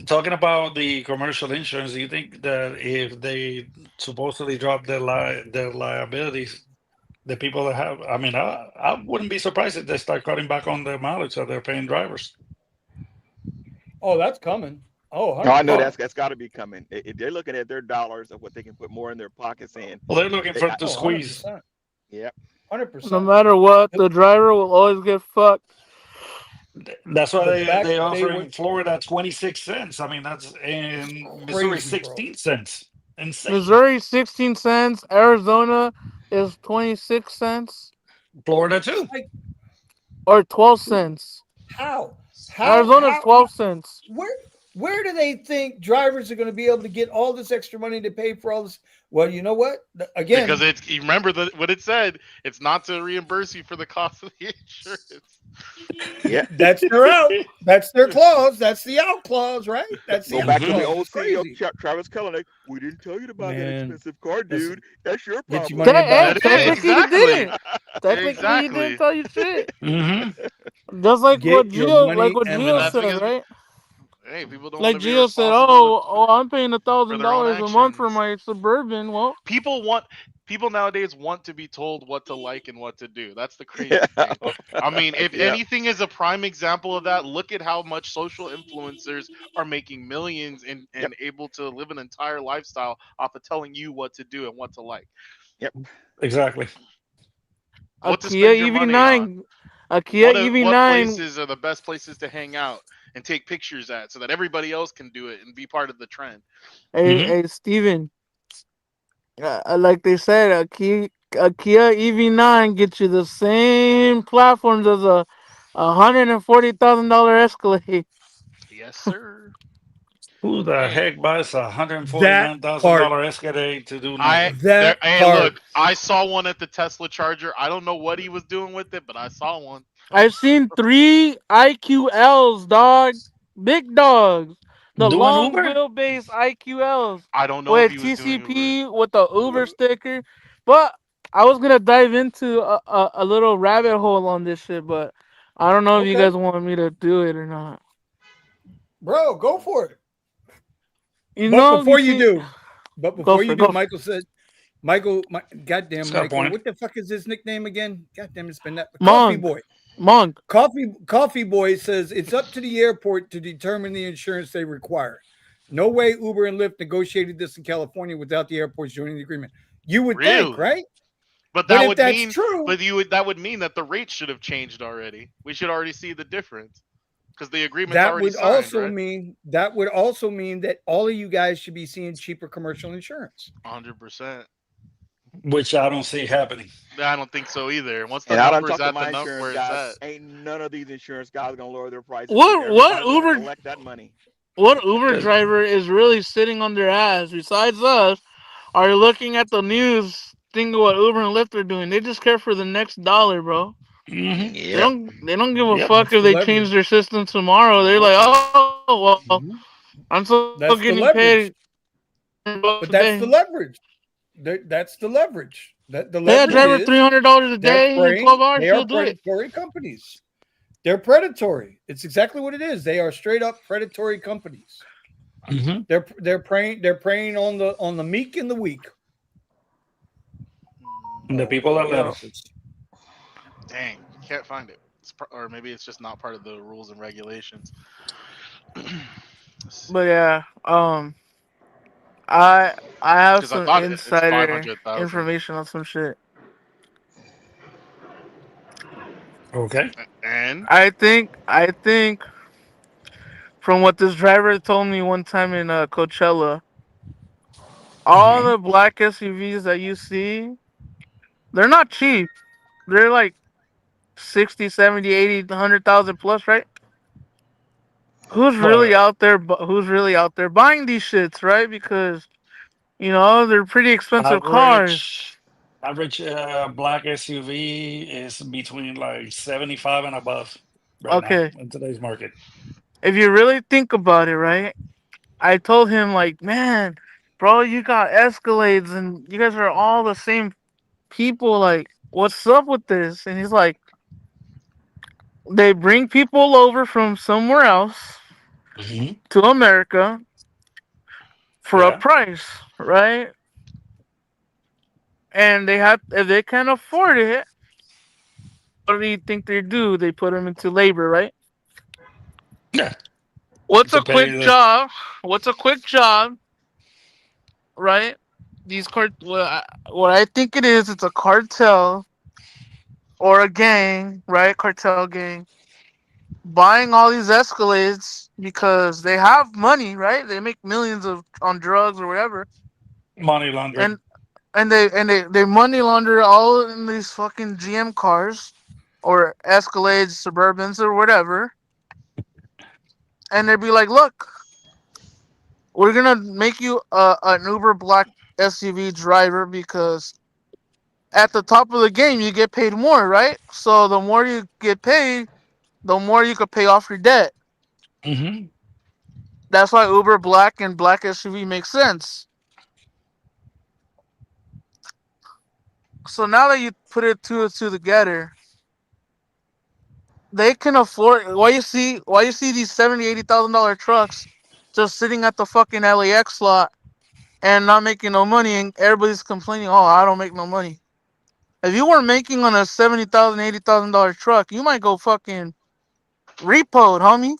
Talking about the commercial insurance, do you think that if they supposedly drop their liabilities, the people that have, I mean, I wouldn't be surprised if they start cutting back on the mileage that they're paying drivers. Oh, that's coming. Oh, no, I know that's got to be coming. If they're looking at their dollars of what they can put more in their pockets in. Well, they're looking for to squeeze. 100%. Yep. 100%. No matter what, the driver will always get fucked. That's why they offer in Florida 26 cents. I mean, that's in Missouri 16 cents. Insane. Missouri 16 cents. Arizona is 26 cents. Florida too. Or 12 cents. How? Arizona's 12 cents. Where do they think drivers are going to be able to get all this extra money to pay for all this? Well, you know what? Again, because you remember what it said. It's not to reimburse you for the cost of the insurance. Yeah, that's their out. That's their clause. That's the out clause, right? That's the go back to the old CEO, Travis Kalanick. We didn't tell you about that expensive car, dude. That's your problem. Technically, you didn't. Technically, you didn't tell you shit. Mm-hmm. Just like what Gio said, right? Hey, people don't like Gio said, I'm paying $1,000 a month for my Suburban. Well, people nowadays want to be told what to like and what to do. That's the crazy thing. I mean, if anything is a prime example of that, look at how much social influencers are making millions and able to live an entire lifestyle off of telling you what to do and what to like. Yep, exactly. What to spend your money on. Kia EV9. What places are the best places to hang out and take pictures at so that everybody else can do it and be part of the trend? Hey, Steven. Like they said, a Kia EV9 gets you the same platforms as a $140,000 Escalade. Yes, sir. Who the heck buys a $149,000 Escalade to do nothing? Look, I saw one at the Tesla charger. I don't know what he was doing with it, but I saw one. I've seen 3 IQLs, dog. Big dogs. The long wheelbase IQLs. I don't know with if he was TCP with the Uber sticker. But I was gonna dive into a little rabbit hole on this shit, but I don't know if you guys want me to do it or not. Bro, go for it. Before you do, Michael said, goddamn Michael, what the fuck is his nickname again? Goddamn, it's been that Coffee Boy. Monk. Coffee Boy says it's up to the airport to determine the insurance they require. No way Uber and Lyft negotiated this in California without the airports joining the agreement. You would think, Really? right? But But that if would that's mean, true, that would mean that the rates should have changed already. We should already see the difference because the agreement's that already would signed, also right? mean that would also mean that all of you guys should be seeing cheaper commercial insurance. 100%. which I don't see happening. I don't think so either. Once the And I done numbers talked to at the my insurance where it's guys. at, Ain't none of these insurance guys gonna lower their prices because What everybody's gonna Uber collect that money. what Uber driver is really sitting on their ass besides us are looking at the news, thinking what Uber and Lyft are doing. They just care for the next dollar, bro. Hmm. Yep. They don't give a Yep. fuck That's if the they change leverage. their system tomorrow. They're nope. like, oh well, Hmm. I'm still getting That's the paid leverage. $100 a But that's the day. leverage. That's the leverage. That the Pay a leverage driver is $300 a they're day in preying. 12 hours, They are he'll do it. predatory companies. They're predatory. It's exactly what it is. They are straight up predatory companies. Hmm. They're preying on the meek and the weak. The Oh, people that what little. else is? Dang, can't find it. Or maybe it's just not part of the rules and regulations. But yeah, I I have Because I some thought it's insider 500,000. information on some shit. Okay. And I think from what this driver told me one time in Coachella, all Hmm. the black SUVs that you see, they're not cheap. They're like 60, 70, 80, 100,000 plus, right? But Who's really out there buying these shits, right? Because they're pretty expensive cars. average average black SUV is between like 75 and above right now Okay, in today's market. if you really think about it, right? I told him like, man, bro, you got Escalades and you guys are all the same people. Like, what's up with this? And he's like, they bring people over from somewhere else Hmm. to America for a Yeah. price, right? And if they can't afford it, what do you think they do? They put them into labor, right? Yeah. What's To a pay quick the. job? What's a quick job, right? What I think it is, it's a cartel or a gang, right? Cartel gang buying all these Escalades because they have money, right? They make millions of on drugs or whatever, Money and laundering. they money launder all in these fucking GM cars or Escalades, Suburbans or whatever, and they'd be like, "Look, we're gonna make you an Uber Black SUV driver because at the top of the game you get paid more, right? So the more you get paid, the more you could pay off your debt." Hmm. That's why Uber Black and Black SUV makes sense. So now that you put it two and two together, they can afford. Why you see these $70,000-$80,000 trucks just sitting at the fucking LAX lot and not making no money, and everybody's complaining, "Oh, I don't make no money." If you weren't making on a $70,000, $80,000 truck, you might go fucking repoed, homie.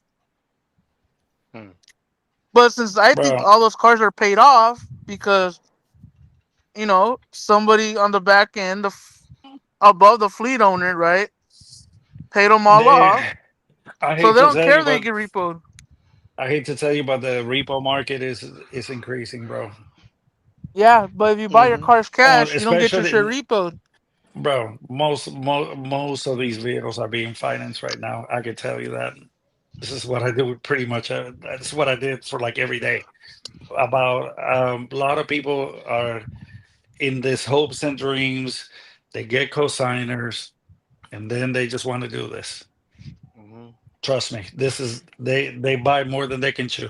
hmm. But since I think Bro, all those cars are paid off because somebody on the back end, above the fleet owner, right, paid them all they. off, I so hate they to don't tell you, care they but get repoed. the repo market is increasing, bro. Yeah, but if you buy your Hmm. cars On cash, you don't get your shit especially, repoed. bro, most of these vehicles are being financed right now. I can tell you that. This is what I do pretty much. That's what I did for like every day. About a lot of people are in this hopes and dreams. They get cosigners, and then they just want to do this. Hmm. Trust me, this is they buy more than they can chew,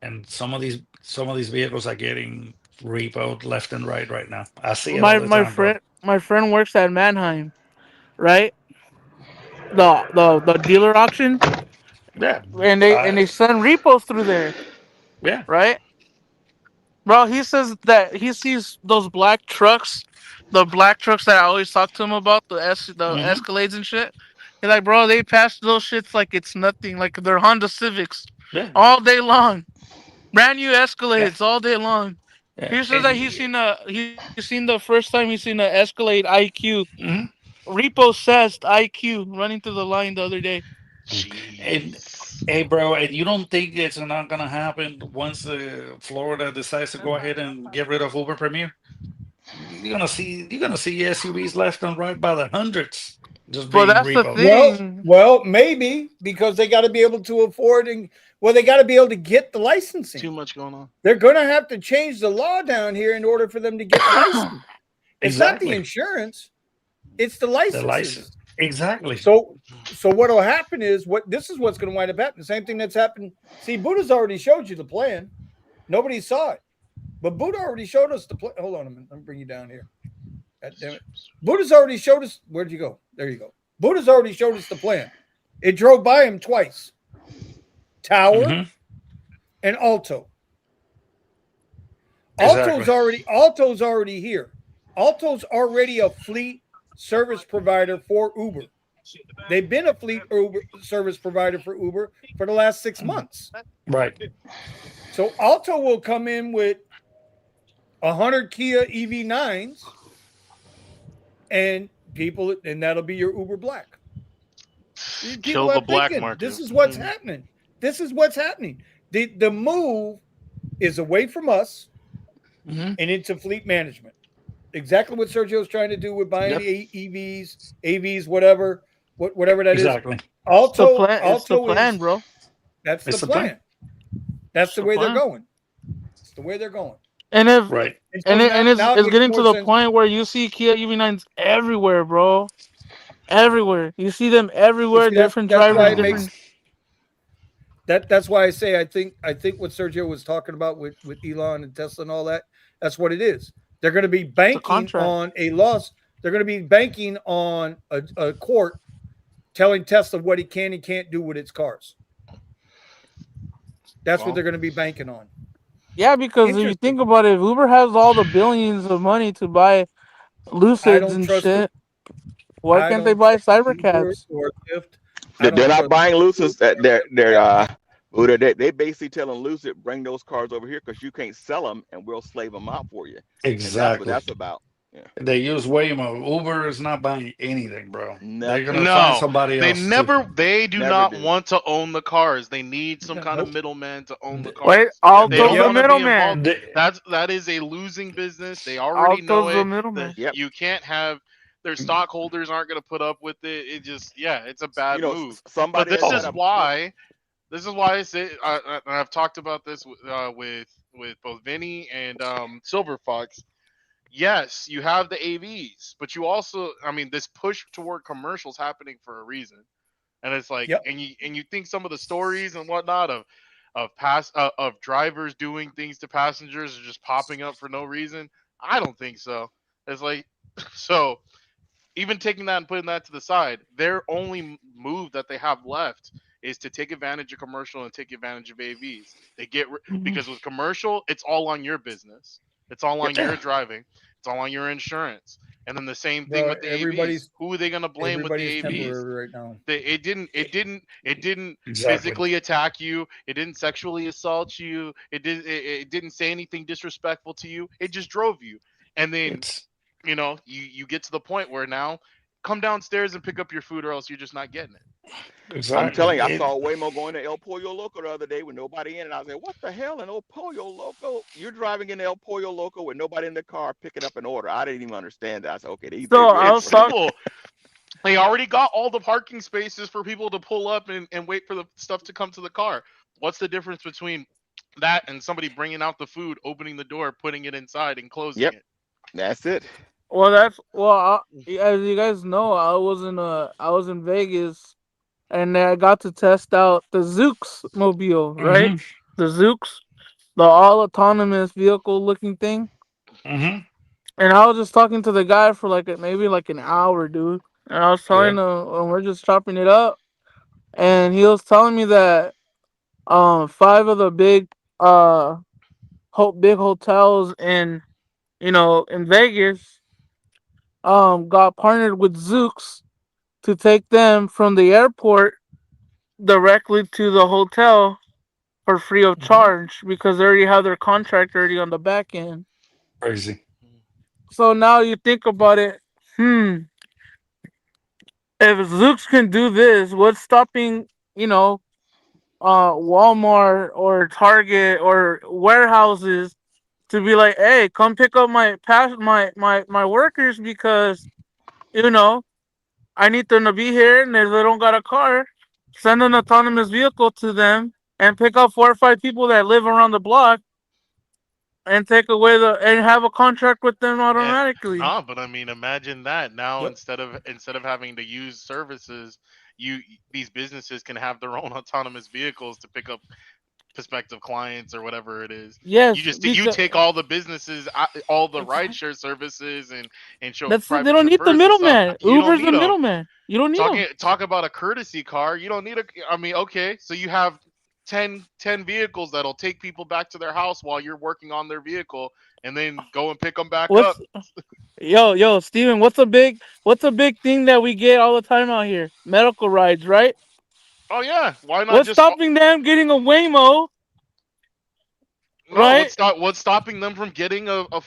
and some of these vehicles are getting repoed left and right now. I see it all My the my time, bro. friend my friend works at Manheim, right? The dealer auction, Yeah, and they and I they send repos through there, yeah. right? Bro, he says that he sees those black trucks, the black trucks that I always talk to him about, the Hmm. Escalades and shit. He's like, bro, they pass those shits like it's nothing, like they're Honda Civics Yeah, all day long, brand new yeah. Escalades all day long. He says that he's seen the first time he's seen a Escalade IQ Mhm. repossessed IQ running through the line the other day. And Jeez. hey, bro, and you don't think it's not gonna happen once Florida decides to go ahead and get rid of Uber Premier? You're gonna see SUVs left and right by the hundreds just But being that's the repoed. thing. Well, maybe because they got to be able to afford and they got to be able to get the licensing. Too much going on. They're going to have to change the law down here in order for them to get licensed. It's not the Exactly. insurance; it's the The licenses. license. Exactly. So what will happen is this is what's going to wind up happening. The same thing that's happened. See, Buddha's already showed you the plan. Nobody saw it, but Buddha already showed us the plan. Hold on a minute. Let me bring you down here. God damn it. Buddha's already showed us. Where'd you go? There you go. Buddha's already showed us the plan. It drove by him twice. Tower Mhm. and Alto. Exactly. Alto's already here. Alto's already a fleet service provider for Uber. They've been a fleet Uber service provider for Uber for the last 6 months. Right. So Alto will come in with 100 Kia EV9s and that'll be your Uber Black. Kill People the are black thinking, market. this is what's happening. This is what's happening. The move is away from us Mhm. and into fleet management. Exactly what Sergio's trying to do with buying Yep. EVs, AVs, whatever that is. Exactly. It's the plan. It's the Alto plan, is bro. that's the It's the plan. plan. That's It's the the way they're plan. going. It's the way they're going. And if Right. And so now it it's makes getting to more the sense. point where you see Kia EV9s everywhere, bro. Everywhere. You see them But everywhere. see, Different that's why drivers, it makes different. that's why I say I think what Sergio was talking about with Elon and Tesla and all that. That's what it is. They're going to be It's a banking contract. on a loss. They're going to be banking on a court telling Tesla what he can and can't do with its cars. That's what Well, they're going to be banking on. Yeah, because if you Interesting. think about it, if Uber has all the billions of money to buy I Lucids don't and trust. shit, why I can't they don't buy trust Uber Cybercabs? or Lyft. I They're don't not trust buying Uber Lucids. That or they're Lyft. Buddha, they basically telling Lucid, bring those cars over here because you can't sell them and we'll slave them out for you. And that's what Exactly. that's about. Yeah, They use Waymo. Uber is not buying anything, bro. They're gonna nothing. find no, somebody else to. they do Never not do. want to own the cars. They need some kind of Nope. middleman to own the Wait, cars. Yep. They Alto's don't the Yep. want to be involved. middleman. They, That is a losing business. They already know Alto's the it. middleman. Yep. You can't have their stockholders aren't going to put up with it. It just it's a You bad know, move. But somebody this else had is oh, a why I say I've talked about this with both Vinny and Silver Fox. Yes, you have the AVs, but you also, I mean, this push toward commercials happening for a reason, and it's like, Yep. and you think some of the stories and whatnot of drivers doing things to passengers are just popping up for no reason. I don't think so. It's like, so even taking that and putting that to the side, their only move that they have left is to take advantage of commercial and take advantage of AVs. Mhm. Because with commercial, it's all on your business. It's all on your yeah. driving. It's all on your insurance. And then the same thing Bro, with the AVs. Who are they going to blame with the everybody's AVs? temporary right now. It didn't Exactly. physically attack you. It didn't sexually assault you. It didn't say anything disrespectful to you. It just drove you. And then It's you get to the point where now come downstairs and pick up your food or else you're just not getting it. I'm exactly telling you, I it. saw Waymo going to El Pollo Loco the other day with nobody in, and I was like, "What the hell? In El Pollo Loco? You're driving in El Pollo Loco with nobody in the car picking up an order." I didn't even understand that. I said, "Okay, So they I really It's was pushing talking. it." simple. They already got all the parking spaces for people to pull up and wait for the stuff to come to the car. What's the difference between that and somebody bringing out the food, opening the door, putting it inside, and closing Yep, it? that's it. As you guys know, I was in Vegas, and I got to test out the Zooks mobile, right? Hmm. The Zooks, the all autonomous vehicle looking thing. Hmm. And I was just talking to the guy for maybe like an hour, dude. And I was Yeah. telling him, and we're just chopping it up, and he was telling me that five of the uh big hotels in Vegas got partnered with Zooks to take them from the airport directly to the hotel for free of Hmm. charge because they already have their contract already on the back end. Crazy. So now you think about it. If Zooks can do this, what's stopping? You know, Walmart or Target or warehouses to be like, hey, come pick up my workers because you know I need them to be here, and if they don't got a car, send an autonomous vehicle to them and pick up 4 or 5 people that live around the block and take away and have a contract with them automatically. No, but I mean, imagine that now Yep. instead of having to use services, these businesses can have their own autonomous vehicles to pick up prospective clients or whatever it is. Yes, You because take all the businesses, all the rideshare services, and show that's it. They private don't need the chauffeurs and stuff. middleman. You don't Uber's the need them. middleman. You don't need them. Talk about a courtesy car. You don't need a. I mean, okay, so you have 10 vehicles that'll take people back to their house while you're working on their vehicle, and then go and pick them back up. What's yo, Steven, what's a big thing that we get all the time out here? Medical rides, right? Oh yeah, why not What's just stopping them getting a Waymo, no? right? What's stopping them from getting like A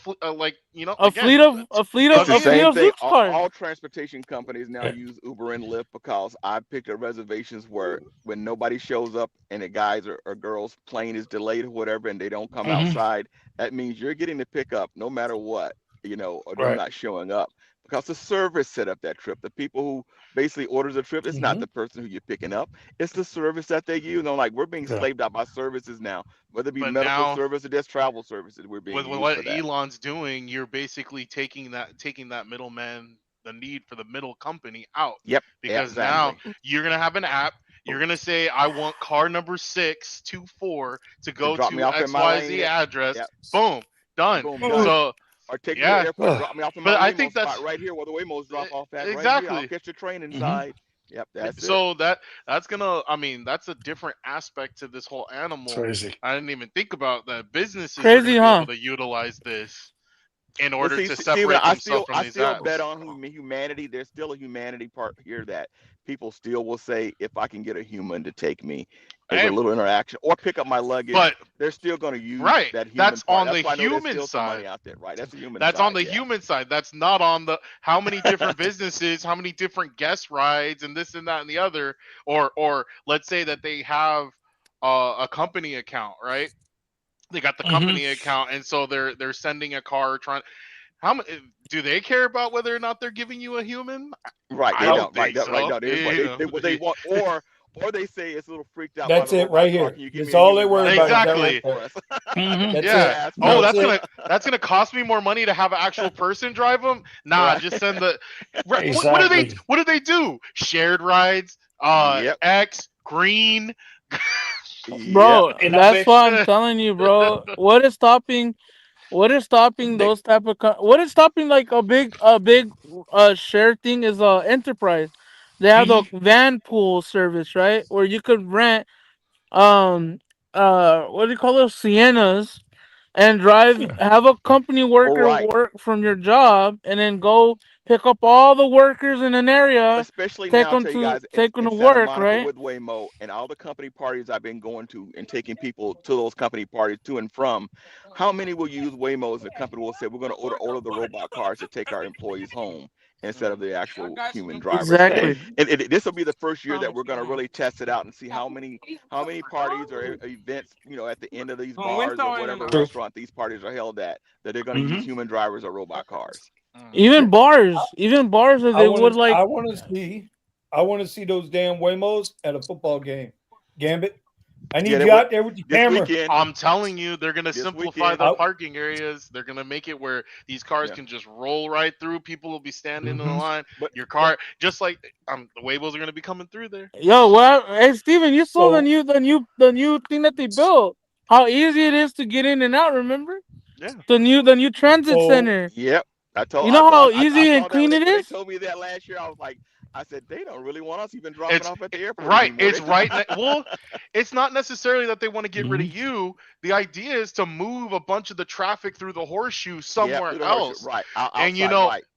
again? fleet of a fleet It's of the a fleet same of thing. Zooks cars. All transportation companies now use Uber and Lyft because I picked up reservations where when nobody shows up and a guy's or girl's plane is delayed or whatever and they don't come outside, that means you're getting the pickup no matter what, or them Right. not showing up. Because the service set up that trip. The people who basically orders the trip, it's not the person who you're picking up. It's the service that they use. Like we're being Yeah. slaved out by services now, whether it be But medical now, service or just travel services. We're being with used what for that. Elon's doing, you're basically taking that middleman, the need for the middle company out. Yep. Because now Exactly. you're gonna have an app. You're gonna say, I want car number 624 to go Drop me to off in my lane. XYZ address. Yep. Boom, done. Boom, done. So Or take me to the yeah, airport, drop me off in my but I Waymo think spot that's right here where the Waymos drop off at. Right here. I'll exactly. catch the train inside. Yep, that's it. So that's gonna. I mean, that's a different aspect to this whole animal. Crazy. I didn't even think about that. Businesses are Crazy, gonna be huh? able to utilize this in Well, order see, to Steven, separate I themselves from these still apps. bet on humanity. There's still a humanity part here that people still will say, if I can get a human to take me with a Hey, little interaction or pick up my luggage, but they're still going to use right, that human that's part. on That's the why I know there's human still some money side. out there, right? That's the human That's side. on the Yeah. human side. That's not on the how many different businesses, how many different guest rides, and this and that and the other. Or let's say that they have a company account, right? They got the company account, and so they're sending a car trying. How many do they care about whether or not they're giving you a human? Right, I they don't don't. Right, think that, right. so. No, they what they want, or they say it's a little freaked out by That's the it right robot car. here. Can you give That's me a all they human worry driver about. Is that Exactly. right for there. us? That's Yeah. it. Oh, That's it. that's gonna cost me more money to have an actual person drive them. Nah, Right. just send the. What do Exactly. they do? Shared rides. Yep. X green. Yep. Bro, And that's why I'm telling you, bro. What is stopping those type of what is stopping like a big share thing is enterprise. They have the van pool service, right? Where you could rent what do you call those, Siennas, and have a company All worker right. work from your job and then go pick up all the workers in an area, Especially now, I'll tell you guys, take them in to Santa work, Monica right? with Waymo and all the company parties I've been going to and taking people to those company parties to and from, how many will use Waymo as a company will say, we're going to order the robot cars to take our employees home instead of the actual human drivers? Exactly. And this will be the first year that we're going to really test it out and see how many parties or events, at the end of these bars or whatever restaurant these parties are held at, that they're going to use human drivers or robot cars. Even bars, if they would like. I want to see those damn Waymos at a football game. Gambit, I need you out there with your camera. I'm telling you, they're gonna simplify the Out. parking areas. They're gonna make it where these cars can just roll right through. People will be standing in the line. Your car, just like the Waybos are gonna be coming through there. Yo, well, hey Steven, you saw the new thing that they built. How easy it is to get in and out. Remember? Yeah. The new transit center. Yep. You know how easy and clean it is. They told me that last year. I said they don't really want us even dropping off at the airport. Right. Anymore. It's right. Well, it's not necessarily that they want to get rid of you. The idea is to move a bunch of the traffic through the horseshoe somewhere else. Right. And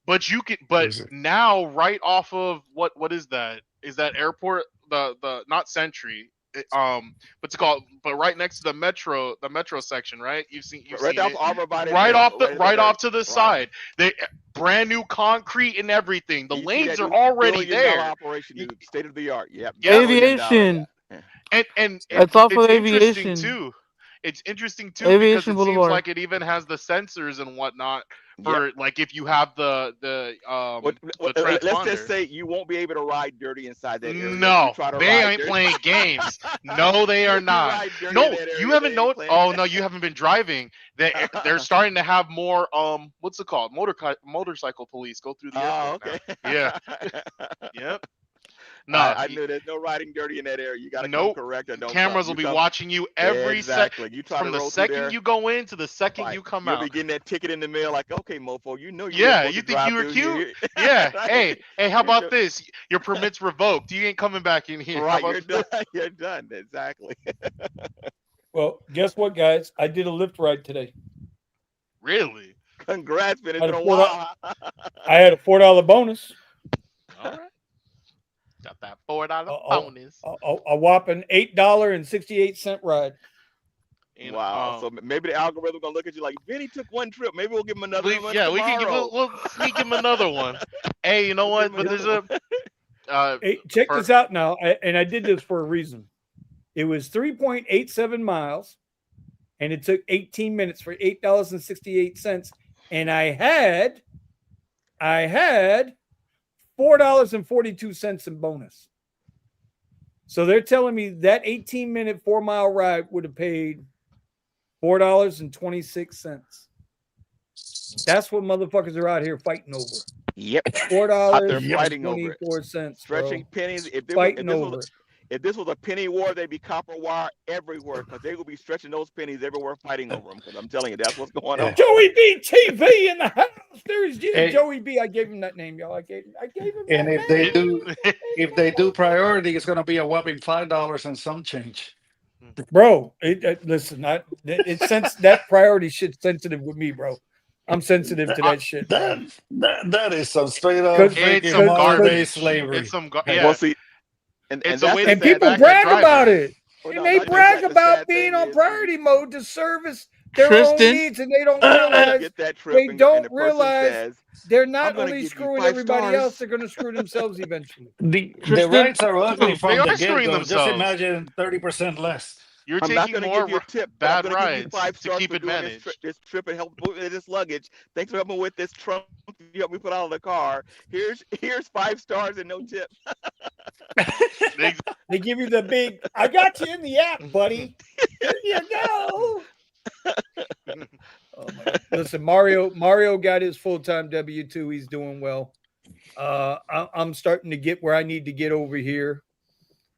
but you can. But now, right off of what is that? Is that airport the not Sentry? what's it called? But right next to the metro section, right? You've seen right off it. Arbor by the Right hill, off to the right. side. They brand new concrete and everything. The You see lanes that are new already billion-dollar there. operation, dude. State of the art. Yep. Yeah. Aviation. And That's off of it's interesting Aviation. too. It's interesting too Aviation because it seems Boulevard. like it even has the sensors and whatnot for like if you have the transponder. Let's just say you won't be able to ride dirty inside that area. No, they ain't playing games. No, they are not. No, you haven't known. Oh no, you haven't been driving. They're starting to have more what's it called? Motorcycle police go through the airport now. Yeah. Yep. No, I knew there's no riding dirty in that area. You got to come correct or don't cameras will be watching you every second. You try from to the roll second you go in to the second you come out. You'll be getting that ticket in the mail like, okay, mofo, you know you think you were cute? Yeah. Hey, how about this? Your permit's revoked. You ain't coming back in here. Right, you're done. You're done. Exactly. Well, guess what, guys? I did a Lyft ride today. Really? Congrats, man. It's been a while. I had a $4 bonus. All right. Got that $4 bonus. A whopping $8.68 ride. Wow. So maybe the algorithm gonna look at you like, Vinny took one trip. Maybe we'll give him another one. Yeah, we'll sneak him another one. Hey, you know what? But there's hey, check this out now. And I did this for a reason. It was 3.87 miles, and it took 18 minutes for $8.68. And I had $4.42 in bonus. So they're telling me that 18-minute 4-mile ride would have paid $4.26. That's what motherfuckers are out here fighting over. Yep. $4.24. Stretching pennies. If this was a penny war, they'd be copper wire everywhere because they would be stretching those pennies everywhere fighting over them. Because I'm telling you, that's what's going on. Joey B TV in the house. There's Joey B. I gave him that name, y'all. I gave him. And if they do priority, it's going to be a whopping $5 and some change. Bro, listen, that priority shit's sensitive with me, bro. I'm sensitive to that shit. That is some straight up freaking modern day slavery. It's some Well, see, and people brag about it. And they brag about being on priority mode to service their own needs, and they don't realize they're not only screwing everybody else, they're going to screw themselves eventually. The rights are ugly from the get-go. Just imagine 30% less. You're taking more bad rides to keep it managed. This trip and help with this luggage. Thanks for helping with this trunk you helped me put out of the car. Here's 5 stars and no tip. They give you the big, I got you in the app, buddy. Here you go. Oh my God. Listen, Mario got his full-time W-2. He's doing well. I'm starting to get where I need to get over here.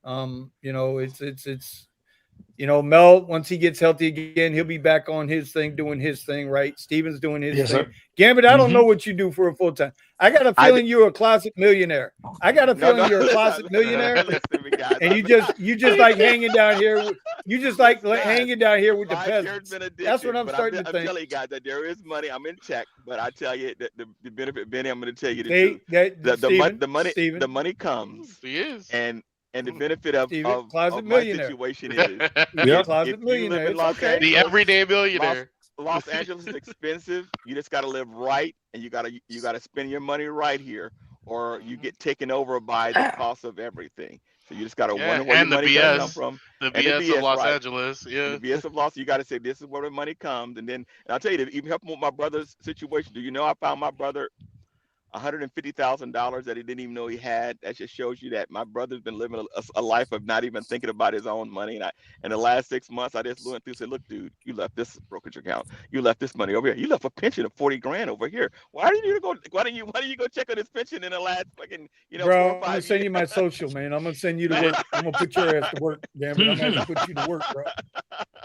It's Mel, once he gets healthy again, he'll be back on his thing, doing his thing, right? Steven's doing his thing. Sir. Gambit, I don't know what you do for a full time. I got a feeling you're a closet millionaire. You're a closet millionaire, and you just like hanging down here. Hanging down here with the peasants. That's what I'm starting to think. I'm telling you guys that there is money. I'm in check, but I tell you that the benefit, Benny, I'm going to tell you the truth. The money comes. He is. And the benefit of my situation is closet millionaire. The everyday millionaire. Los Angeles is expensive. You just got to live right, and you got to spend your money right here, or you get taken over by the cost of everything. So you just got to wonder where your money comes from. The BS of Los Angeles. Yeah. The BS of Los. You got to say this is where the money comes, and I'll tell you, to even help with my brother's situation. Do you know I found my brother $150,000 that he didn't even know he had? That just shows you that my brother's been living a life of not even thinking about his own money. And in the last 6 months, I just went through and said, look, dude, you left this brokerage account. You left this money over here. You left a pension of $40,000 over here. Why didn't you go check on his pension in the last fucking, bro, 4 or 5 I'm going to send you my social, man. I'm going to send you to work. I'm going to put your ass to work. Damn it. I'm going to put you to work, bro.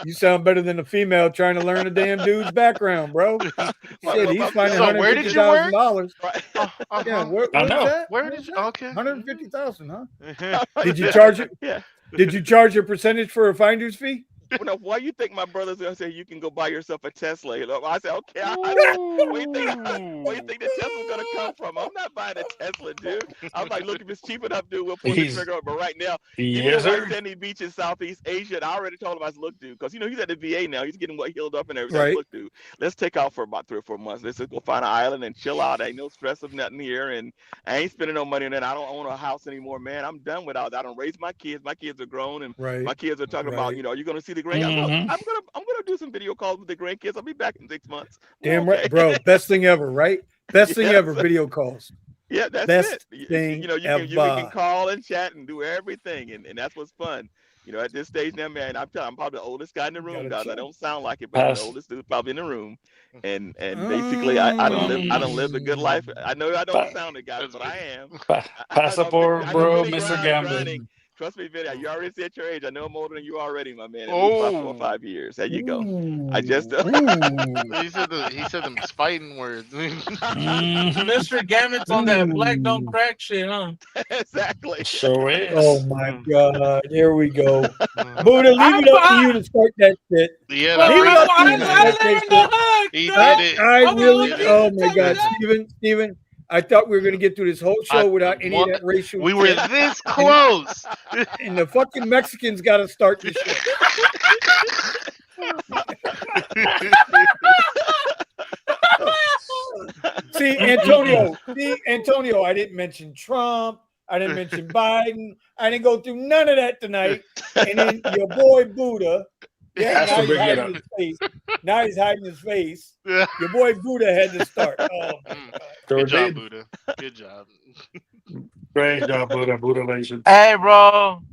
You sound better than a female trying to learn a damn dude's background, bro. Shit, he's finding $150,000. Yeah, where is that? Where did you? Okay, 150,000, huh? Did you charge it? Yeah. Did you charge a percentage for a finder's fee? Now, why you think my brother's gonna say you can go buy yourself a Tesla? I said, okay. Where you think the Tesla's gonna come from? I'm not buying a Tesla, dude. I'm like, look, if it's cheap enough, dude, we'll pull the trigger. But right now, give me a West Sandy Beach in Southeast Asia. And I already told him, I said, look, dude, because he's at the VA now. He's getting healed up and everything. Right. Look, dude, let's take off for about 3 or 4 months. Let's just go find an island and chill out. Ain't no stress of nothing here, and I ain't spending no money on that. I don't own a house anymore, man. I'm done with all that. I don't raise my kids. My kids are grown, and my kids are talking about, are you gonna see the grandkids? I'm gonna do some video calls with the grandkids. I'll be back in 6 months. Damn right, bro. Best thing ever, right? Best thing ever. Video calls. Yeah, that's best it. Thing you can call and chat and do everything, and that's what's fun. At this stage now, man, I'm probably the oldest guy in the room, guys. I don't sound like it, but I'm the oldest dude probably in the room. And basically, I don't live a good life. I know I don't sound it, guys, but I am. Passport, bro, Mr. Gambling. Trust me, Vinny, you already said your age. I know I'm older than you already, my man. At least 4 or 5 years. There you go. I just he said them fighting words. Mr. Gamut's on that black don't crack shit, huh? Exactly. Sure is. Oh my God. Here we go. Buddha, leave it up to you to start that shit. Yeah, I really, oh my God, Steven, I thought we were going to get through this whole show without any of that racial We were this close. And the fucking Mexicans got to start this shit. See, Antonio, I didn't mention Trump. I didn't mention Biden. I didn't go through none of that tonight. And then your boy Buddha. Yeah, now he's hiding his face. Now he's hiding his face. Yeah. Your boy Buddha had to start. Oh, good job, Buddha. Good job. Great job, Buddha. Buddha-lations. Hey, bro.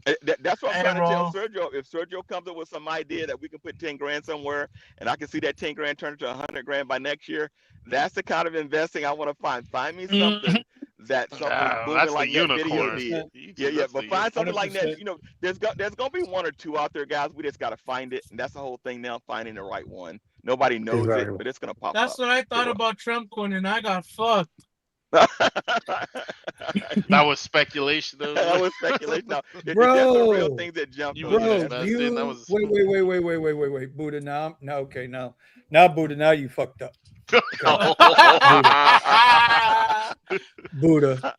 That's what I'm trying to tell Sergio. If Sergio comes up with some idea that we can put 10 grand somewhere, and I can see that 10 grand turn into 100 grand by next year, that's the kind of investing I want to find. Find me something that's booming like that video did. Yeah. But find something 100%. Like that. There's gonna be 1 or 2 out there, guys. We just gotta find it, and that's the whole thing now. Finding the right one. Nobody knows it, but it's gonna pop up. That's what I thought about Trump coin, and I got fucked. That was speculation, though. That was speculation. No, bro, there's some real things that jumped. Wait, Buddha. Now, okay, now, Buddha. Now you fucked up. Buddha,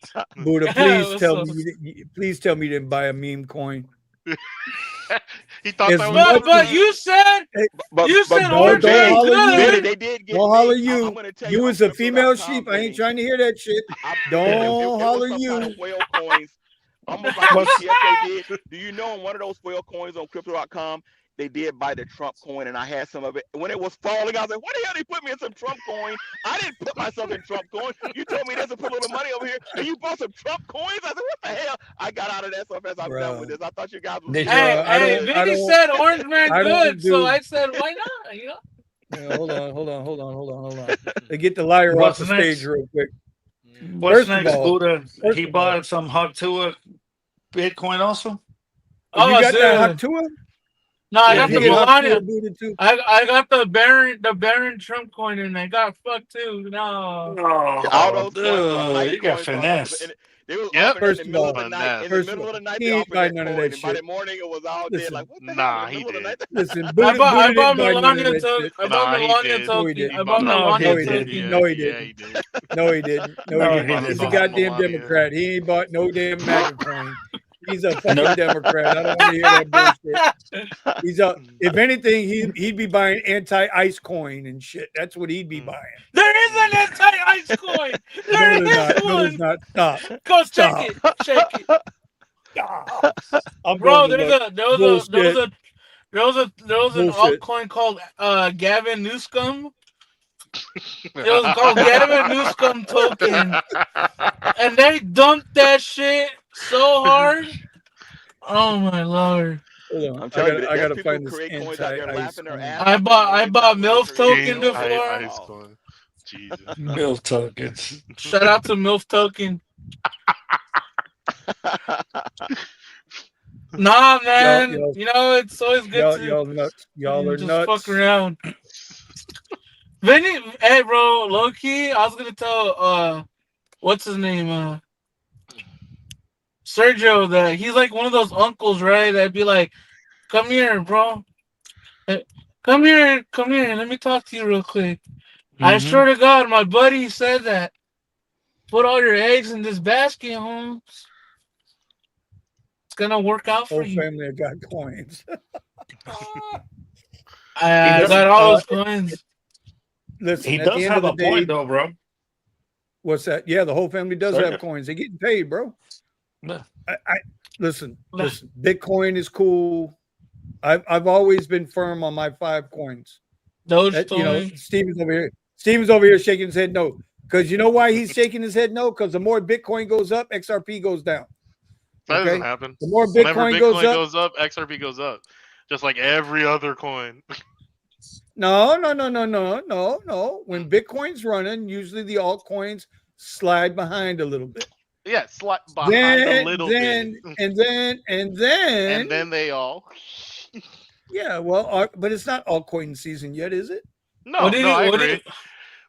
please tell me you didn't buy a meme coin. He thought that was but you said they did get don't holler you. You was a female sheep. I ain't trying to hear that shit. Don't holler you. Whale coins, almost like yes, they did. Do you know on one of those whale coins on crypto.com, they did buy the Trump coin, and I had some of it. When it was falling, I was like, "What the hell? They put me in some Trump coin? I didn't put myself in Trump coin. You told me there's to put a little money over here, and you bought some Trump coins." I said, "What the hell?" I got out of that so fast. I'm done with this. I thought you guys were. Hey, Vinny said Orange Man good, so I said, "Why not?" Yeah, hold on. They get the liar off the stage real quick. What's next, Buddha? He bought some Hug to it Bitcoin also. Oh, you got that Hug to it? No, I got the Melania. I got the Baron Trump coin, and I got fucked too. No. Oh, dude, you got finesse. They was First in the middle of the night. In the middle of the night, they offered that coin, and by the morning, it was all dead. Like, what the hell? He did. Listen, I bought Melania token. I bought Melania token. No, he didn't. He's a goddamn Democrat. He ain't bought no damn MAGA coin. He's a fucking Democrat. I don't want to hear that bullshit. If anything, he'd be buying anti-ice coin and shit. That's what he'd be buying. There is an anti-ice coin. No, there's not. Stop. Go check it. Bro, there was an altcoin called Gavin Newscomb. It was called Gavin Newscomb token, and they dumped that shit so hard. Oh my lord! I'm telling you, I gotta find this anti-ice. I bought MILF token before. Jesus. MILF tokens. Shout out to MILF token. Nah, man. It's always good to y'all are just nuts. fuck around. Vinny, hey, bro, low key, I was gonna tell what's his name, Sergio, that he's like one of those uncles, right? That'd be like, come here, bro. Come here. Let me talk to you real quick. I Mhm. swear to God, my buddy said that. Put all your eggs in this basket, Holmes. It's gonna work out for Whole you. family have got coins. I Listen, got all those coins. listen, He at the does end have of a the day, point, though, bro. what's that? Yeah, the whole family does Sorry. have coins. They're getting paid, bro. Yeah. I listen. Bitcoin is cool. I've always been firm on my 5 coins. That, you know, Dogecoin. Steven's over here shaking his head no. Because you know why he's shaking his head no? Because the more Bitcoin goes up, XRP goes down. That doesn't Okay. happen. The more Whenever Bitcoin Bitcoin goes up, XRP goes up, just like every other coin. no. When Bitcoin's running, usually the altcoins slide behind a little bit. Yeah, slide behind a little Then bit, and then they all. yeah, well, but it's not altcoin season yet, is it? No, I agree.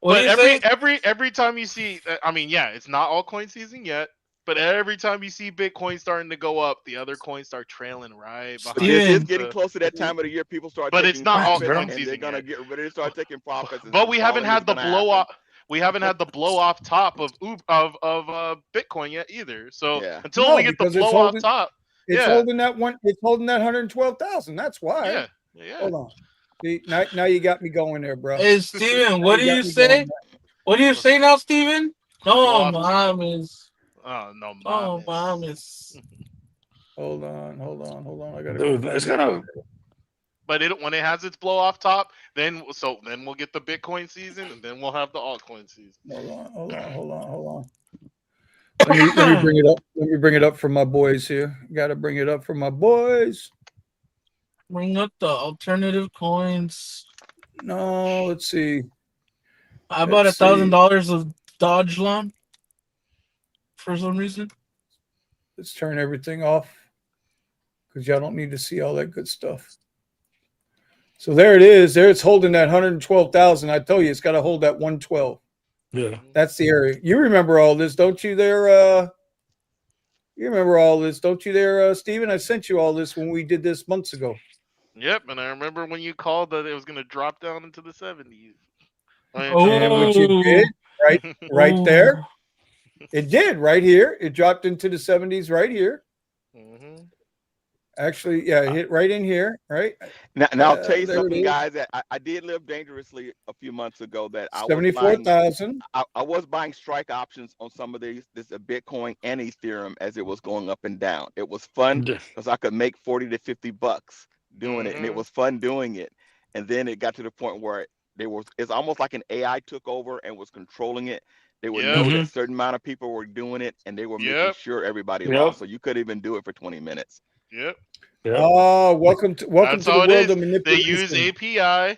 What But did you say? every time you see, I mean, yeah, it's not altcoin season yet. But every time you see Bitcoin starting to go up, the other coins start trailing right But it's behind. getting close to that time of the year. People start But it's taking not Facts, profits, bro. altcoin and they're season gonna yet. get ready to start taking profits. But we haven't falling is had the gonna blow happen. off. We haven't had the blow off top of Bitcoin yet either. So Yeah. until No, we get the because it's blow off holding top, it's yeah, holding that one, it's holding that 112,000. That's why. yeah. Hold on. See, now you got me going there, bro. Hey, Steven, Now what do got you me going say? there. What do you say now, Steven? Blow No, off. mames. Oh no, Oh, mames. mames. Hold on. I gotta Dude, go. it's gonna. But when it has its blow off top, then we'll get the Bitcoin season, and then we'll have the altcoin season. Hold on. Let me bring it up. Let me bring it up for my boys here. Gotta bring it up for my boys. Bring up the alternative coins. No, let's see. I bought $1,000 of Dodge Lawn for some reason. Let's turn everything off because y'all don't need to see all that good stuff. So there it is. There it's holding that 112,000. I tell you, it's got to hold that 112. Yeah. That's the area. You remember all this, don't you? You remember all this, don't you? There, Steven. I sent you all this when we did this months ago. Yep, and I remember when you called that it was going to drop down into the 70s. And what you did, right there, it did right here. It dropped into the 70s right here. Mm-hmm. Actually, yeah, it hit right in here, right? Now I'll tell you something, guys. That I did live dangerously a few months ago. That I was 74,000. I was buying strike options on some of this Bitcoin and Ethereum as it was going up and down. It was fun because I could make $40 to $50 doing it, and it was fun doing it. And then it got to the point where it's almost like an AI took over and was controlling it. They would know that a certain amount of people were doing it, and they were making sure everybody lost. So you couldn't even do it for 20 minutes. Yep. Oh, welcome to the world of manipulation. They use API,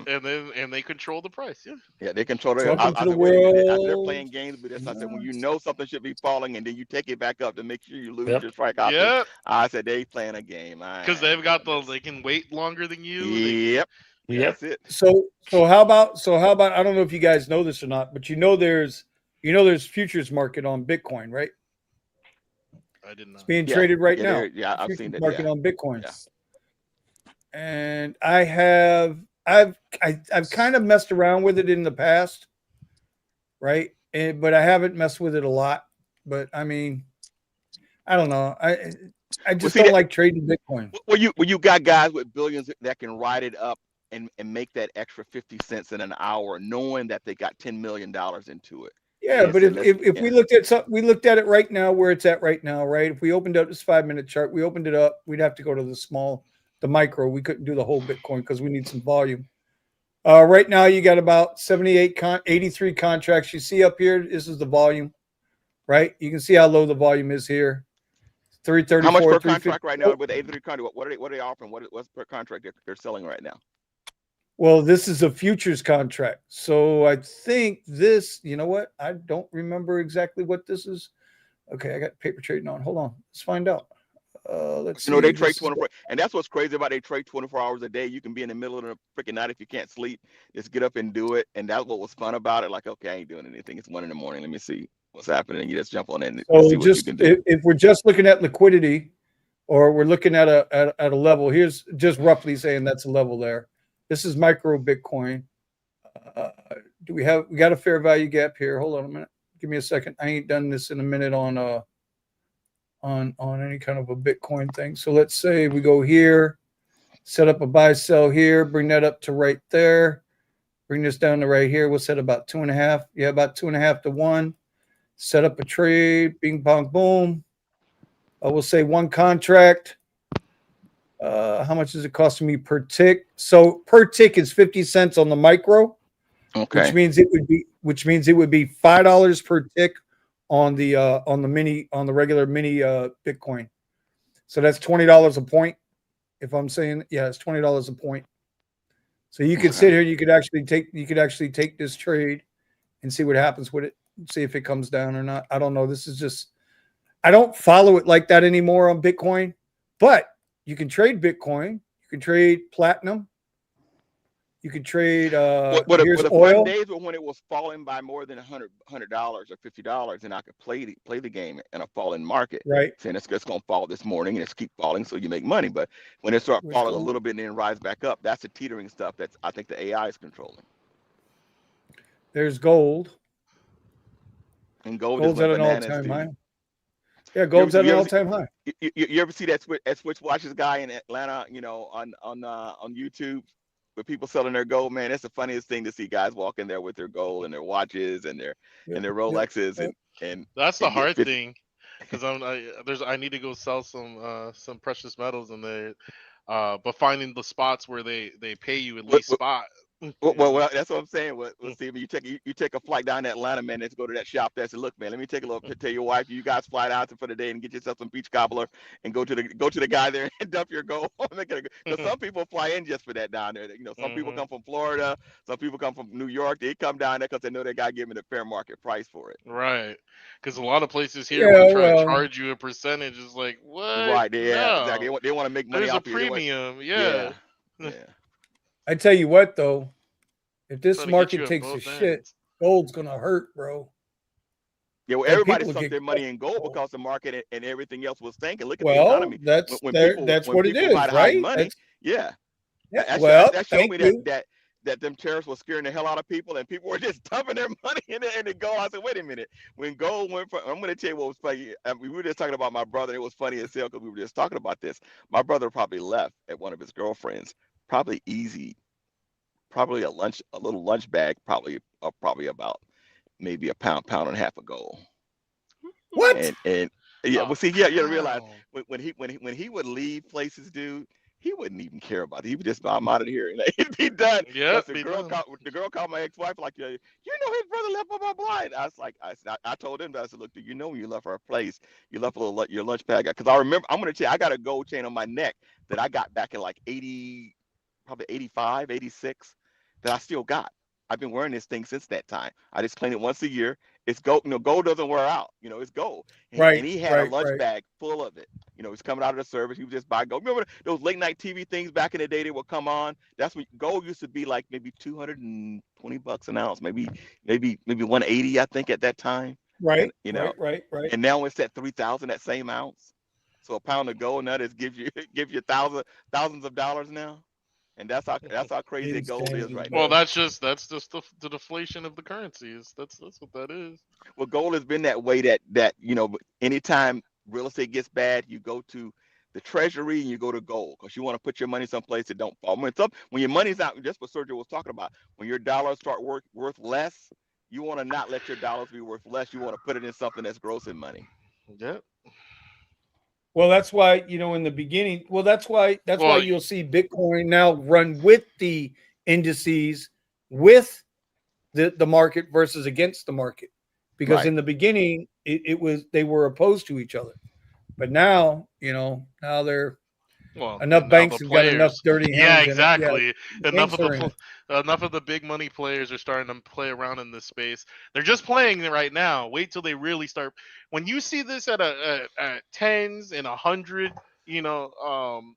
and they control the price. Yeah, they control it. Welcome I to the said, wait a minute, world. they're playing games with this. I said, when you know something should be falling, and then you take it back up to make sure you lose your strike option. I said they playing a game because they've got they can wait longer than you. Yep. That's it. So how about I don't know if you guys know this or not, but there's futures market on Bitcoin, right? I didn't know. It's being traded right now. Yeah, I've seen it. Market on Bitcoin. Yeah. And I've kind of messed around with it in the past, right? But I haven't messed with it a lot. But I mean, I don't know. I just don't like trading Bitcoin. Well, you got guys with billions that can ride it up and make that extra 50 cents in an hour, knowing that they got $10 million into it. Yeah, but if we looked at something, we looked at it right now where it's at right now, right? If we opened up this 5-minute chart, we opened it up, we'd have to go to the micro. We couldn't do the whole Bitcoin because we need some volume. Right now, you got about 83 contracts. You see up here, this is the volume, right? You can see how low the volume is here. 334. How much per contract right now with 83 contract? What are they offering? What's per contract they're selling right now? Well, this is a futures contract. So I think this, you know what? I don't remember exactly what this is. Okay, I got paper trading on. Hold on. Let's find out. Let's see. They trade 24, and that's what's crazy about they trade 24 hours a day. You can be in the middle of the freaking night if you can't sleep. Just get up and do it. And that's what was fun about it. Like, okay, I ain't doing anything. It's 1 a.m. Let me see what's happening. And you just jump on in and see what you can do. If we're just looking at liquidity, or we're looking at a level. Here's just roughly saying that's a level there. This is micro Bitcoin. We got a fair value gap here? Hold on a minute. Give me a second. I ain't done this in a minute on any kind of a Bitcoin thing. So let's say we go here, set up a buy sell here, bring that up to right there, bring this down to right here. We'll set about 2.5. Yeah, about 2.5 to 1. Set up a trade. Bing bong boom. We'll say one contract. How much is it costing me per tick? So per tick is 50 cents on the micro, Okay. which means it would be $5 per tick on the regular mini Bitcoin. So that's $20 a point. If I'm saying, yeah, it's $20 a point. So you could sit here, you could actually take this trade and see what happens with it, see if it comes down or not. I don't know. This is just, I don't follow it like that anymore on Bitcoin, but you can trade Bitcoin, you can trade platinum, you can trade here's the oil. fun days were when it was falling by more than $100 or $50, and I could play the game in a falling market. Right. Saying it's going to fall this morning and it's keep falling, so you make money. But when it starts falling a little bit and then rise back up, that's the teetering stuff that's I think the AI is controlling. There's gold. And gold's at an all-time high. Yeah, gold's at an all-time high. You ever see that Switch Watches guy in Atlanta, on YouTube, with people selling their gold? Man, it's the funniest thing to see guys walk in there with their gold and their watches and their Rolexes and that's the hard thing, because I need to go sell some precious metals in there, but finding the spots where they pay you at least spot. Well, that's what I'm saying. Well, Steve, you take a flight down to Atlanta, man. Let's go to that shop there. Say, look, man, let me take a look. Tell your wife, you guys fly out for the day and get yourself some beach cobbler, and go to the guy there and dump your gold. Because some people fly in just for that down there. Some people come from Florida, some people come from New York. They come down there because they know that guy giving a fair market price for it. Right. Because a lot of places here will try to charge you a percentage. It's like, what? Right. Yeah. No. Exactly. They want to make money. There's off a premium. Yeah. I tell you what, though, if this Trying to market get you at takes both a shit, ends. gold's gonna hurt, bro. Yeah, well, And everybody people sunk get their money in gold caught. because the market and everything else was tanking. Look at the Well, economy. that's When what it people is, hide right? money, yeah. Well, That showed thank me you. that them tariffs were scaring the hell out of people, and people were just dumping their money in it, and the gold. I said, wait a minute. When gold went from, I'm going to tell you what was funny. We were just talking about my brother. And it was funny as hell because we were just talking about this. My brother probably left at one of his girlfriends. Probably a little lunch bag, probably about maybe a pound and a half of gold. What? And yeah, well, see, you gotta realize when he would leave places, dude, he wouldn't even care about it. He would just, I'm out of here, and he'd be done. Yeah. The girl called my ex-wife like, his brother left blah blah blah. And I told him that. I said, look, when you left our place, you left your lunch bag, because I remember. I'm gonna tell you, I got a gold chain on my neck that I got back in like 80, probably 85, 86, that I still got. I've been wearing this thing since that time. I just clean it once a year. It's gold. Gold doesn't wear out. It's gold. And he had a lunch bag full of it. He's coming out of the service. He would just buy gold. Remember those late night TV things back in the day? They would come on. That's when gold used to be like maybe $220 an ounce, maybe 180, I think, at that time. Right. And, Right. And now it's at 3,000 that same ounce. So a pound of gold now gives you thousands of dollars now. And that's how crazy gold is right now. Well, that's just the deflation of the currencies. That's what that is. Well, gold has been that way that anytime real estate gets bad, you go to the treasury and you go to gold because you want to put your money someplace that don't fall. When your money's out, just what Sergio was talking about, when your dollars start worth less, you want to not let your dollars be worth less. You want to put it in something that's grossing money. Yep. Well, that's why, in the beginning, that's why you'll see Bitcoin now run with the indices, with the market versus against the market. Because in the beginning, they were opposed to each other. But now, now they're enough banks have got enough dirty hands. Yeah, exactly. In it. Enough of the big money players are starting to play around in this space. They're just playing it right now. Wait till they really start. When you see this at tens and 100, $1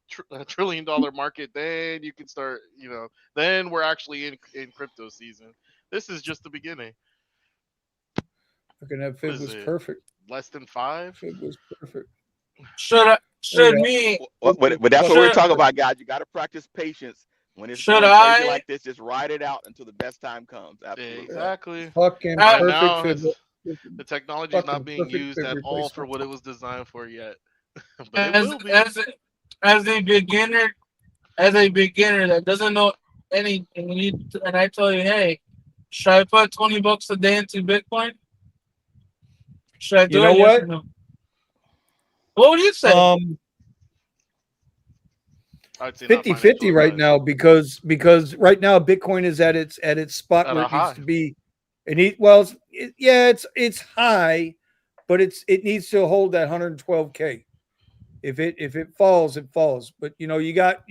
trillion market, then you can start. Then we're actually in crypto season. This is just the beginning. Looking at Fib was perfect. Less than 5. Fib was perfect. Should should me But that's what we're should talking about, guys. You got to practice patience. When it's should going crazy I like this, just ride it out until the best time comes. Absolutely. Exactly. Fucking Right Right perfect now, for the technology is not fucking being perfect used for at all for replacement. what it was designed for yet, but it as will be. as a beginner that doesn't know anything, and I tell you, hey, should I put $20 a day into Bitcoin? Should I do You know it? Yes what? or no? What would you say? I'd say not 50-50 financial right advice. now because right now Bitcoin is at its spot At where a it needs high. to be. It's high, but it needs to hold that 112K. If it falls, it falls. But you got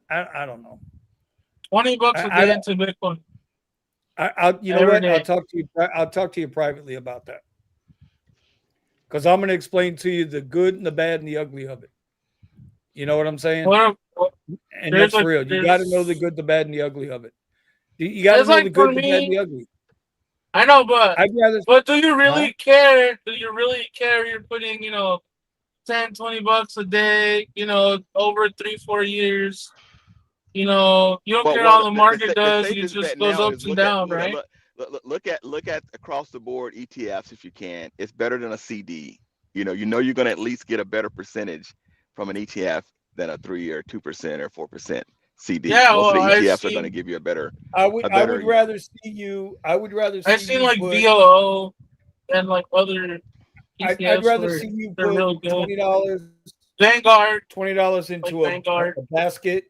I don't know. $20 a I day into Bitcoin. you know Every what? day. I'll talk to you privately about that. Because I'm going to explain to you the good and the bad and the ugly of it. You know what I'm saying? And that's real. You got to know the good, the bad, and the ugly of it. You got to It's know like the for good, the bad, and me, the ugly. I know, but I'd rather. do you really care? Do you really care? You're putting, $10, $20 a day, over 3-4 years. You don't care how the market The does. It safest just bet goes now up is and down, right? look at across the board ETFs if you can. It's better than a CD. You're going to at least get a better percentage from an ETF than a 3 or 2% or 4% CD. Yeah, Most of the well, ETFs are going to give you a better. I would rather see you. I would rather see I've seen you like put. VOO and like other I'd ETFs rather where see you they're put real good. $20 Vanguard, into like Vanguard. a basket.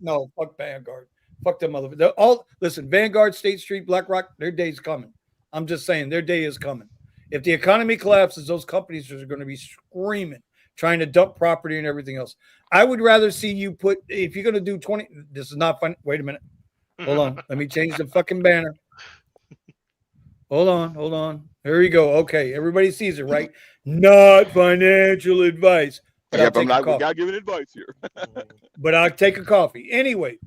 No, fuck Vanguard. Fuck them mother. Listen. Vanguard, State Street, BlackRock. Their day's coming. I'm just saying their day is coming. If the economy collapses, those companies are going to be screaming, trying to dump property and everything else. I would rather see you put, if you're going to do 20. This is not fun. Wait a minute. Hold on. Let me change the fucking banner. Hold on. Here we go. Okay, everybody sees it, right? Not financial advice. But I'll take a coffee. We got giving advice here. But I'll take a coffee. Anyway,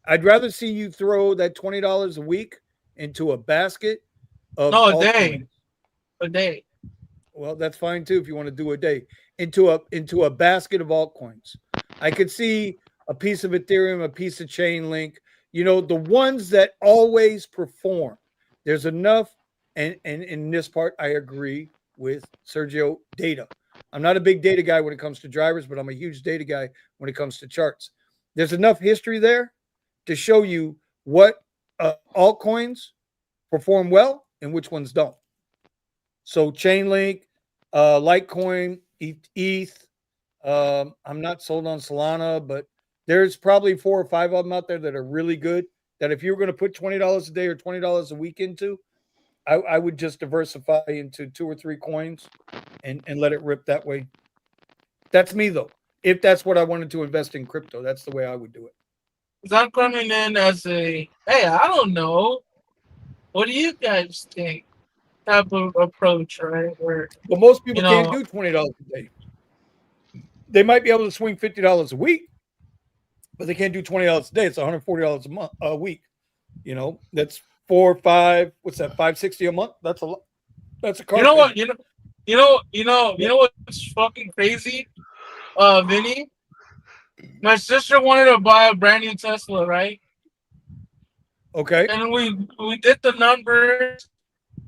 I'd rather see you throw that $20 a week into a basket of a day. A day. Well, that's fine too if you want to do a day. Into a basket of altcoins. I could see a piece of Ethereum, a piece of Chainlink, the ones that always perform. There's enough, and in this part, I agree with Sergio, data. I'm not a big data guy when it comes to drivers, but I'm a huge data guy when it comes to charts. There's enough history there to show you what altcoins perform well and which ones don't. So Chainlink, Litecoin, ETH. I'm not sold on Solana, but there's probably 4 or 5 of them out there that are really good. That if you were going to put $20 a day or $20 a week into, I would just diversify into 2 or 3 coins and let it rip that way. That's me though. If that's what I wanted to invest in crypto, that's the way I would do it. Is that coming in as a, hey, I don't know. What do you guys think? Type of approach, right? Where, But most people can't do $20 a day. They might be able to swing $50 a week, but they can't do $20 a day. It's $140 a week. That's 4 or 5. What's that? $560 a month. That's a lot. That's a car. You know what? You know what's fucking crazy? Vinny, my sister wanted to buy a brand new Tesla, right? Okay. And we did the numbers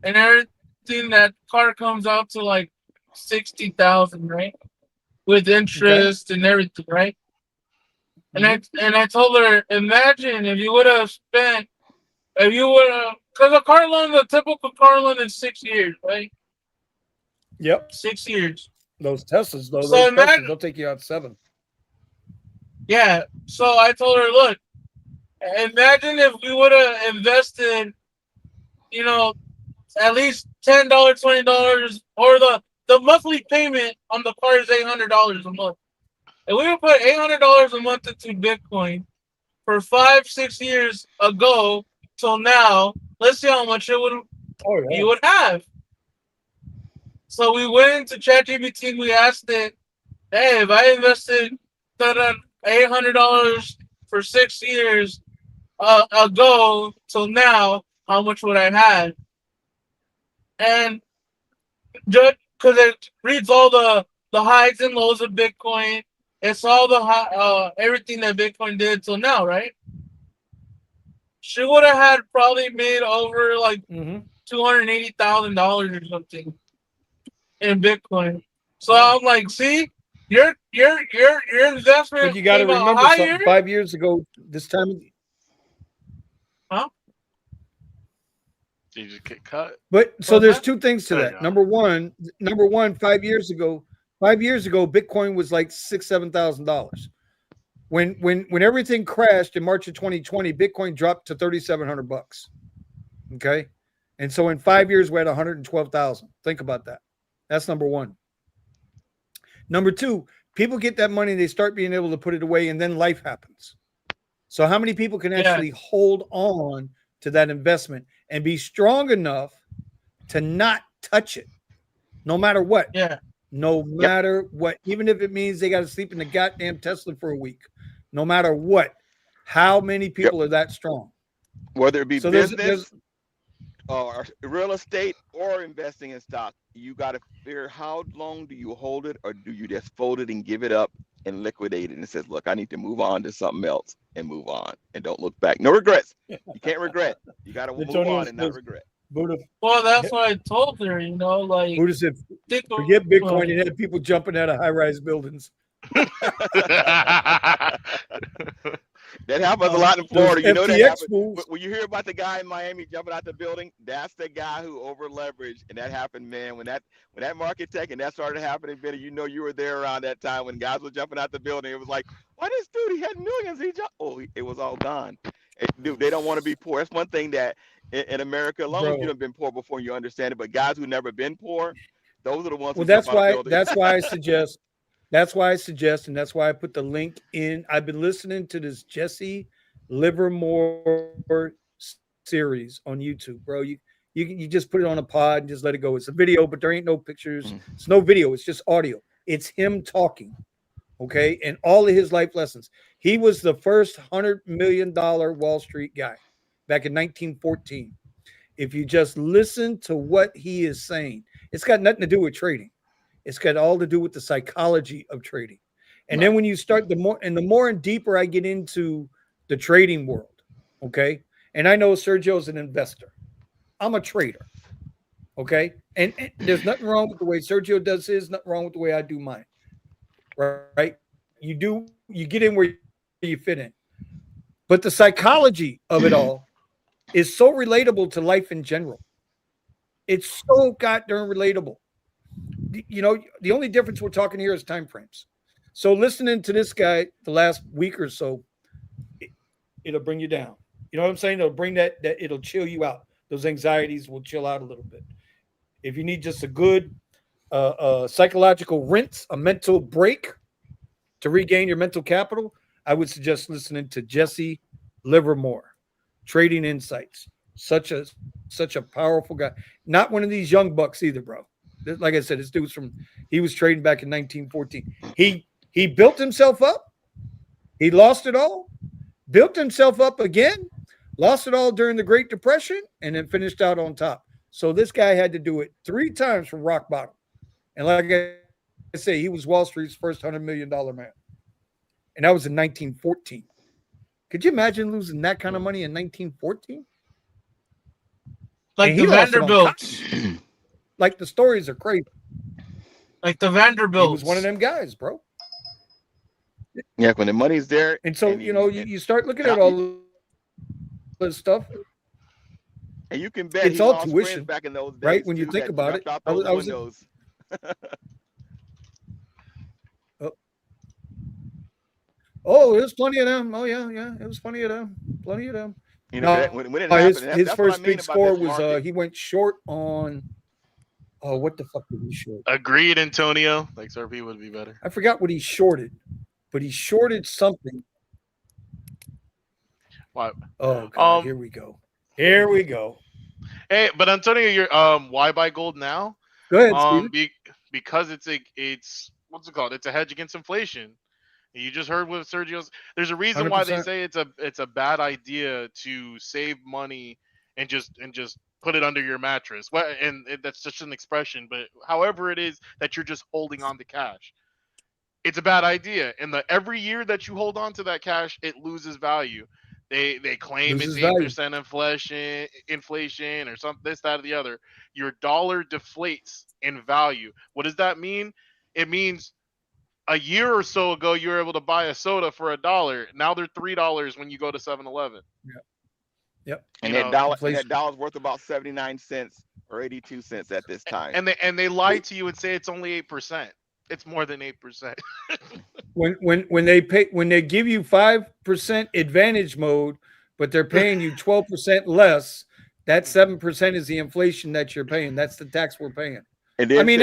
and everything. That car comes out to like 60,000, right? With interest and everything, right? And I told her, imagine if you would have spent, because a typical car loan is 6 years, right? Yep. 6 years. Those Teslas, though, So Teslas, they'll take you out 7. Yeah. So I told her, look, imagine if we would have invested, at least $10, $20, or the monthly payment on the car is $800 a month. If we would put $800 a month into Bitcoin for 5-6 years ago till now, let's see how much you would have. So we went into ChatGPT and we asked it, hey, if I invested $800 for 6 years ago till now, how much would I have? And just because it reads all the the highs and lows of Bitcoin. It's all the everything that Bitcoin did till now, right? She would have had probably made over like $280,000 or something in Bitcoin. So I'm like, see, your investment But you got to came out remember higher. something. 5 years ago, this time. Huh? You just get cut. But so What's there's that? two things to There you that. go. Number one, 5 years ago, Bitcoin was like $6,000-$7,000. When everything crashed in March of 2020, Bitcoin dropped to $3,700. Okay, and so in 5 years we're at 112,000. Think about that. That's number one. Number two, people get that money, they start being able to put it away, and then life happens. So how many people can actually hold on to that investment and be strong enough to not touch it, no matter what? Yeah. No matter what, even if it means they got to sleep in the goddamn Tesla for a week, no matter what. How many people are that strong? Whether it be So business or real estate or investing in stock, you got to figure how long do you hold it, or do you just fold it and give it up and liquidate it and says, look, I need to move on to something else and move on and don't look back. No regrets. You can't regret. You got to move on and not regret. Buddha, Well, that's what I told her, you know, like Buddha said, forget Bitcoin and had people jumping out of high-rise buildings. That happens a lot in Florida. You know that FTX happens. fools. When you hear about the guy in Miami jumping out the building, that's the guy who over leveraged, and that happened, man. When that market tech and that started happening, Vinny, you know you were there around that time when guys were jumping out the building. It was like, why this dude? He had millions. It was all gone. Dude, they don't want to be poor. That's one thing that in America, as long as you have been poor before, you understand it. But guys who never been poor, those are the ones. Well, that's why I suggest. That's why I suggest, and that's why I put the link in. I've been listening to this Jesse Livermore series on YouTube, bro. You just put it on a pod and just let it go. It's a video, but there ain't no pictures. It's no video. It's just audio. It's him talking, okay, and all of his life lessons. He was the first $100 million Wall Street guy back in 1914. If you just listen to what he is saying, it's got nothing to do with trading. It's got all to do with the psychology of trading. And then when you start, the more and deeper I get into the trading world, okay? And I know Sergio's an investor. I'm a trader, okay? And there's nothing wrong with the way Sergio does his, nothing wrong with the way I do mine, right? You get in where you fit in. But the psychology of it all is so relatable to life in general. It's so goddamn relatable. You know, the only difference we're talking here is time frames. So listening to this guy the last week or so, it'll bring you down. You know what I'm saying? It'll bring that it'll chill you out. Those anxieties will chill out a little bit. If you need just a good psychological rinse, a mental break to regain your mental capital, I would suggest listening to Jesse Livermore, Trading Insights. Such a powerful guy. Not one of these young bucks either, bro. Like I said, this dude's he was trading back in 1914. He built himself up. He lost it all, built himself up again, lost it all during the Great Depression, and then finished out on top. So this guy had to do it 3 times from rock bottom. And like I say, he was Wall Street's first $100 million man. And that was in 1914. Could you imagine losing that kind of money in 1914? Like the Vanderbilts. Like the stories are crazy. Like the Vanderbilts. He was one of them guys, bro. Yeah, when the money's there. And so, you start looking at all this stuff. And you can bet it's all tuition back in those days, right? When you think about it. I was there's plenty of them. Oh, yeah. It was plenty of them. Plenty of them. You know, when it happened, his first big score was he went short on what the fuck did he short? Agreed, Antonio. Like XRP would be better. I forgot what he shorted, but he shorted something. What? Oh God, here we go. Here we go. Hey, but Antonio, you're why buy gold now? Go ahead, Steve. Because it's what's it called? It's a hedge against inflation. You just heard what Sergio's. There's a reason 100%. why they say it's a bad idea to save money and just put it under your mattress. Well, and that's just an expression, but however it is that you're just holding on to cash, it's a bad idea. And every year that you hold on to that cash, it loses value. They claim Loses it's value. 8% inflation or something, this, that, or the other. Your dollar deflates in value. What does that mean? It means a year or so ago you were able to buy a soda for $1. Now they're $3 when you go to 7-Eleven. Yep. And You that know, dollar's worth about 79 cents or 82 cents at this time. and they lie to you and say it's only 8%. It's more than 8%. When they give you 5% advantage mode, but they're paying you 12% less, that 7% is the inflation that you're paying. That's the tax we're paying. And then I mean,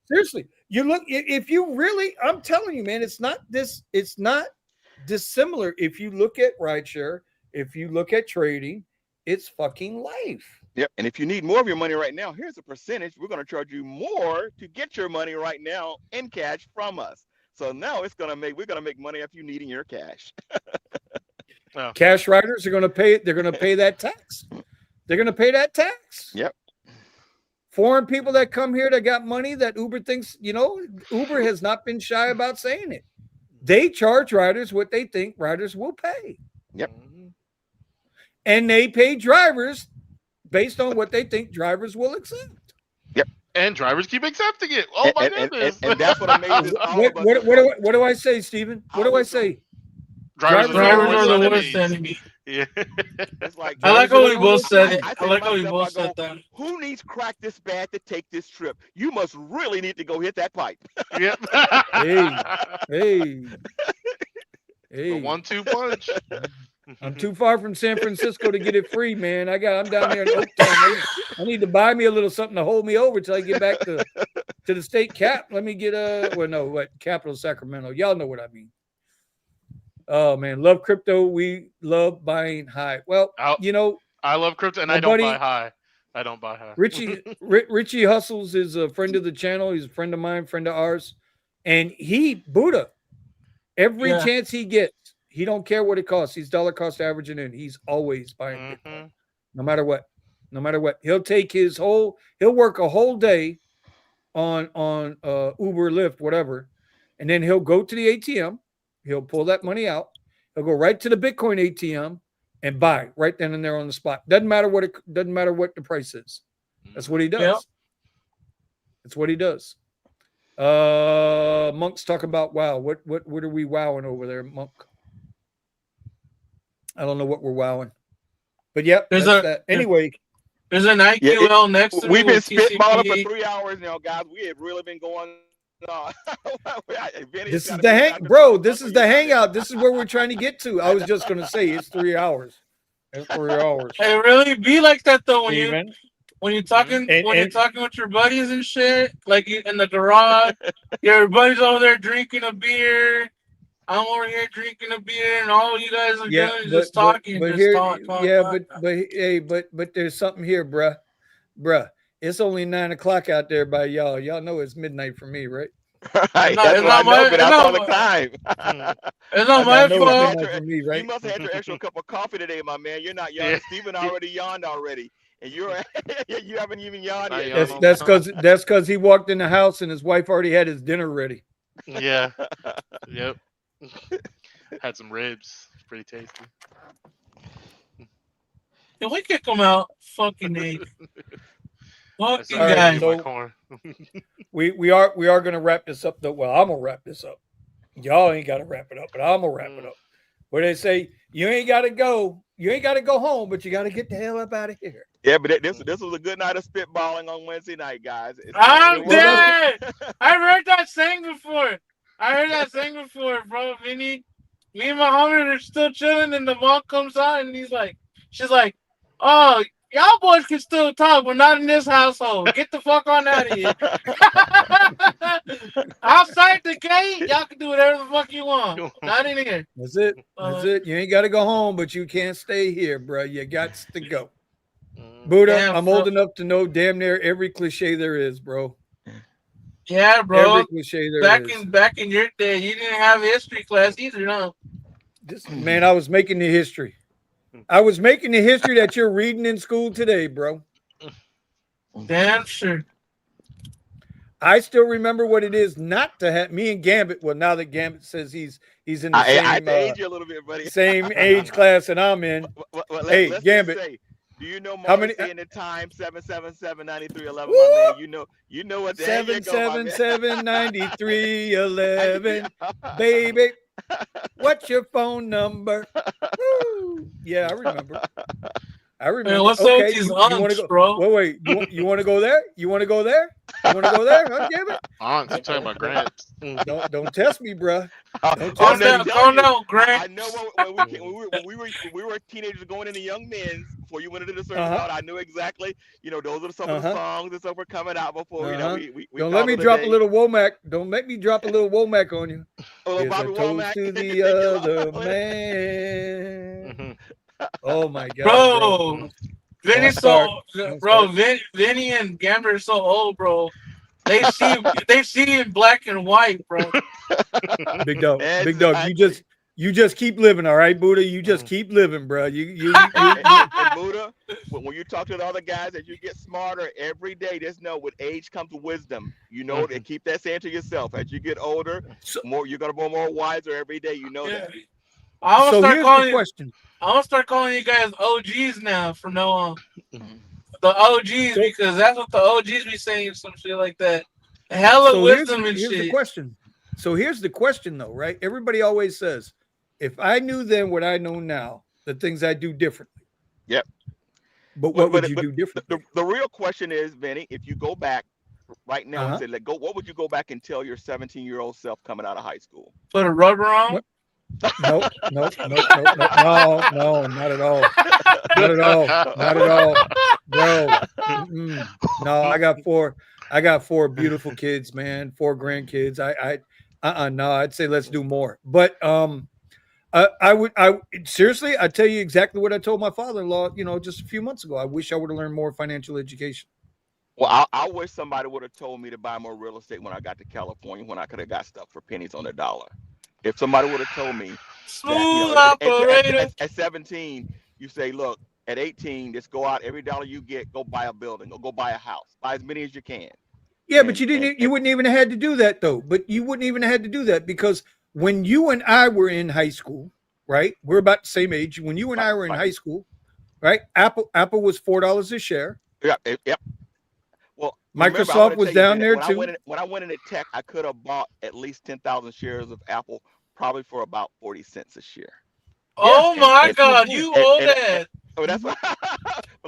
seriously, you look, if you really, I'm telling you, man, it's not dissimilar. If you look at rideshare, if you look at trading, it's fucking life. Yep. And if you need more of your money right now, here's a percentage. We're going to charge you more to get your money right now in cash from us. So now we're going to make money if you needing your cash. Cash riders are going to pay it. They're going to pay that tax. They're going to pay that tax. Yep. Foreign people that come here that got money that Uber thinks, Uber has not been shy about saying it. They charge riders what they think riders will pay. Yep. And they pay drivers based on what they think drivers will accept. Yep. And drivers keep accepting it. Oh my goodness. And that's what amazes all of us. What do I say, Stephen? What do I say? Drivers are the worst enemy. Yeah. It's like, I like how we both said it. I I like how we myself, both I go, said that. who needs crack this bad to take this trip? You must really need to go hit that pipe. Yep. Hey. The 1-2 punch. I'm too far from San Francisco to get it free, man. I'm down here in Oaktown. I need to buy me a little something to hold me over till I get back to the state cap. Let me get Capital Sacramento. Y'all know what I mean. Oh man, love crypto. We love buying high. Well, I love crypto, and I don't buy high. I don't buy high. Richie Hustles is a friend of the channel. He's a friend of mine, friend of ours, and Buddha. Every chance he gets, he don't care what it costs. He's dollar cost averaging in. He's always buying Bitcoin, no matter what. No matter what, he'll work a whole day on Uber, Lyft, whatever, and then he'll go to the ATM. He'll pull that money out. He'll go right to the Bitcoin ATM and buy right then and there on the spot. Doesn't matter what the price is. That's what he does. Yep. That's what he does. Monk's talking about wow. What are we wowing over there, Monk? I don't know what we're wowing, but yeah. Anyway, there's an IQL next to me. We've been spitballing for 3 hours now, guys. We have really been going. This is the hangout. This is where we're trying to get to. I was just going to say it's 3 hours. It's 3 hours. It really be like that though when you're talking with your buddies and shit, like in the garage. Your buddies over there drinking a beer. I'm over here drinking a beer, and all you guys are doing is just talking. But there's something here, bruh. It's only 9 o'clock out there by y'all. Y'all know it's midnight for me, right? Right. That's what I know, but that's all the time. It's not my fault. You must have had your extra cup of coffee today, my man. You're not yawning. Steven already yawned already. And you haven't even yawned yet. That's because he walked in the house and his wife already had his dinner ready. Yeah. Yep. Had some ribs. Pretty tasty. Can we kick him out? Fucking Nate. Fucking guys. So we are gonna wrap this up though. Well, I'm gonna wrap this up. Y'all ain't gotta wrap it up, but I'm gonna wrap it up. Where they say you ain't gotta go home, but you gotta get the hell up out of here. Yeah, but this was a good night of spitballing on Wednesday night, guys. I'm dead. I've heard that saying before. Bro. Vinny. Me and my homie are still chilling, and the mom comes out, and she's like, oh, y'all boys can still talk, but not in this household. Get the fuck on out of here. Outside the gate, y'all can do whatever the fuck you want. Not in here. That's it. You ain't got to go home, but you can't stay here, bro. You got to go. Buddha, I'm old enough to know damn near every cliche there is, bro. Yeah, bro. Every cliche there is. Back in your day, you didn't have history class either, no. Man, I was making the history. I was making the history that you're reading in school today, bro. Damn sure. I still remember what it is not to have me and Gambit. Well, now that Gambit says he's in the I same had to age you a little bit, buddy. same age class that I'm in. Hey, let's Gambit, just say, do you know how many? Marcy in the time 777-9311, Woo! my man? You know what? There you go, my man. 777-9311, baby. What's your phone number? Woo! Yeah, I remember. Man, what's up Okay, with these you want to aunts, go? bro? Wait. You want to go there? You want to go there? You want to go there? Huh, Gambit? Aunts, you talking about Grants? Don't test me, bruh. Don't Calm test me. down, calm down, Grant. I know when we were teenagers going into young men's before you went into the service out. I knew exactly. Those are some of the songs and stuff were coming out before. We don't let me drop a little Womack. Don't make me drop a little Womack on you. Here's Bobby a toast to the other man. Oh my God, bro. Vinny's Vinny and Gambler are so old, bro. They see in black and white, bro. Big dog, you just keep living, all right, Buddha. You just keep living, bro. And Buddha, when you talk to the other guys, as you get smarter every day, just know with age comes wisdom. And keep that saying to yourself. As you get older, you're gonna be more wiser every day. You know that. I'm gonna start calling you guys OGs now from now on. The OGs, because that's what the OGs be saying, some shit like that. Hella wisdom and shit. Here's the question. So here's the question, though, right? Everybody always says, if I knew then what I know now, the things I do differently. Yep. But what would you do differently? The real question is, Vinny, if you go back right now and say, what would you go back and tell your 17-year-old self coming out of high school? Put a rubber on? No, not at all. Not at all. No. No, I got four beautiful kids, man. 4 grandkids. No, I'd say let's do more. But I seriously, I tell you exactly what I told my father-in-law, just a few months ago. I wish I would have learned more financial education. Well, I wish somebody would have told me to buy more real estate when I got to California, when I could have got stuff for pennies on the dollar. If somebody would have told me that, at 17, you say, look, at 18, just go out, every dollar you get, go buy a building or go buy a house, buy as many as you can. Yeah, but you wouldn't even have had to do that, though. But you wouldn't even have had to do that because when you and I were in high school, right? We're about the same age. When you and I were in high school, right? Apple was $4 a share. Yep. Well, Microsoft was down there too. When I went into tech, I could have bought at least 10,000 shares of Apple, probably for about 40 cents a share. Oh my God, you owe that. That's what I'm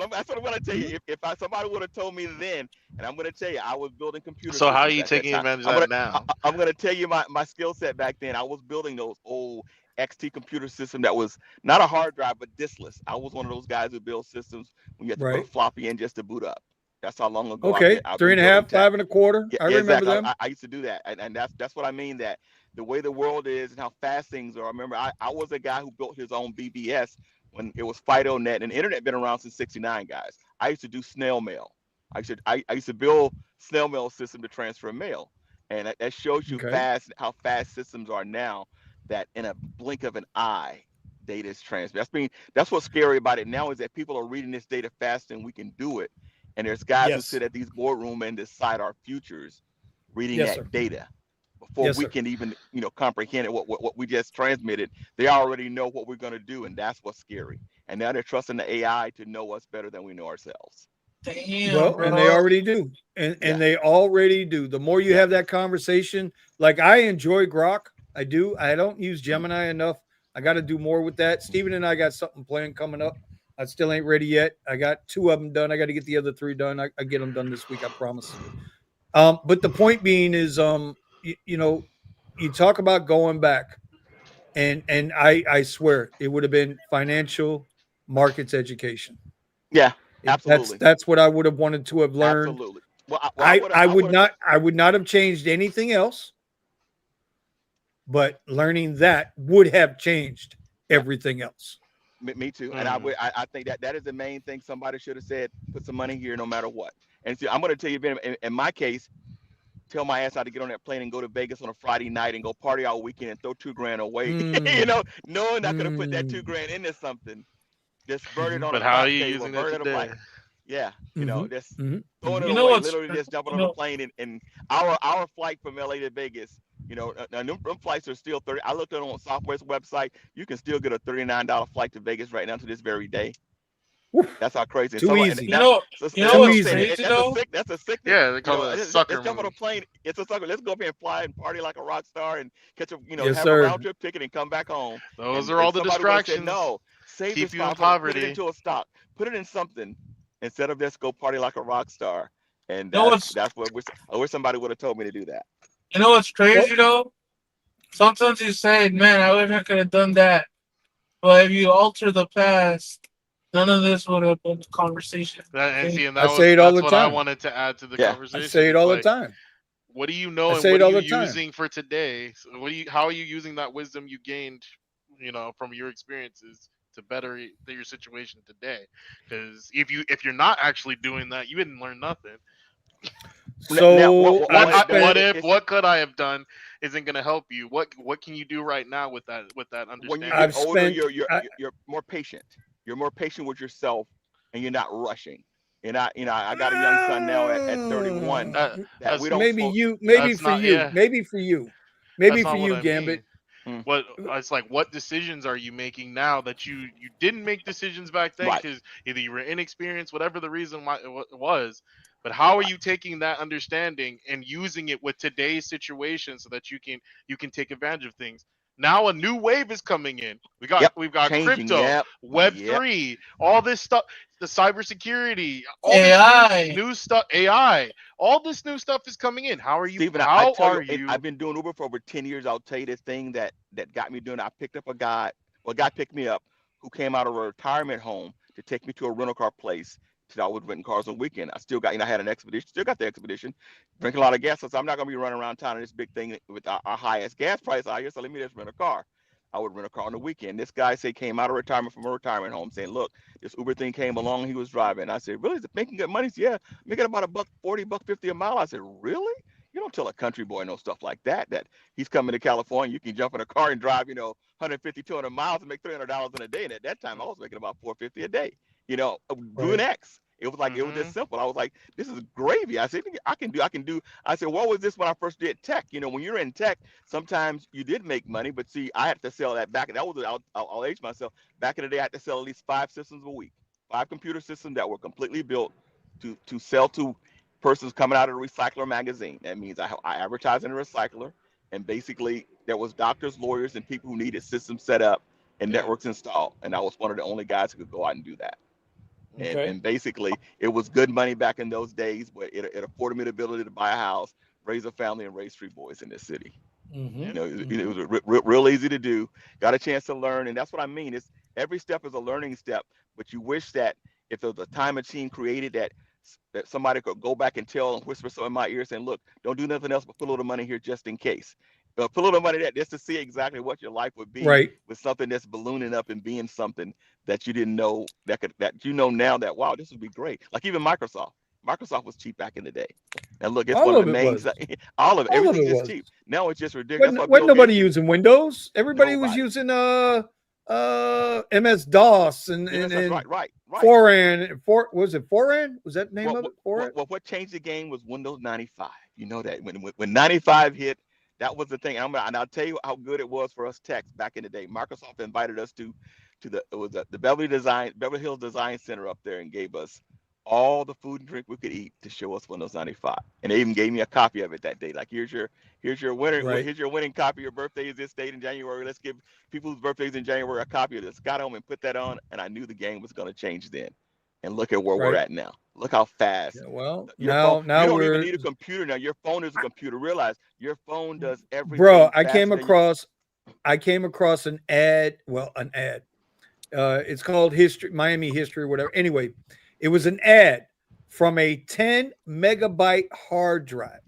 going to tell you. If somebody would have told me then, and I'm going to tell you, I was building computers. So how are you taking advantage of that now? I'm going to tell you my skill set back then. I was building those old XT computer system that was not a hard drive, but diskless. I was one of those guys who built systems when you had to put a floppy in just to boot up. That's how long ago. Okay, 3.5, 5 1/4. Yeah, I remember them. I used to do that, and that's what I mean. That the way the world is and how fast things are. I remember I was a guy who built his own BBS when it was FidoNet, and the internet been around since '69, guys. I used to do snail mail. I used to build snail mail system to transfer mail, and that shows you how fast systems are now. That in a blink of an eye, data is transferred. That's what's scary about it now is that people are reading this data faster than we can do it. And there's guys who sit at these boardroom and decide our futures, reading that data before we can even, comprehend it. What we just transmitted, they already know what we're going to do, and that's what's scary. And now they're trusting the AI to know us better than we know ourselves. Damn, and they already do, and they already do. The more you have that conversation, like I enjoy Grok, I do. I don't use Gemini enough. I got to do more with that. Steven and I got something planned coming up. I still ain't ready yet. I got 2 of them done. I got to get the other 3 done. I get them done this week, I promise. But the point being is, you talk about going back, and I swear it would have been financial markets education. Yeah, absolutely. That's what I would have wanted to have learned. Absolutely. Well, I would not have changed anything else, but learning that would have changed everything else. Me too. And I think that is the main thing somebody should have said, put some money here no matter what. And see, I'm going to tell you, in my case, tell my ass how to get on that plane and go to Vegas on a Friday night and go party all weekend and throw $2,000 away. Knowing I could have put that $2,000 into something, just burn it on. But how are you using it today? Yeah, you know, Mhm, just mhm, throwing mhm. it You know away, what's literally just jumping you on the know plane and our flight from LA to Vegas, you know, now them flights are still 30. I looked at it on Southwest website. You can still get a $39 flight to Vegas right now to this very day. Woo, That's how crazy. too And easy. you that's know so, you and know that's what Too I'm what's saying. easy. crazy That's a though? sick. That's a sickness. Yeah, they You call know, it a sucker let's jump on a move. plane. It's a sucker. Let's go up here and fly and party like a rock star and catch a, you know, Yes, have a sir. round trip ticket and come back home. Those And are all if the somebody would have said distractions. no, save Keep this you in 500, put it poverty. into a stock, put it in something instead of just go party like a rock star. And You know what's that's what I wish somebody would have told me to do that. you know what's Well, crazy though? Sometimes you say, "Man, I wish I could have done that." But if you alter the past, none of this would have been a conversation. And Okay? see, and I say it all that's the what I time. wanted to add to the Yeah. I conversation. say it It's all the like, time. what do you I know and say what it are all you the time. using for today? So how are you using that wisdom you gained, from your experiences to better your situation today? Because if you're not actually doing that, you didn't learn nothing. Now, So I've what it does, What spent. if it's what could I have done isn't going to help you? What can you do right now with that when you get I've understanding? older, spent. you're more patient. You're more patient with yourself, and you're not rushing. And I got a young son now at 31 That that we that's don't Maybe smoke. you. Maybe that's for not you. yeah. Maybe for you. That's Maybe for not what you, I Gambit. mean. Mm, What it's like, what decisions are you making now that you didn't make decisions back then right, because either you were inexperienced, whatever the reason why it was, but how are right. you taking that understanding and using it with today's situation so that you can take advantage of things? Now a new wave is coming in. Yep, We've got changing. crypto, Yep, Web yep. 3, all this stuff, the cybersecurity, all this AI. new stuff, AI, all this new stuff is coming in. Stephen, I How tell are you, you? I've been doing Uber for over 10 years. I'll tell you this thing that got me doing it. I picked up a guy, well, a guy picked me up who came out of a retirement home to take me to a rental car place. I was renting cars on weekend. I still got, I had an expedition, still got the expedition, drinking a lot of gas. So I'm not going to be running around town in this big thing with our highest gas price out here. So let me just rent a car. I would rent a car on the weekend. This guy say came out of retirement from a retirement home saying, look, this Uber thing came along. He was driving. I said, really? Is it making good money? He said, yeah, making about $1.40, $1.50 a mile. I said, really? You don't tell a country boy no stuff like that. That he's coming to California. You can jump in a car and drive, 150, 200 miles and make $300 in a day. And at that time, I was making about $450 a day. Doing Right. X. It was like it was Mm-hmm. just simple. I was like, this is gravy. I said, I can do. I said, what was this when I first did tech? When you're in tech, sometimes you did make money, but see, I had to sell that back. That was I'll age myself. Back in the day, I had to sell at least 5 systems a week, 5 computer systems that were completely built to sell to persons coming out of a recycler magazine. That means I advertised in a recycler, and basically there was doctors, lawyers, and people who needed systems set up and Yeah. networks installed. And I was one of the only guys who could go out and do that. And Okay. and basically it was good money back in those days, but it afforded me the ability to buy a house, raise a family, and raise 3 boys in this city. Mm-hmm. Yeah. It was real easy to do. Got a chance to learn, and that's what I mean. It's every step is a learning step. But you wish that if there was a time machine created that somebody could go back and tell and whisper something in my ear saying, "Look, don't do nothing else but put a little money here just in case." Put a little money there just to see exactly what your life would be Right. with something that's ballooning up and being something that you didn't know that now that wow, this would be great. Like even Microsoft. Microsoft was cheap back in the day. And look, it's one All of the of it main was. all of it. All of it Everything's just was. cheap. Now it's just ridiculous. That's why Wasn't Bill nobody Gates can using Windows? Everybody was nobody. using MS DOS and That's right. Foran. Was it Foran? Was that the name Well, of it? Foran? what changed the game was Windows 95. You know that when 95 hit, that was the thing. And I'll tell you how good it was for us techs back in the day. Microsoft invited us to the Beverly Hills Design Center up there and gave us all the food and drink we could eat to show us Windows 95. And they even gave me a copy of it that day. Like here's your Right. winning copy. Your birthday is this date in January. Let's give people whose birthdays in January a copy of this. Got home and put that on, and I knew the game was going to change then. And look at where we're Right. at now. Look how fast Yeah, well, your phone. now You don't even we're need a computer now. Your phone is a computer. Realize your phone does bro. everything I faster came across an ad. Well, an ad. It's called Miami History, whatever. Anyway, it was an ad from a 10 megabyte hard drive.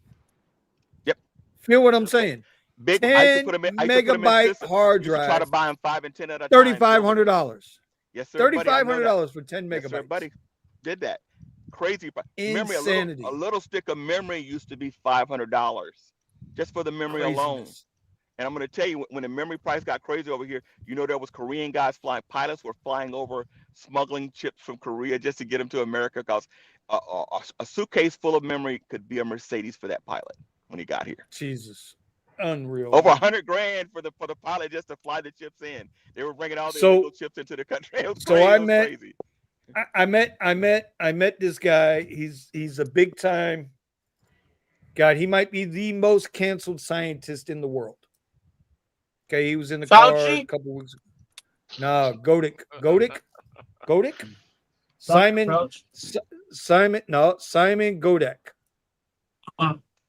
Yep. Feel what I'm saying? Big. 10 I used to put them in megabyte system. hard Used to try to drive. buy them 5 and 10 at a time. $3,500. Yes, sir, buddy. I know that. $3,500 for 10 Yes, sir, megabytes. buddy. Did that. Crazy. Memory. Insanity. A little stick of memory used to be $500 just for the memory alone. Craziness. And I'm going to tell you, when the memory price got crazy over here, there was Korean guys flying. Pilots were flying over smuggling chips from Korea just to get them to America, because a suitcase full of memory could be a Mercedes for that pilot when he got here. Jesus, unreal. Over man. $100,000 for the pilot just to fly the chips in. They were bringing all the So- illegal chips into the country. It was so crazy. I It was met- crazy. I met this guy. He's a big time. God, he might be the most canceled scientist in the world. Okay, he was in the car Fauci? a couple weeks ago. No, Godick. Simon Godek.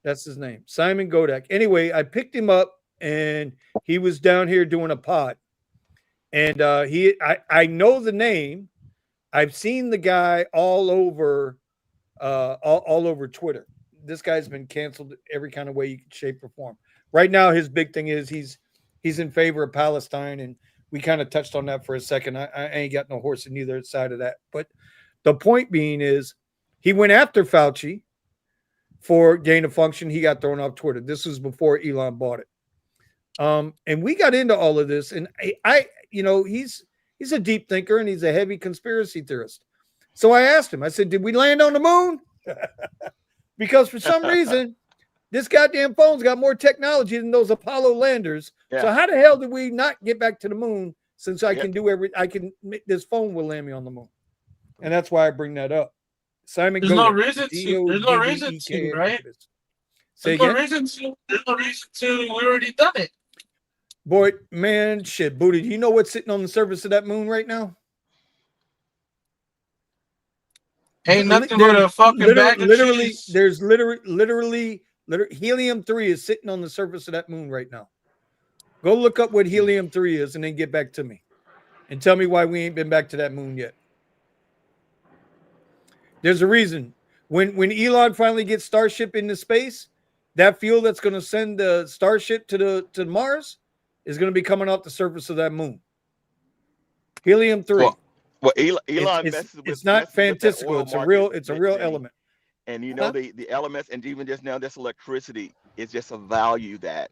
That's his name. Simon Godek. Anyway, I picked him up and he was down here doing a pod. And I know the name. I've seen the guy all over Twitter. This guy's been canceled every kind of way you can shape or form. Right now, his big thing is he's in favor of Palestine, and we kind of touched on that for a second. I ain't got no horse in either side of that. But the point being is he went after Fauci for gain of function. He got thrown off Twitter. This was before Elon bought it. And we got into all of this, and I he's a deep thinker and he's a heavy conspiracy theorist. So I asked him, I said, did we land on the moon? Because for some reason, this goddamn phone's got more technology than those Apollo landers. Yeah. So how the hell did we not get back to the moon? Since I can do this phone will land me on the moon. And that's why I bring that up. Simon There's no Godek, reason to. There's no reason to, right? Say There's no again? reason to. There's no reason to. We already done it. Boy, man, shit, Booty, do you know what's sitting on the surface of that moon right now? Ain't nothing but a fucking bag of literally, cheese. there's literally helium-3 is sitting on the surface of that moon right now. Go look up what helium-3 is and then get back to me and tell me why we ain't been back to that moon yet. There's a reason. When Elon finally gets Starship into space, that fuel that's going to send the Starship to Mars is going to be coming off the surface of that moon. Helium-3. Well, Elon messes with. It's not messes with that fantastical. oil It's a market, real Vinny. element. And you know the elements, and even just now, this electricity is just a value that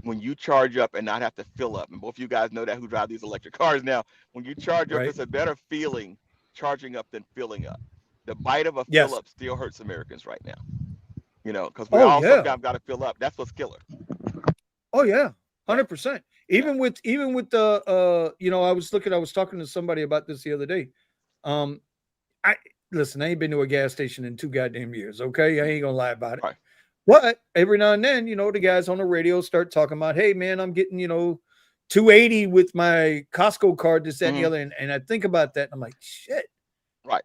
when you charge up and not have to fill up, and both of you guys know that who drive these electric cars now, when you charge up, Right. it's a better feeling charging up than filling up. The bite of a Yes. fill up still hurts Americans right now. You know, because we Oh, all yeah. sometimes got to fill up. That's what's killer. Oh yeah, 100%. Even with the I was talking to somebody about this the other day. I ain't been to a gas station in 2 goddamn years. Okay, I ain't gonna lie about it. Right. But every now and then, the guys on the radio start talking about, hey man, I'm getting $2.80 with my Costco card, this, that, and the other, and I think about that, and I'm like, shit. Right.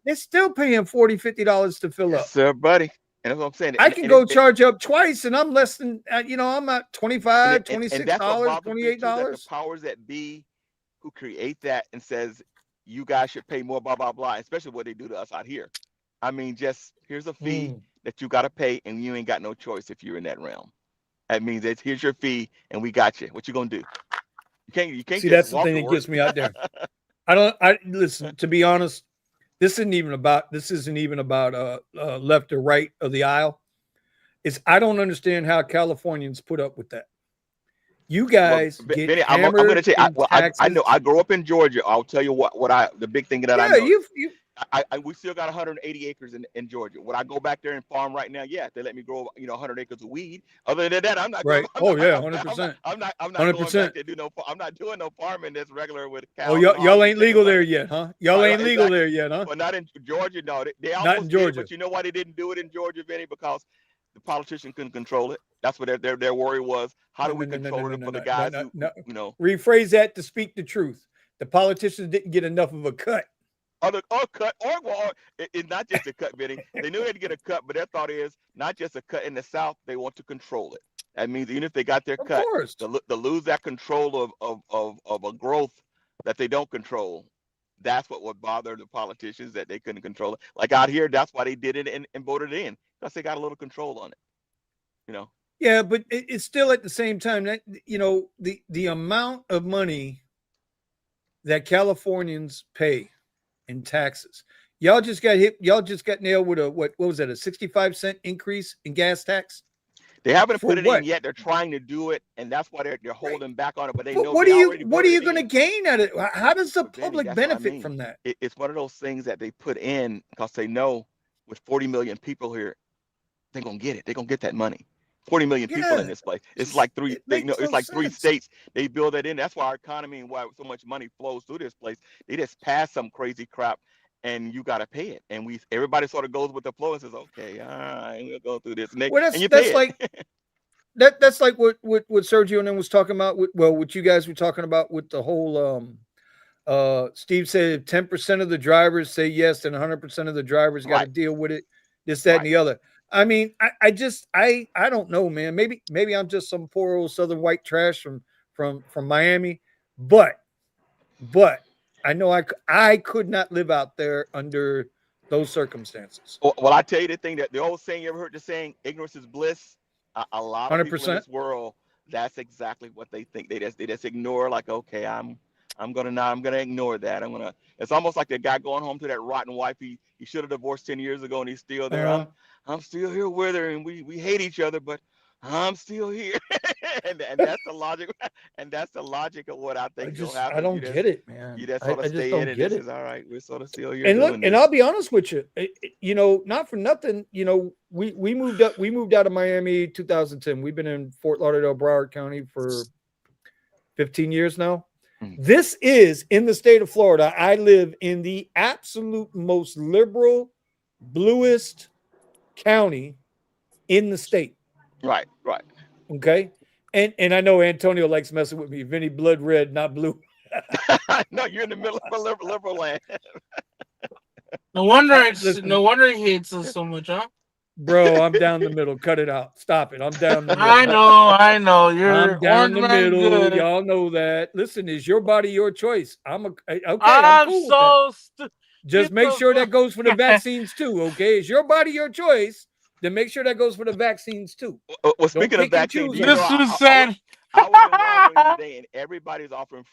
They're still paying $40, $50 to fill up. Yes, sir, buddy. And that's what I'm saying. I can go charge up twice, and I'm less than I'm at $25, $26, $28. The powers that be who create that and says you guys should pay more, blah blah blah. Especially what they do to us out here. I mean, just here's a fee that you got to pay, and you ain't got no choice if you're in that realm. That means that here's your fee, and we got you. What you gonna do? You can't. See, just that's the walk thing to that work. gets me out there. I listen. To be honest, this isn't even about left or right of the aisle. I don't understand how Californians put up with that. You guys get Vinny, I'm hammered going to tell you. I know. taxes. I grew up in Georgia. I'll tell you what the big thing that I know. We still got 180 acres in Georgia. Would I go back there and farm right now? Yeah, they let me grow 100 acres of weed. Other than that, I'm not. Right. Going, 100%. I'm not 100%. going back to do no. I'm not doing no farming that's regular with cows. Oh, y'all ain't legal there yet, huh? Y'all ain't legal there yet, huh? Well, not in Georgia. No, they Not almost in Georgia. did, but you know why they didn't do it in Georgia, Vinny? Because the politician couldn't control it. That's what their worry was. How do we control it for the guys who Rephrase that to speak the truth. The politicians didn't get enough of a cut. It's not just a cut, Vinny. They knew they had to get a cut, but their thought is not just a cut in the South. They want to control it. That means even if they got their cut, to lose that control of a growth that they don't control. That's what would bother the politicians, that they couldn't control it. Like out here, that's why they did it and voted it in, because they got a little control on it. Yeah, but it's still at the same time that the amount of money that Californians pay in taxes. Y'all just got hit. Y'all just got nailed with what was that? A 65-cent increase in gas tax. They haven't For put it what? in yet. They're trying to do it, and that's why they're holding back on it. But they But know what they are you already what are voted you it going to in. gain at it? How does the But Vinny, public that's what I benefit mean. from that? It's one of those things that they put in because they know with 40 million people here, they're gonna get it. They're gonna get that money. 40 million people in Yeah, this place. It's just like three. it They know makes it's no like three sense. states. They build that in. That's why our economy and why so much money flows through this place. They just pass some crazy crap, and you got to pay it. And everybody sort of goes with the flow and says, "Okay, all right, we'll go through this," Well, and you that's pay like it. that's like what Sergio and then was talking about. What you guys were talking about with the whole Steve said if 10% of the drivers say yes, then 100% of the drivers got to Right, deal with it. This, that, and right. the other. I mean, I don't know, man. Maybe I'm just some poor old Southern white trash from Miami, but I know I could not live out there under those circumstances. Well, I tell you the thing that the old saying. You ever heard the saying, "Ignorance is bliss"? A lot of people in 100%. this world, that's exactly what they think. They just ignore, like, okay, I'm gonna ignore that. It's almost like the guy going home to that rotten wife he should have divorced 10 years ago, and he's still there. Uh, I'm still here with her, and we hate each other, but I'm still here. and that's the logic. And that's the logic of what I think will I happen. don't get it, man. You just sort of I just stay in, don't and get this it. is all right. We're sort of still here And look, doing and this. I'll be honest with you, not for nothing, we moved out of Miami 2010. We've been in Fort Lauderdale, Broward County for 15 years now. Mhm. This is in the state of Florida. I live in the absolute most liberal, bluest county in the state. Right. Okay. And I know Antonio likes messing with me. Vinny, blood red, not blue. No, you're in the middle of liberal land. No wonder Listen. no wonder he hates us so much, huh? Bro, I'm down the middle. Cut it out. Stop it. I'm down the middle. I know. You're I'm down orange the man middle. good. Y'all know that. Listen, it's your body, your choice. I'm I'm cool with that. so stupid. Just make sure that goes for the vaccines too. Okay, it's your body, your choice. Then make sure that goes for the vaccines too. Well, speaking of pick and vaccines, choose you on This know, was sad. I was in Walgreens today, and everybody's offering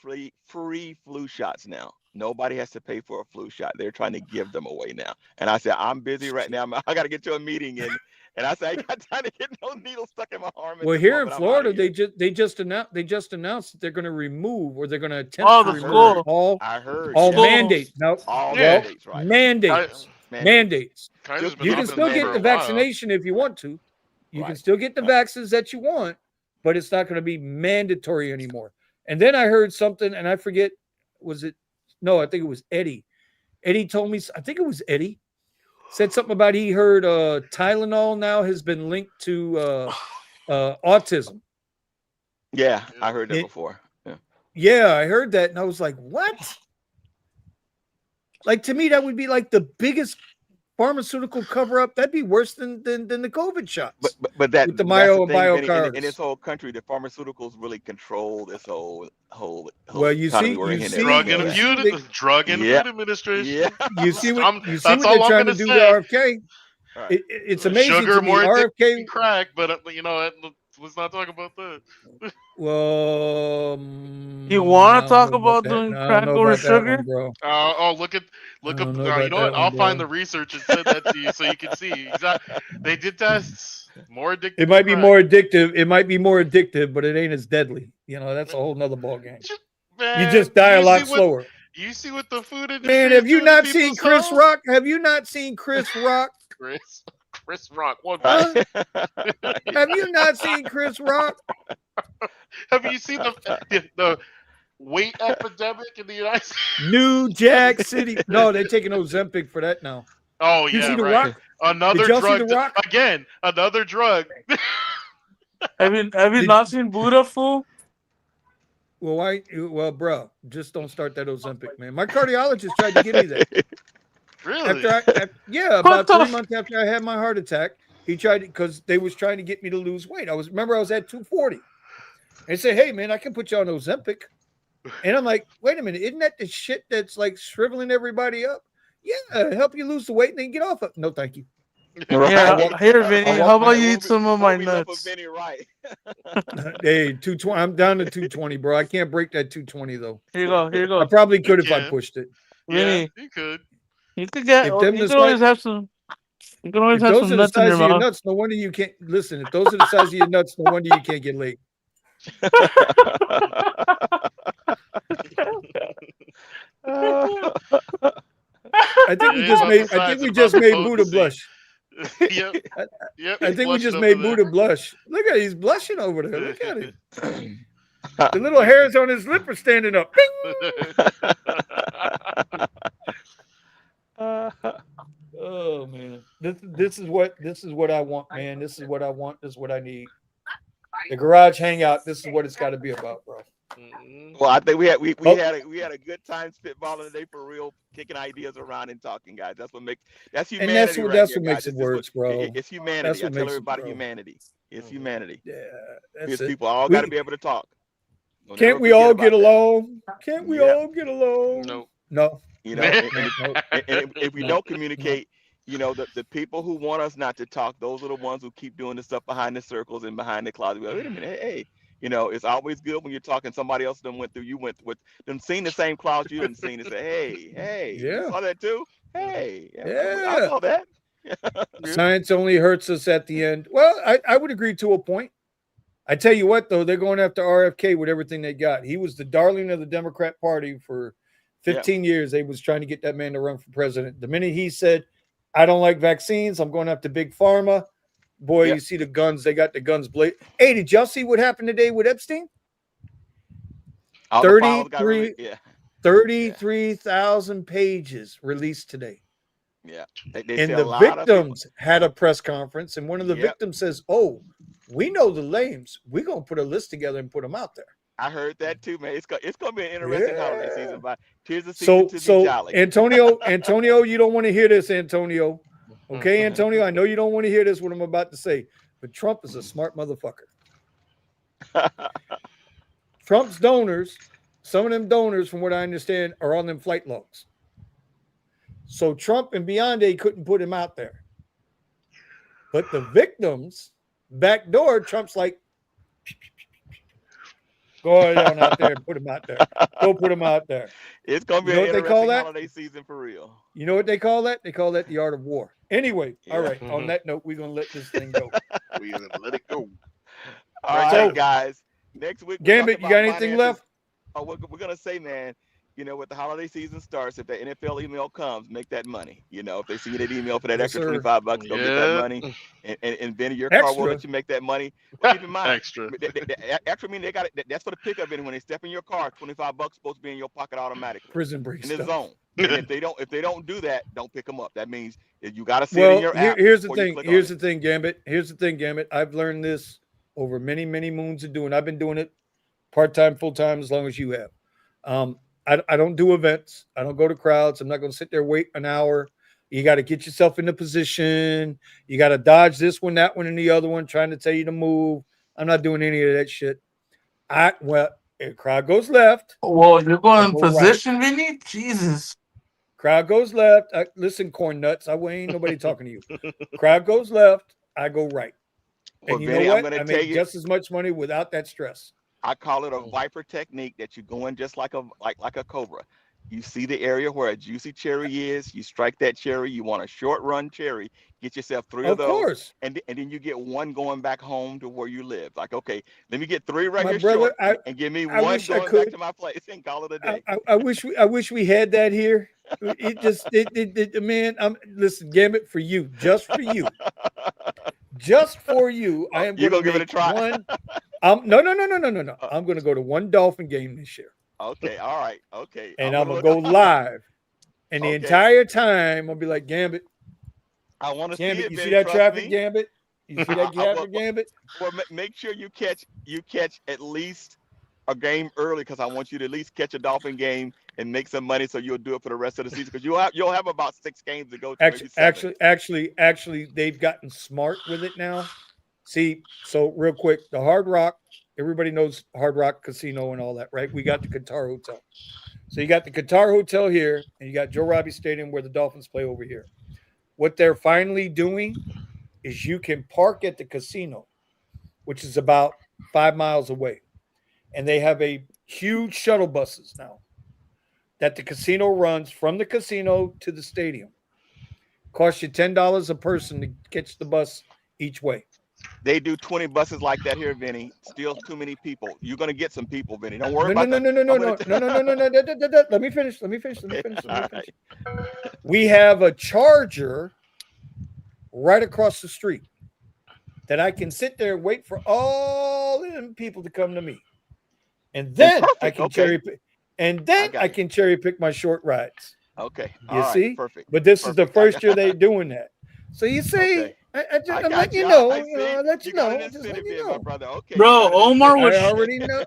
free flu shots now. Nobody has to pay for a flu shot. They're trying to give them away now. And I said, I'm busy right now. I got to get to a meeting, and I said, I ain't got time to get no needle stuck in my arm. Well, here in Florida, they just announced that they're going to remove or they're going to attempt Oh, to the remove school. I heard all yeah. Schools. mandates. No, All Yeah. mandates, right? mandates. Mandates. Kaiser's been You up can in still there get for the a while. vaccination if you want to. You can Right. still get the vaccines that you want, but it's not going to be mandatory anymore. And then I heard something, and I forget, was it? No, I think it was Eddie. Eddie told me, I think it was Eddie, said something about he heard Tylenol now has been linked to autism. Yeah, I heard that before. Yeah. Yeah, I heard that, and I was like, what? Like, to me, that would be like the biggest pharmaceutical cover-up. That'd be worse than the COVID shots. But that with the that's bio the and thing, Vinny, in this biocards. whole country, the pharmaceuticals really control this whole Well, you economy see- we're you in. see- Drug you and see Food, they- Drug and Yeah. Food Administration. Yeah. You see what That's they're all I'm trying to gonna do say. to RFK? Right. It's amazing Sugar to me. more addictive RFK. than crack, but let's not talk about that. Well, You want I to don't talk know about that. doing I don't crack know over about that one, sugar? bro. Look up. I don't know You about know what? that I'll one, find bro. the research and send that to you so you can see exactly. They did tests. More addictive. It might be than more addictive. It might be more addictive, but it ain't as deadly. That's a whole nother ball game. crack. You Man, just die a you lot see what- slower. You see what the food industry Man, is have you doing to not seen people's Chris health? Rock? Have you not seen Chris Rock? Chris Rock. What? Huh? Have you not seen Chris Rock? Have you seen the weight epidemic in the United States? New Jack City. No, they're taking Ozempic for that now. Oh You yeah, see The right. Rock? Another Did y'all see drug. The Rock? Again, another drug. Have you not seen Buddha, fool? Well, bro, just don't start that Ozempic, man. My cardiologist tried to give me that. Really? About 3 months after I had my heart attack, he tried because they was trying to get me to lose weight. I was at 240. And said, "Hey, man, I can put you on Ozempic." And I'm like, "Wait a minute, isn't that the shit that's like shriveling everybody up?" Yeah, help you lose the weight and then get off it. No, thank you. Yeah, here, Vinny. How about you eat some of my nuts? Vinny, right. Hey, 220. I'm down to 220, bro. I can't break that 220 though. Here you go. I probably could if I can. pushed it. Yeah, Vinny, you could. you could get. If them You the could always size- have some. You can always If have those some are the nuts in your size of your mouth. nuts, no wonder you can't listen. If those are the size of your nuts, no wonder you can't get laid. I think we Yeah, just about the made. I size think we and about just the made Buddha potency. blush. Yep. I, Yep. I He's think we blushing just over made there. Buddha blush. Look at he's blushing over there. Look at him. The little hairs on his lip are standing up. Bing! Oh man, this is what I want, man. This is what I want. This is what I need. The Garage Hangout. This is what it's got to be about, bro. Well, I think we had Oh. a good time spitballing today for real, kicking ideas around and talking, guys. That's And humanity right that's here, what guys. makes it This is works, bro. it's humanity. That's I what tell makes it, everybody bro. humanity. It's humanity. Yeah, that's Because it. people all got to be able to talk. Don't Can't ever we forget all about get that. along? Can't we Yep. all get along? Nope. No. You know, and if we don't communicate, you know, the people who want us not to talk, those are the ones who keep doing the stuff behind the circles and behind the closet. Wait a minute, hey, you know, it's always good when you're talking. Somebody else done went through. You went with them, seen the same clouds you done seen, and say, hey, you Yeah. saw that too? Hey, I Yeah. saw that. Science only hurts us at the end. Well, I would agree to a point. I tell you what, though, they're going after RFK with everything they got. He was the darling of the Democrat Party for 15 years. They was trying to get that man to run for president. The minute he said, I don't like vaccines, I'm going after Big Pharma. Boy, you see the guns. They got the guns blazing. Hey, did y'all see what happened today with Epstein? All the files got released. 33,000 pages released today. Yeah. They And say the a lot of people victims had a press conference, and one of the victims says, oh, we know the names. We're going to put a list together and put them out there. I heard that too, man. It's going to be an interesting holiday season, but here's the So, season to be jolly. Antonio, you don't want to hear this, Antonio. Okay, Antonio, I know you don't want to hear this, what I'm about to say, but Trump is a smart motherfucker. Trump's donors, some of them donors, from what I understand, are on them flight logs. So Trump and Beyonce couldn't put him out there. But the victims, backdoor, Trump's like, go down out there and put him out there. Go put him out there. It's going to be an interesting holiday season for real. You know what they call that? They call that the art of war. Anyway, all right. On that note, we're going to let this thing go. We're going to let it go. All right, guys. Next week, Gambit, you got anything left? Oh, we're going to say, man, you know, when the holiday season starts, if the NFL email comes, make that money. You know, if they see that email for that extra $25, go get that money. And Vinny, your car will let you make that money. Well, keep in mind, extra meaning they got it. That's for the pickup. Vinny, when they step in your car, $25 supposed to be in your pocket automatically. Prison break in the zone. And if they don't do that, don't pick them up. That means you got to see it in your app. Here's the thing. Here's the thing, Gambit. I've learned this over many, many moons of doing. I've been doing it part-time, full-time, as long as you have. I don't do events. I don't go to crowds. I'm not going to sit there, wait an hour. You got to get yourself in the position. You got to dodge this one, that one, and the other one, trying to tell you to move. I'm not doing any of that shit. If crowd goes left. Whoa, you're going in position, right. Vinny? Jesus. Crowd goes left. Listen, corn nuts. Ain't nobody talking to you. Crowd goes left. I go right. Well, and you Vinny, know what? I make just as much money without that stress. I call it a viper technique, that you go in just like a cobra. You see the area where a juicy cherry is, you strike that cherry. You want a short run cherry, get yourself 3 of those. Of course. And then you get one going back home to where you live. Like, okay, let me get 3 right here short, and give me one going back to my place and call it a day. I wish we had that here. Man, listen, Gambit, for you, just for you. Just for you, I am going to give it a try. No. I'm going to go to one Dolphin game this year. Okay, all right, okay. And I'm going to go live. And the entire time, I'll be like, Gambit. I want to see Gambit, it, you see that traffic, Gambit? You see that traffic, Gambit? Well, make sure you catch at least a game early, because I want you to at least catch a Dolphin game and make some money, so you'll do it for the rest of the season, because you'll have about 6 games to go to. Actually, they've gotten smart with it now. See, so real quick, the Hard Rock, everybody knows Hard Rock Casino and all that, right? We got the Qatar Hotel. So you got the Qatar Hotel here, and you got Joe Robbie Stadium where the Dolphins play over here. What they're finally doing is you can park at the casino, which is about 5 miles away. And they have a huge shuttle buses now that the casino runs from the casino to the stadium. Cost you $10 a person to catch the bus each way. They do 20 buses like that here, Vinny. Still too many people. You're gonna get some people, Vinny. Don't worry No, about no, that. no, no, no, I'm no, gonna no, no, no, no, no, no, no. Let me finish. Let me finish. Let me Okay, finish. Let me all finish. Let me right. finish. We have a charger right across the street that I can sit there and wait for all them people to come to me, and And then I perfect. can Okay, cherry pick, and I then got I you. can cherry pick my short rides. Okay, You all right, see, perfect, but this is the perfect. I first got. year they doing that. So you see, Okay, I'm I letting got you you. know. I see. I let you You got an know. Just letting incentive you in, my know. brother. Okay, you Bro, got an Omar incentive. I was already know.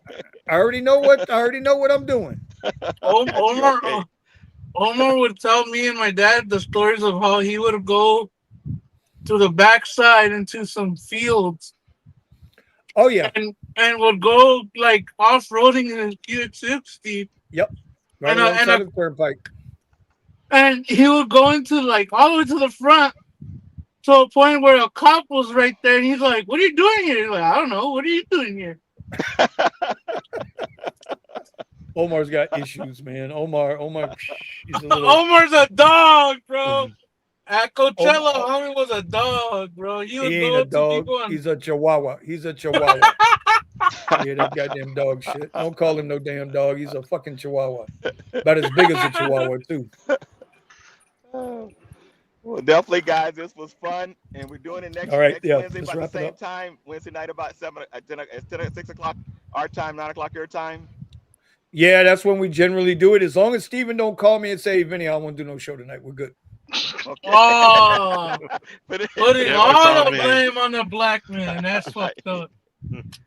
I already know what. I already know what I'm doing. I got you. Omar. Okay. Omar would tell me and my dad the stories of how he would go to the backside into some fields Oh yeah. and would go like off roading in his Q60 Yep. Right and alongside of the turnpike. and he would go into like all the way to the front to a point where a cop was right there and he's like, "What are you doing here?" He's like, "I don't know. What are you doing here?" Omar's got issues, man. Omar, he's a little. Omar's a dog, bro. At Coachella, Omar, homie was a dog, bro. He would he ain't a go to dog. people and He's a chihuahua. He's a chihuahua. Yeah, that goddamn dog shit. Don't call him no damn dog. He's a fucking chihuahua. About as big as a chihuahua, too. Well, definitely, guys. This was fun, and we're doing it All right, next yeah. Wednesday Let's about the wrap it same up. time. Wednesday night about 6 o'clock our time, 9 o'clock your time. Yeah, that's when we generally do it. As long as Steven don't call me and say, Vinny, I don't want to do no show tonight. We're good. Okay. oh, Putting putting Yep, it's all on the me. blame on the black man. That's fucked up.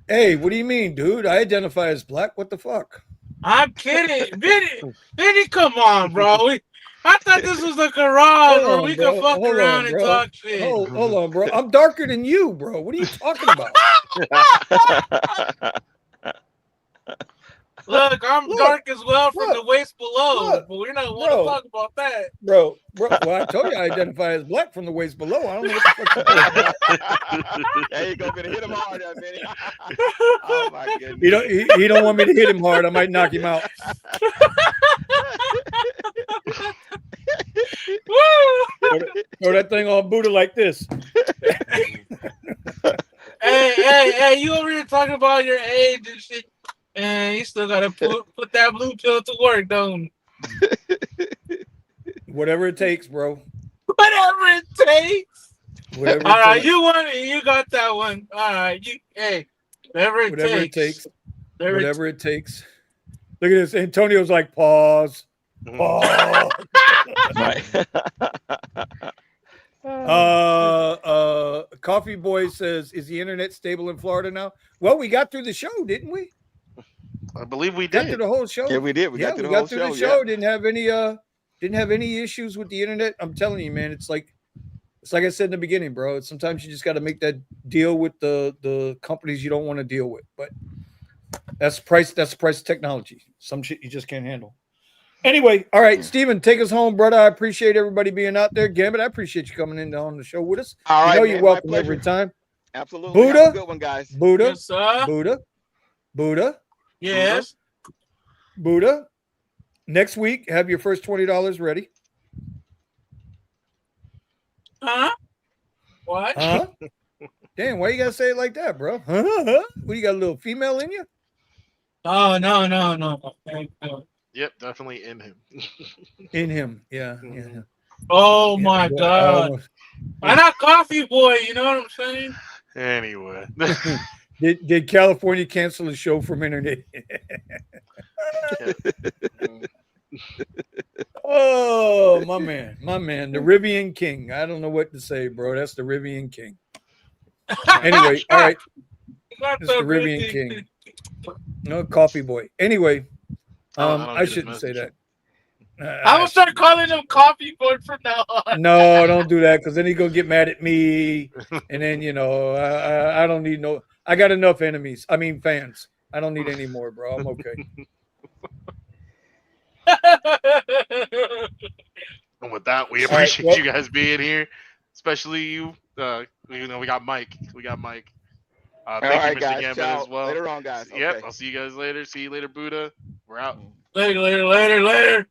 Hey, what do you mean, dude? I identify as black. What the fuck? I'm kidding, Vinny, come on, bro. I thought this was a garage where we could fuck Hold around on, and bro. talk shit. Hold on, bro. I'm darker than you, bro. What are you talking about? Look, I'm Look, dark as well from the look, waist below, look, but we're not want to bro. talk about that. Bro. Well, I told you I identify as black from the waist below. I don't know what the fuck you're talking about. There you go, Vinny. Hit him hard, Vinny. Oh my goodness. He don't want me to hit him hard. I might knock him out. Throw that thing on Buddha like this. Hey, you over here talking about your age and shit, and you still gotta put that blue pill to work, don't you? Whatever it takes, bro. Whatever it takes. Whatever All it right, takes. you won it. You got that one. All right, whatever it takes. Whatever it takes. Look at this. Antonio's like, pause. Pause. Right. Coffee Boy says, is the internet stable in Florida now? Well, we got through the show, didn't we? I believe we Got through did. the whole show. Yeah, we did. We got through we the whole got through the show. show. Didn't have any issues with the internet. I'm telling you, man, it's like I said in the beginning, bro. Sometimes you just got to make that deal with the companies you don't want to deal with. But that's price of technology. Some shit you just can't handle. Anyway, all right, Steven, take us home, brother. I appreciate everybody being out there. Gambit, I appreciate you coming in on the show with us. All right, You're man, welcome my pleasure. every time. Absolutely. Buddha, Have a good one, guys. Yes, sir. Buddha. Yes. Buddha. Next week, have your first $20 ready. Huh? What? Huh? Damn, why you gotta say it like that, bro? Huh? What, you got a little female in you? Oh, no. Thank you. Yep, definitely in him. In him, yeah. Oh Yeah, my boy, God. I'm not coffee boy, you know what I'm saying? Anyway. Did California cancel the show from internet? Oh, my man, the Rivian King. I don't know what to say, bro. That's the Rivian King. Anyway, all right. Not It's the Rivian King. No, Coffee Boy. Anyway, I shouldn't say that. I'm gonna start calling him coffee boy from now on. No, don't do that, because then he's gonna get mad at me, and then I don't need no. I got enough enemies. I mean fans. I don't need any more, bro. I'm okay. And with that, we appreciate you guys being here, especially you. We got Mike. Thank you, Mr. guys. Gambit, Ciao. as well. Later on, guys. Yep, Okay. I'll see you guys later. See you later, Buddha. We're out. Later.